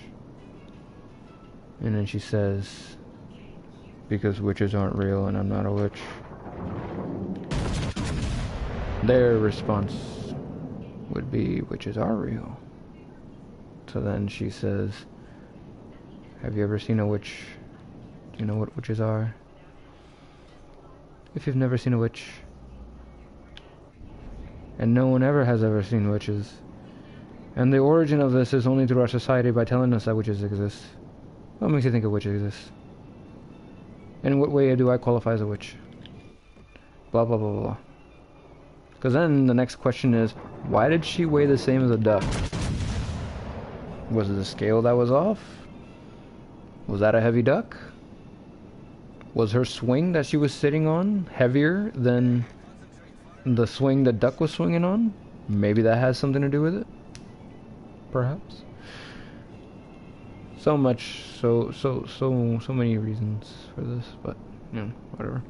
And then she says, because witches aren't real and I'm not a witch. Their response would be, witches are real. So then she says, have you ever seen a witch? Do you know what witches are? If you've never seen a witch, and no one ever has ever seen witches, and the origin of this is only through our society by telling us that witches exist, what makes you think a witch exists? And in what way do I qualify as a witch? Blah blah blah blah. Because then the next question is, why did she weigh the same as a duck? Was it the scale that was off? Was that a heavy duck? Was her swing that she was sitting on heavier than the swing the duck was swinging on? Maybe that has something to do with it. Perhaps. So many reasons for this, but you know, whatever.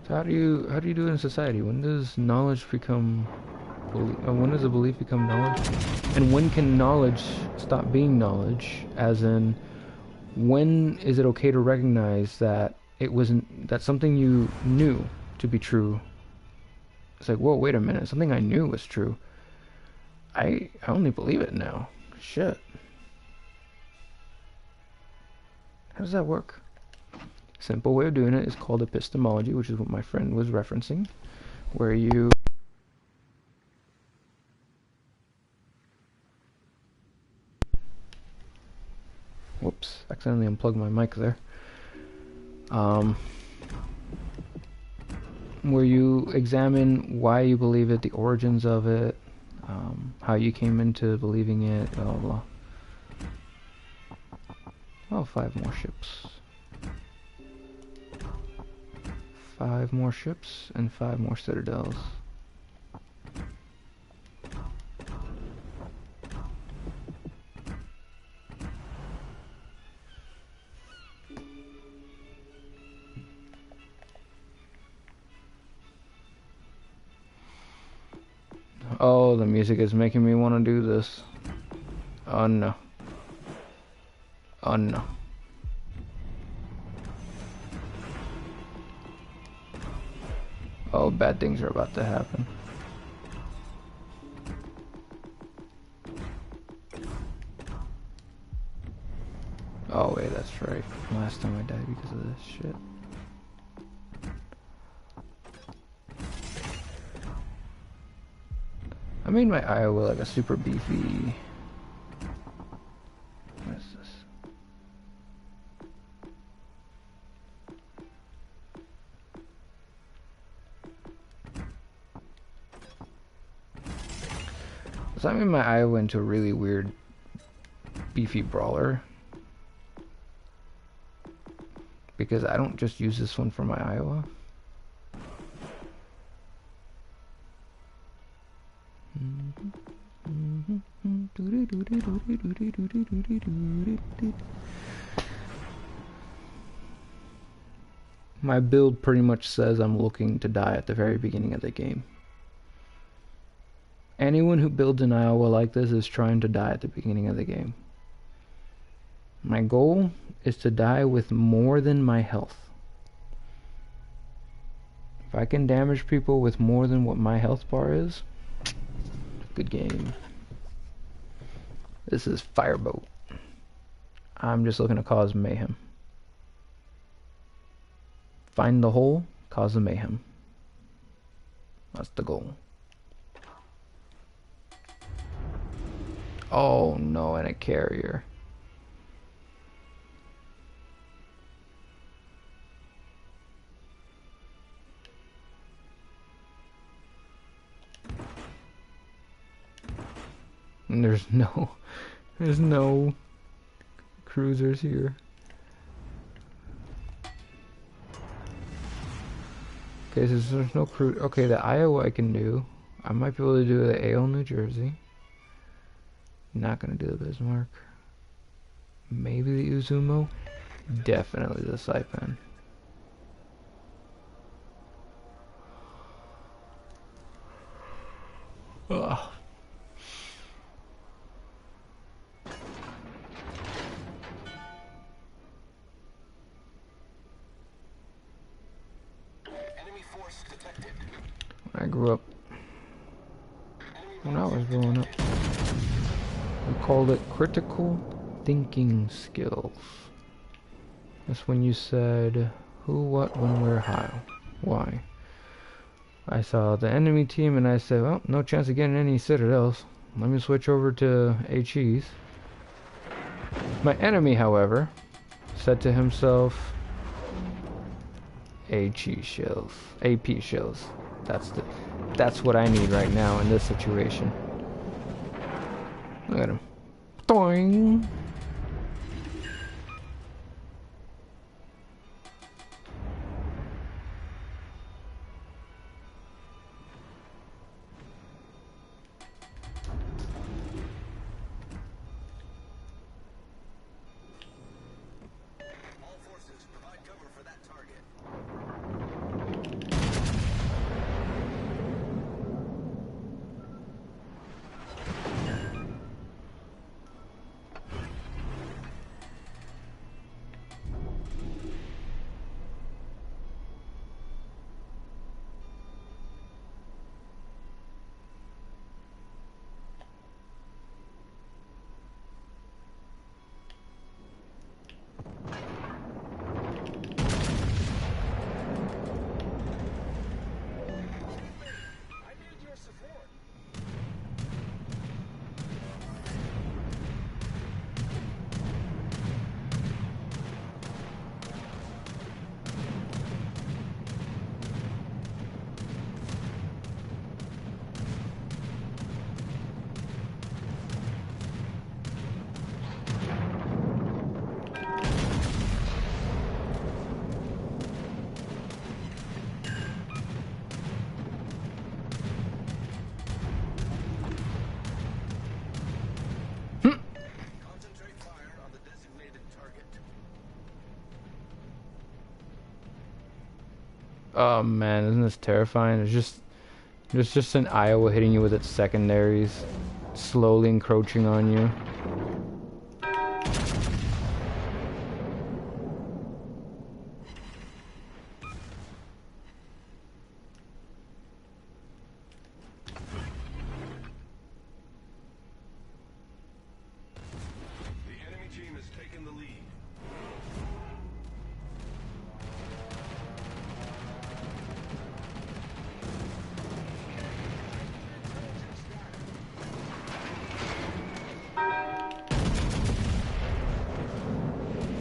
So how do you do it in society? When does knowledge become when does a belief become knowledge? And when can knowledge stop being knowledge? As in, when is it okay to recognize that that something you knew to be true? It's like, whoa, wait a minute, something I knew was true. I only believe it now. Shit. How does that work? Simple way of doing it is called epistemology, which is what my friend was referencing, where you whoops, accidentally unplugged my mic there. Where you examine why you believe it, the origins of it, how you came into believing it, blah blah blah. Oh, 5 more ships. 5 more ships and 5 more citadels. Oh, the music is making me want to do this. Oh no. Oh no. Oh, bad things are about to happen. Oh wait, that's right. Last time I died because of this shit. I made my Iowa like a super beefy. What is this? So I made my Iowa into a really weird beefy brawler. Because I don't just use this one for my Iowa. My build pretty much says I'm looking to die at the very beginning of the game. Anyone who builds an Iowa like this is trying to die at the beginning of the game. My goal is to die with more than my health. If I can damage people with more than what my health bar is, good game. This is Fireboat. I'm just looking to cause mayhem. Find the hole, cause the mayhem. That's the goal. Oh no, and a carrier. And there's no cruisers here. Okay, so there's no cruise. Okay, the Iowa I can do. I might be able to do the Ale, New Jersey. Not gonna do the Bismarck. Maybe the Uzumo. Definitely the Saipan. Ugh. I grew up when I was growing up. We called it critical thinking skills. That's when you said who, what, when, where, how, why. I saw the enemy team and I said, well, no chance of getting any citadels. Let me switch over to HEs. My enemy, however, said to himself, HE shells, AP shells. That's what I need right now in this situation. Look at him. Doing. All forces provide cover for that target. I need your support. Concentrate fire on the designated target. Oh man, isn't this terrifying? There's just an Iowa hitting you with its secondaries, slowly encroaching on you. The enemy team has taken the lead.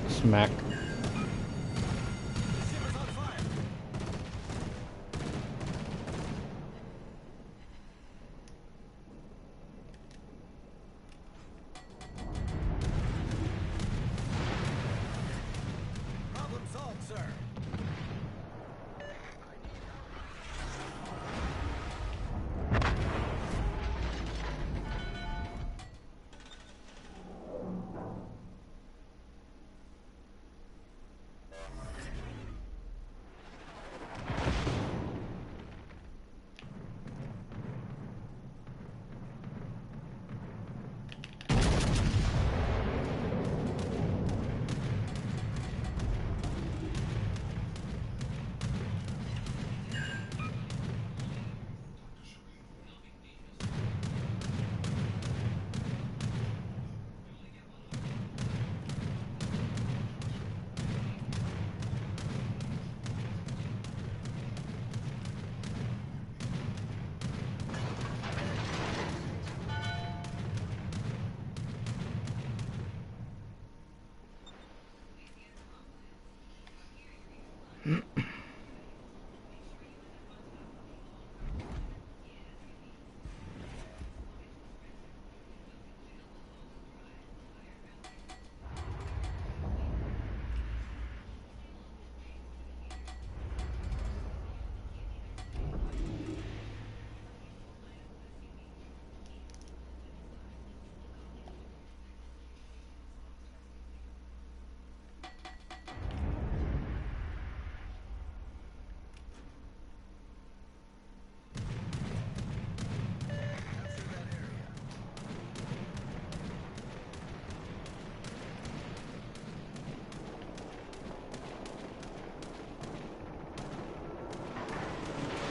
Smack. The ship is on fire. Problem solved, sir.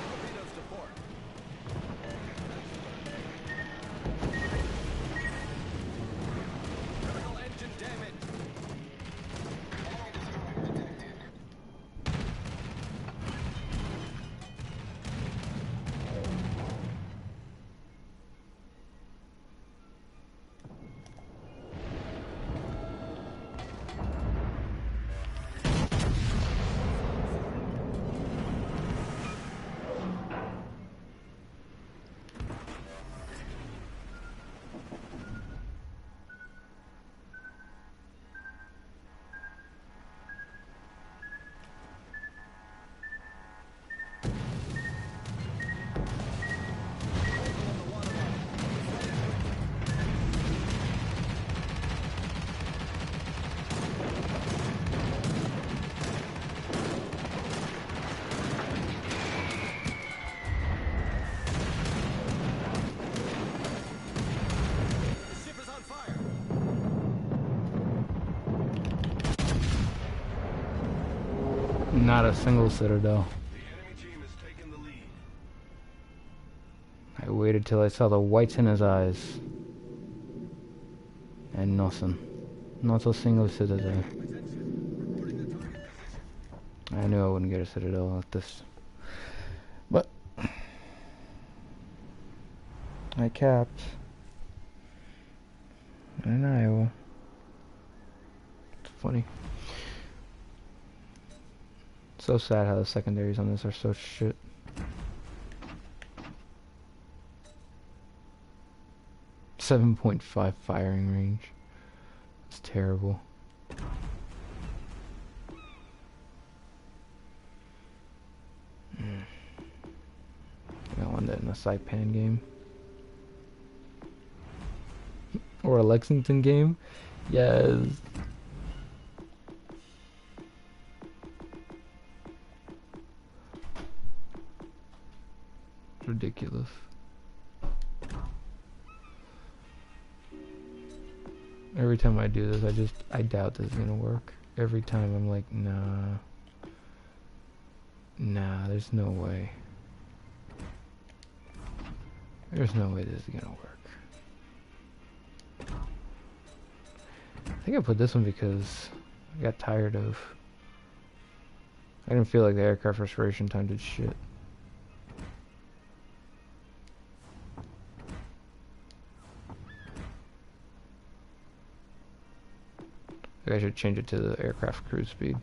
Torpedoes to port. Critical engine damage. The ship is on fire. Not a single citadel. The enemy team has taken the lead. I waited till I saw the whites in his eyes. And nothing. Not a single citadel. I knew I wouldn't get a citadel at this. But I capped in Iowa. It's funny. So sad how the secondaries on this are so shit. .5 firing range. It's terrible. I want that in a Saipan game. Or a Lexington game. Yes. It's ridiculous. Every time I do this, I doubt this is gonna work. Every time I'm like, nah. Nah, there's no way. There's no way this is gonna work. I think I put this one because I got tired of... I didn't feel like the aircraft restoration time did shit. I should change it to the aircraft cruise speed.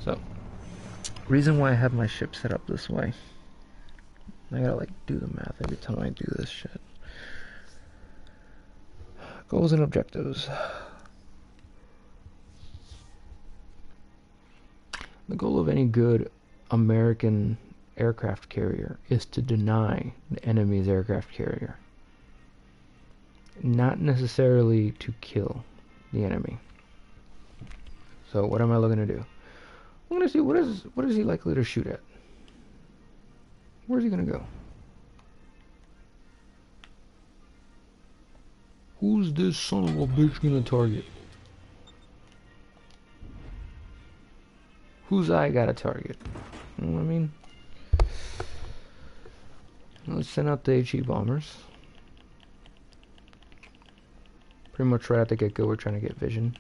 So, reason why I have my ship set up this way. I gotta like do the math every time I do this shit. Goals and objectives. The goal of any good American aircraft carrier is to deny the enemy's aircraft carrier. Not necessarily to kill the enemy. So what am I looking to do? I'm gonna see what is he likely to shoot at? Where's he gonna go? Who's this son of a bitch gonna target? Whose eye got a target? You know what I mean? Let's send out the HE bombers. Pretty much right at the get-go, we're trying to get vision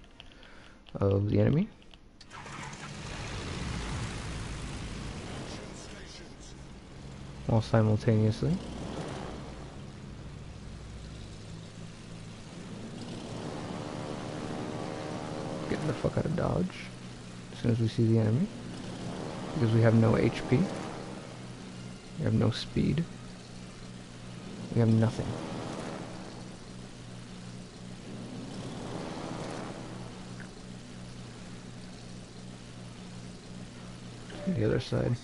of the enemy. All simultaneously. Getting the fuck out of dodge as soon as we see the enemy. Because we have no HP. We have no speed. We have nothing. The other side.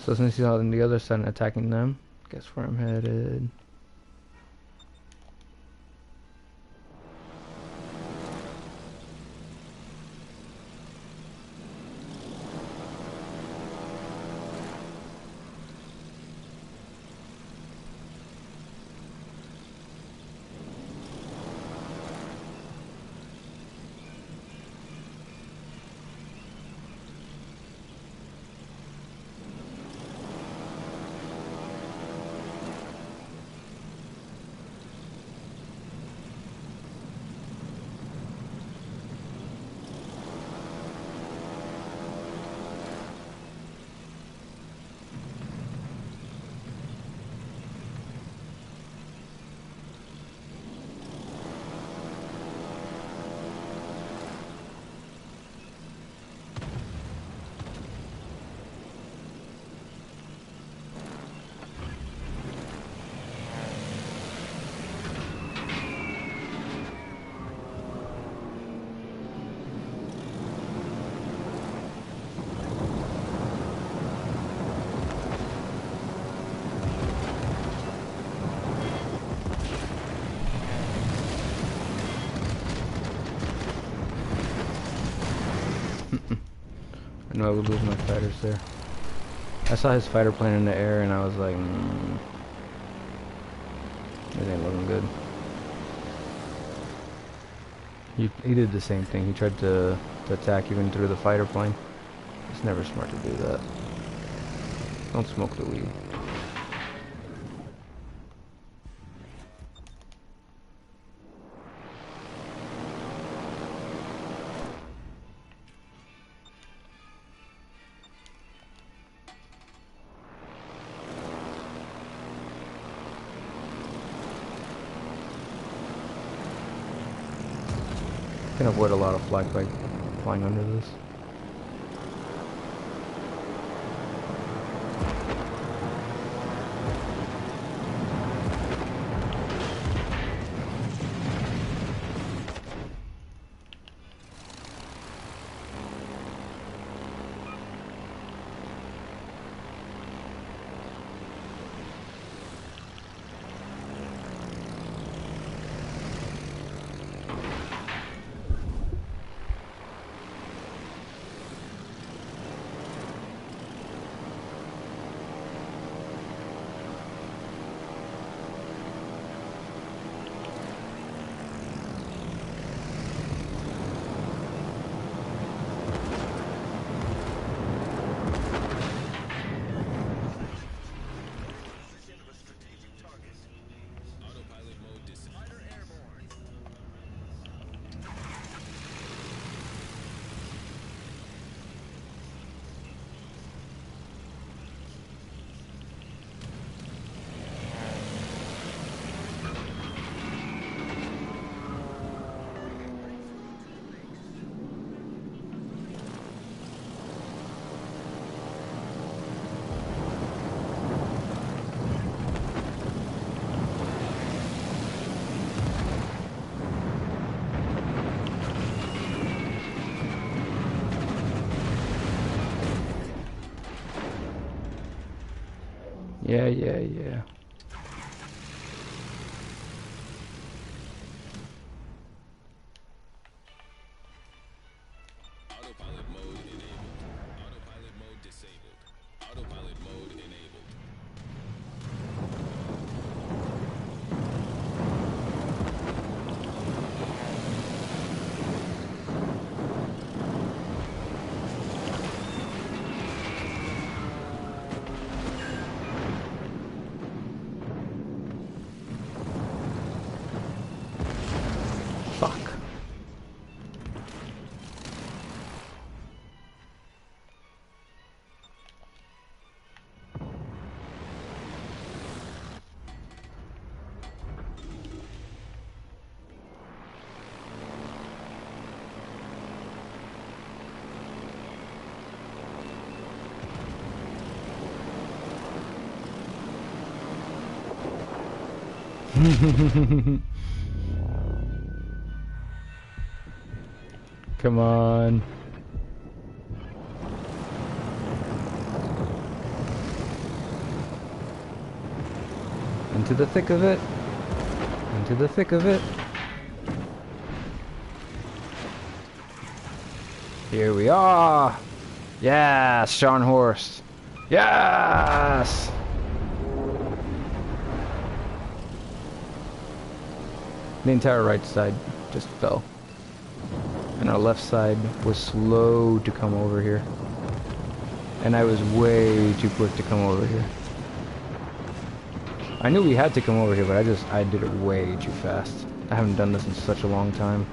So since he's on the other side and attacking them, guess where I'm headed. I knew I would lose my fighters there. I saw his fighter plane in the air and I was like, it ain't looking good. He did the same thing. He tried to attack even through the fighter plane. It's never smart to do that. Don't smoke the weed. Can avoid a lot of flak by flying under this. Yeah. Autopilot mode enabled. Autopilot mode disabled. Autopilot mode enabled. Come on. Into the thick of it. Into the thick of it. Here we are. Yes, Sean Horst. Yes. The entire right side just fell. And our left side was slow to come over here. And I was way too quick to come over here. I knew we had to come over here, but I did it way too fast. I haven't done this in such a long time.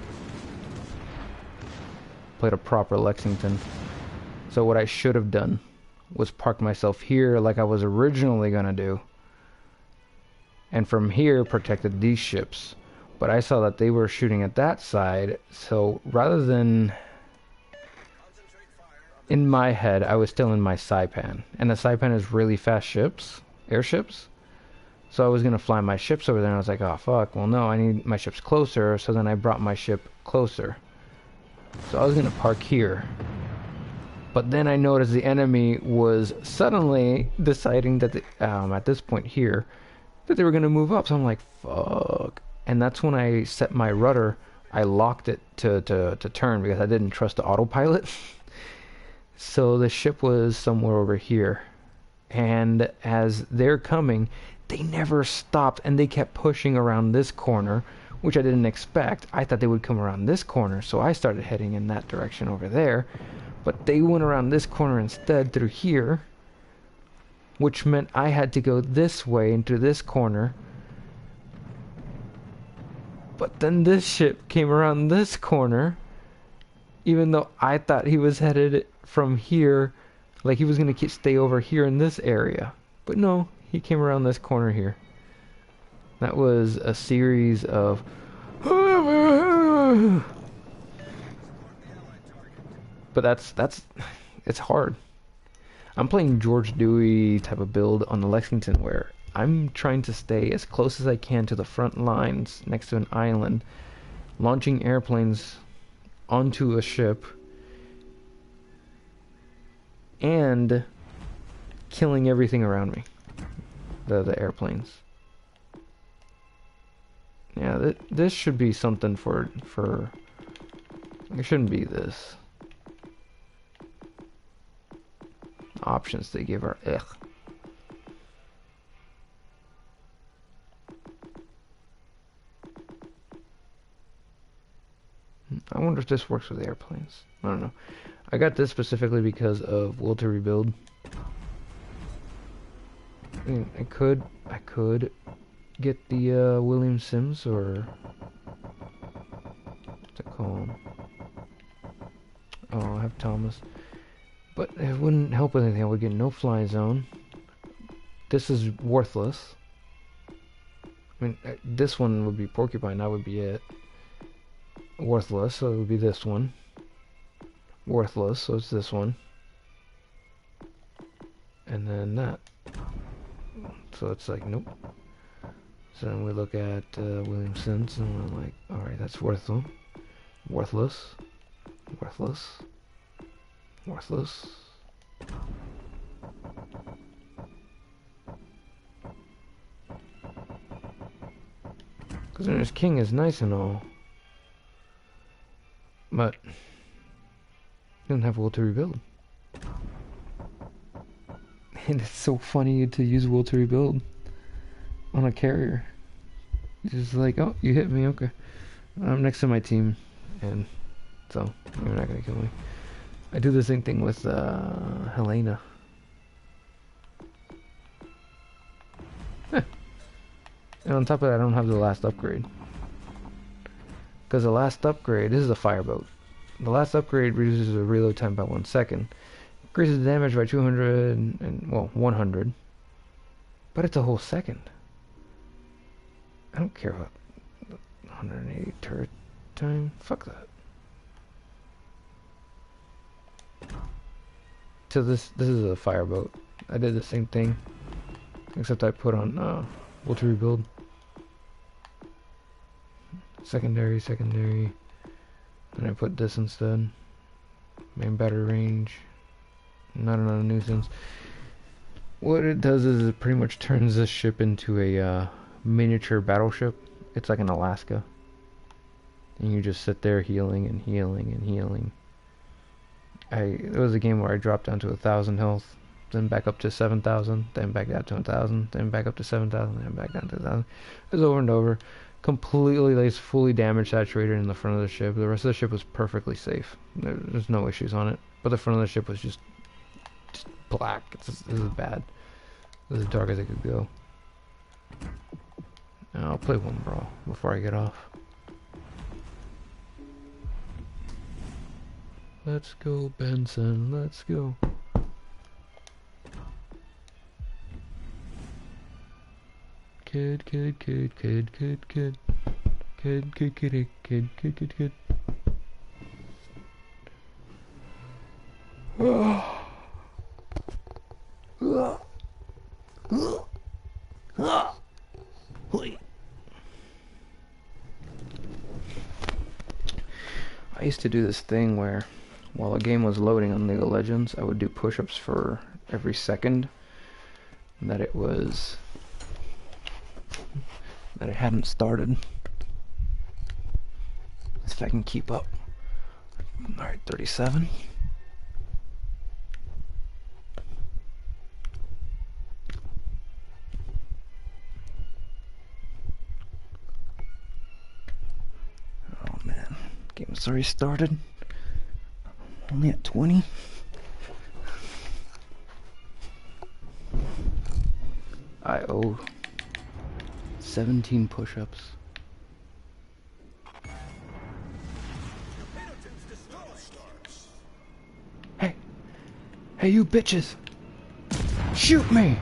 Played a proper Lexington. So what I should have done was park myself here like I was originally gonna do. And from here protected these ships. But I saw that they were shooting at that side, so rather than... In my head, I was still in my Saipan. And the Saipan is really fast ships, airships. So I was going to fly my ships over there, and I was like, oh fuck, well no, I need my ships closer, so then I brought my ship closer. So I was going to park here. But then I noticed the enemy was suddenly deciding that, at this point here, that they were going to move up, so I'm like, fuck. And that's when I set my rudder, I locked it to turn because I didn't trust the autopilot. So the ship was somewhere over here. And as they're coming, they never stopped and they kept pushing around this corner, which I didn't expect. I thought they would come around this corner, so I started heading in that direction over there. But they went around this corner instead through here, which meant I had to go this way into this corner. But then this ship came around this corner, even though I thought he was headed from here, like he was going to stay over here in this area. But no, he came around this corner here. That was a series of... But it's hard. I'm playing George Dewey type of build on the Lexington where I'm trying to stay as close as I can to the front lines next to an island, launching airplanes onto a ship, and killing everything around me. The airplanes. Yeah, this should be something for... It shouldn't be this. Options they give are ugh. I wonder if this works with airplanes. I don't know. I got this specifically because of Will to Rebuild. I mean, I could get the William Sims or what's it called? Oh, I have Thomas, but it wouldn't help with anything. I would get no fly zone. This is worthless. I mean, this one would be Porcupine. That would be it. Worthless, so it would be this one. Worthless, so it's this one. And then that. So it's like, nope. So then we look at Williamson's and we're like, alright, that's worthless. Worthless. Worthless. Worthless. Because then his king is nice and all. But he doesn't have will to rebuild. And it's so funny to use will to rebuild on a carrier. It's just like, oh, you hit me, okay. I'm next to my team, and so you're not gonna kill me. I do the same thing with Helena. And on top of that, I don't have the last upgrade. Because the last upgrade, this is a fireboat. The last upgrade reduces the reload time by 1 second. Increases the damage by 200 and well, 100. But it's a whole second. I don't care about 180 turret time. Fuck that. So this is a fireboat. I did the same thing, except I put on will to rebuild. Secondary, secondary. Then I put this instead. Main battery range. Not another nuisance. What it does is it pretty much turns this ship into a miniature battleship. It's like an Alaska. And you just sit there healing and healing and healing. It was a game where I dropped down to 1,000 health, then back up to 7,000, then back down to 1,000, then back up to 7,000, then back down to 1,000. It was over and over. Completely, like, fully damage saturated in the front of the ship. The rest of the ship was perfectly safe. There's no issues on it. But the front of the ship was just black. It was bad. It was as dark as it could go. I'll play one brawl before I get off. Let's go, Benson. Let's go. Kid, kid, kid, kid, kid, kid. Kid, kid, kid, kid, kid, kid, kid. I used to do this thing where, while a game was loading on League of Legends, I would do push-ups for every second that it hadn't started. Let's see if I can keep up. Alright, 37. Oh man, game's already started. Only at 20. I owe 17 push-ups. Hey! Hey, you bitches! Shoot me!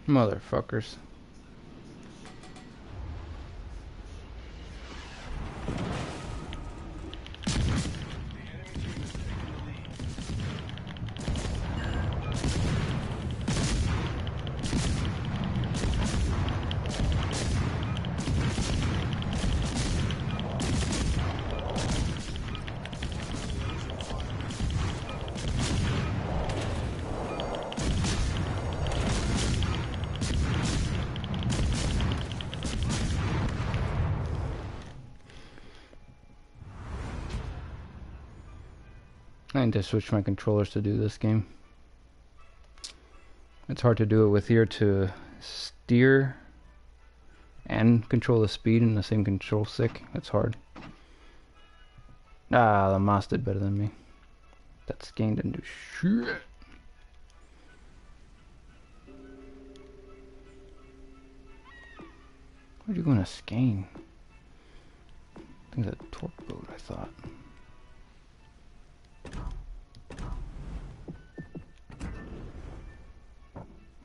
Motherfuckers. I need to switch my controllers to do this game. It's hard to do it with here to steer and control the speed in the same control stick. It's hard. Ah, the mouse did better than me. That game didn't do shit. Where'd you go in a skein? I think it's a torque boat, I thought.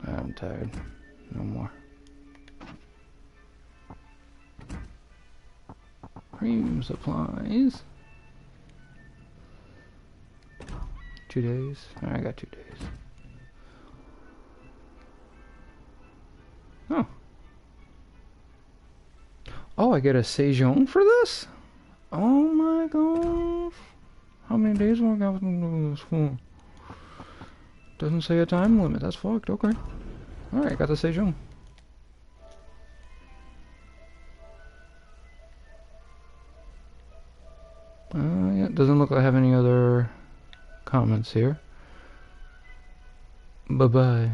I'm tired. No more. Cream supplies. 2 days. I got 2 days. Oh. Oh, I get a Sejon for this? Oh my gosh. How many days do I got this for? Doesn't say a time limit. That's fucked. Okay. Alright, got the Sejon. Yeah, doesn't look like I have any other comments here. Bye-bye.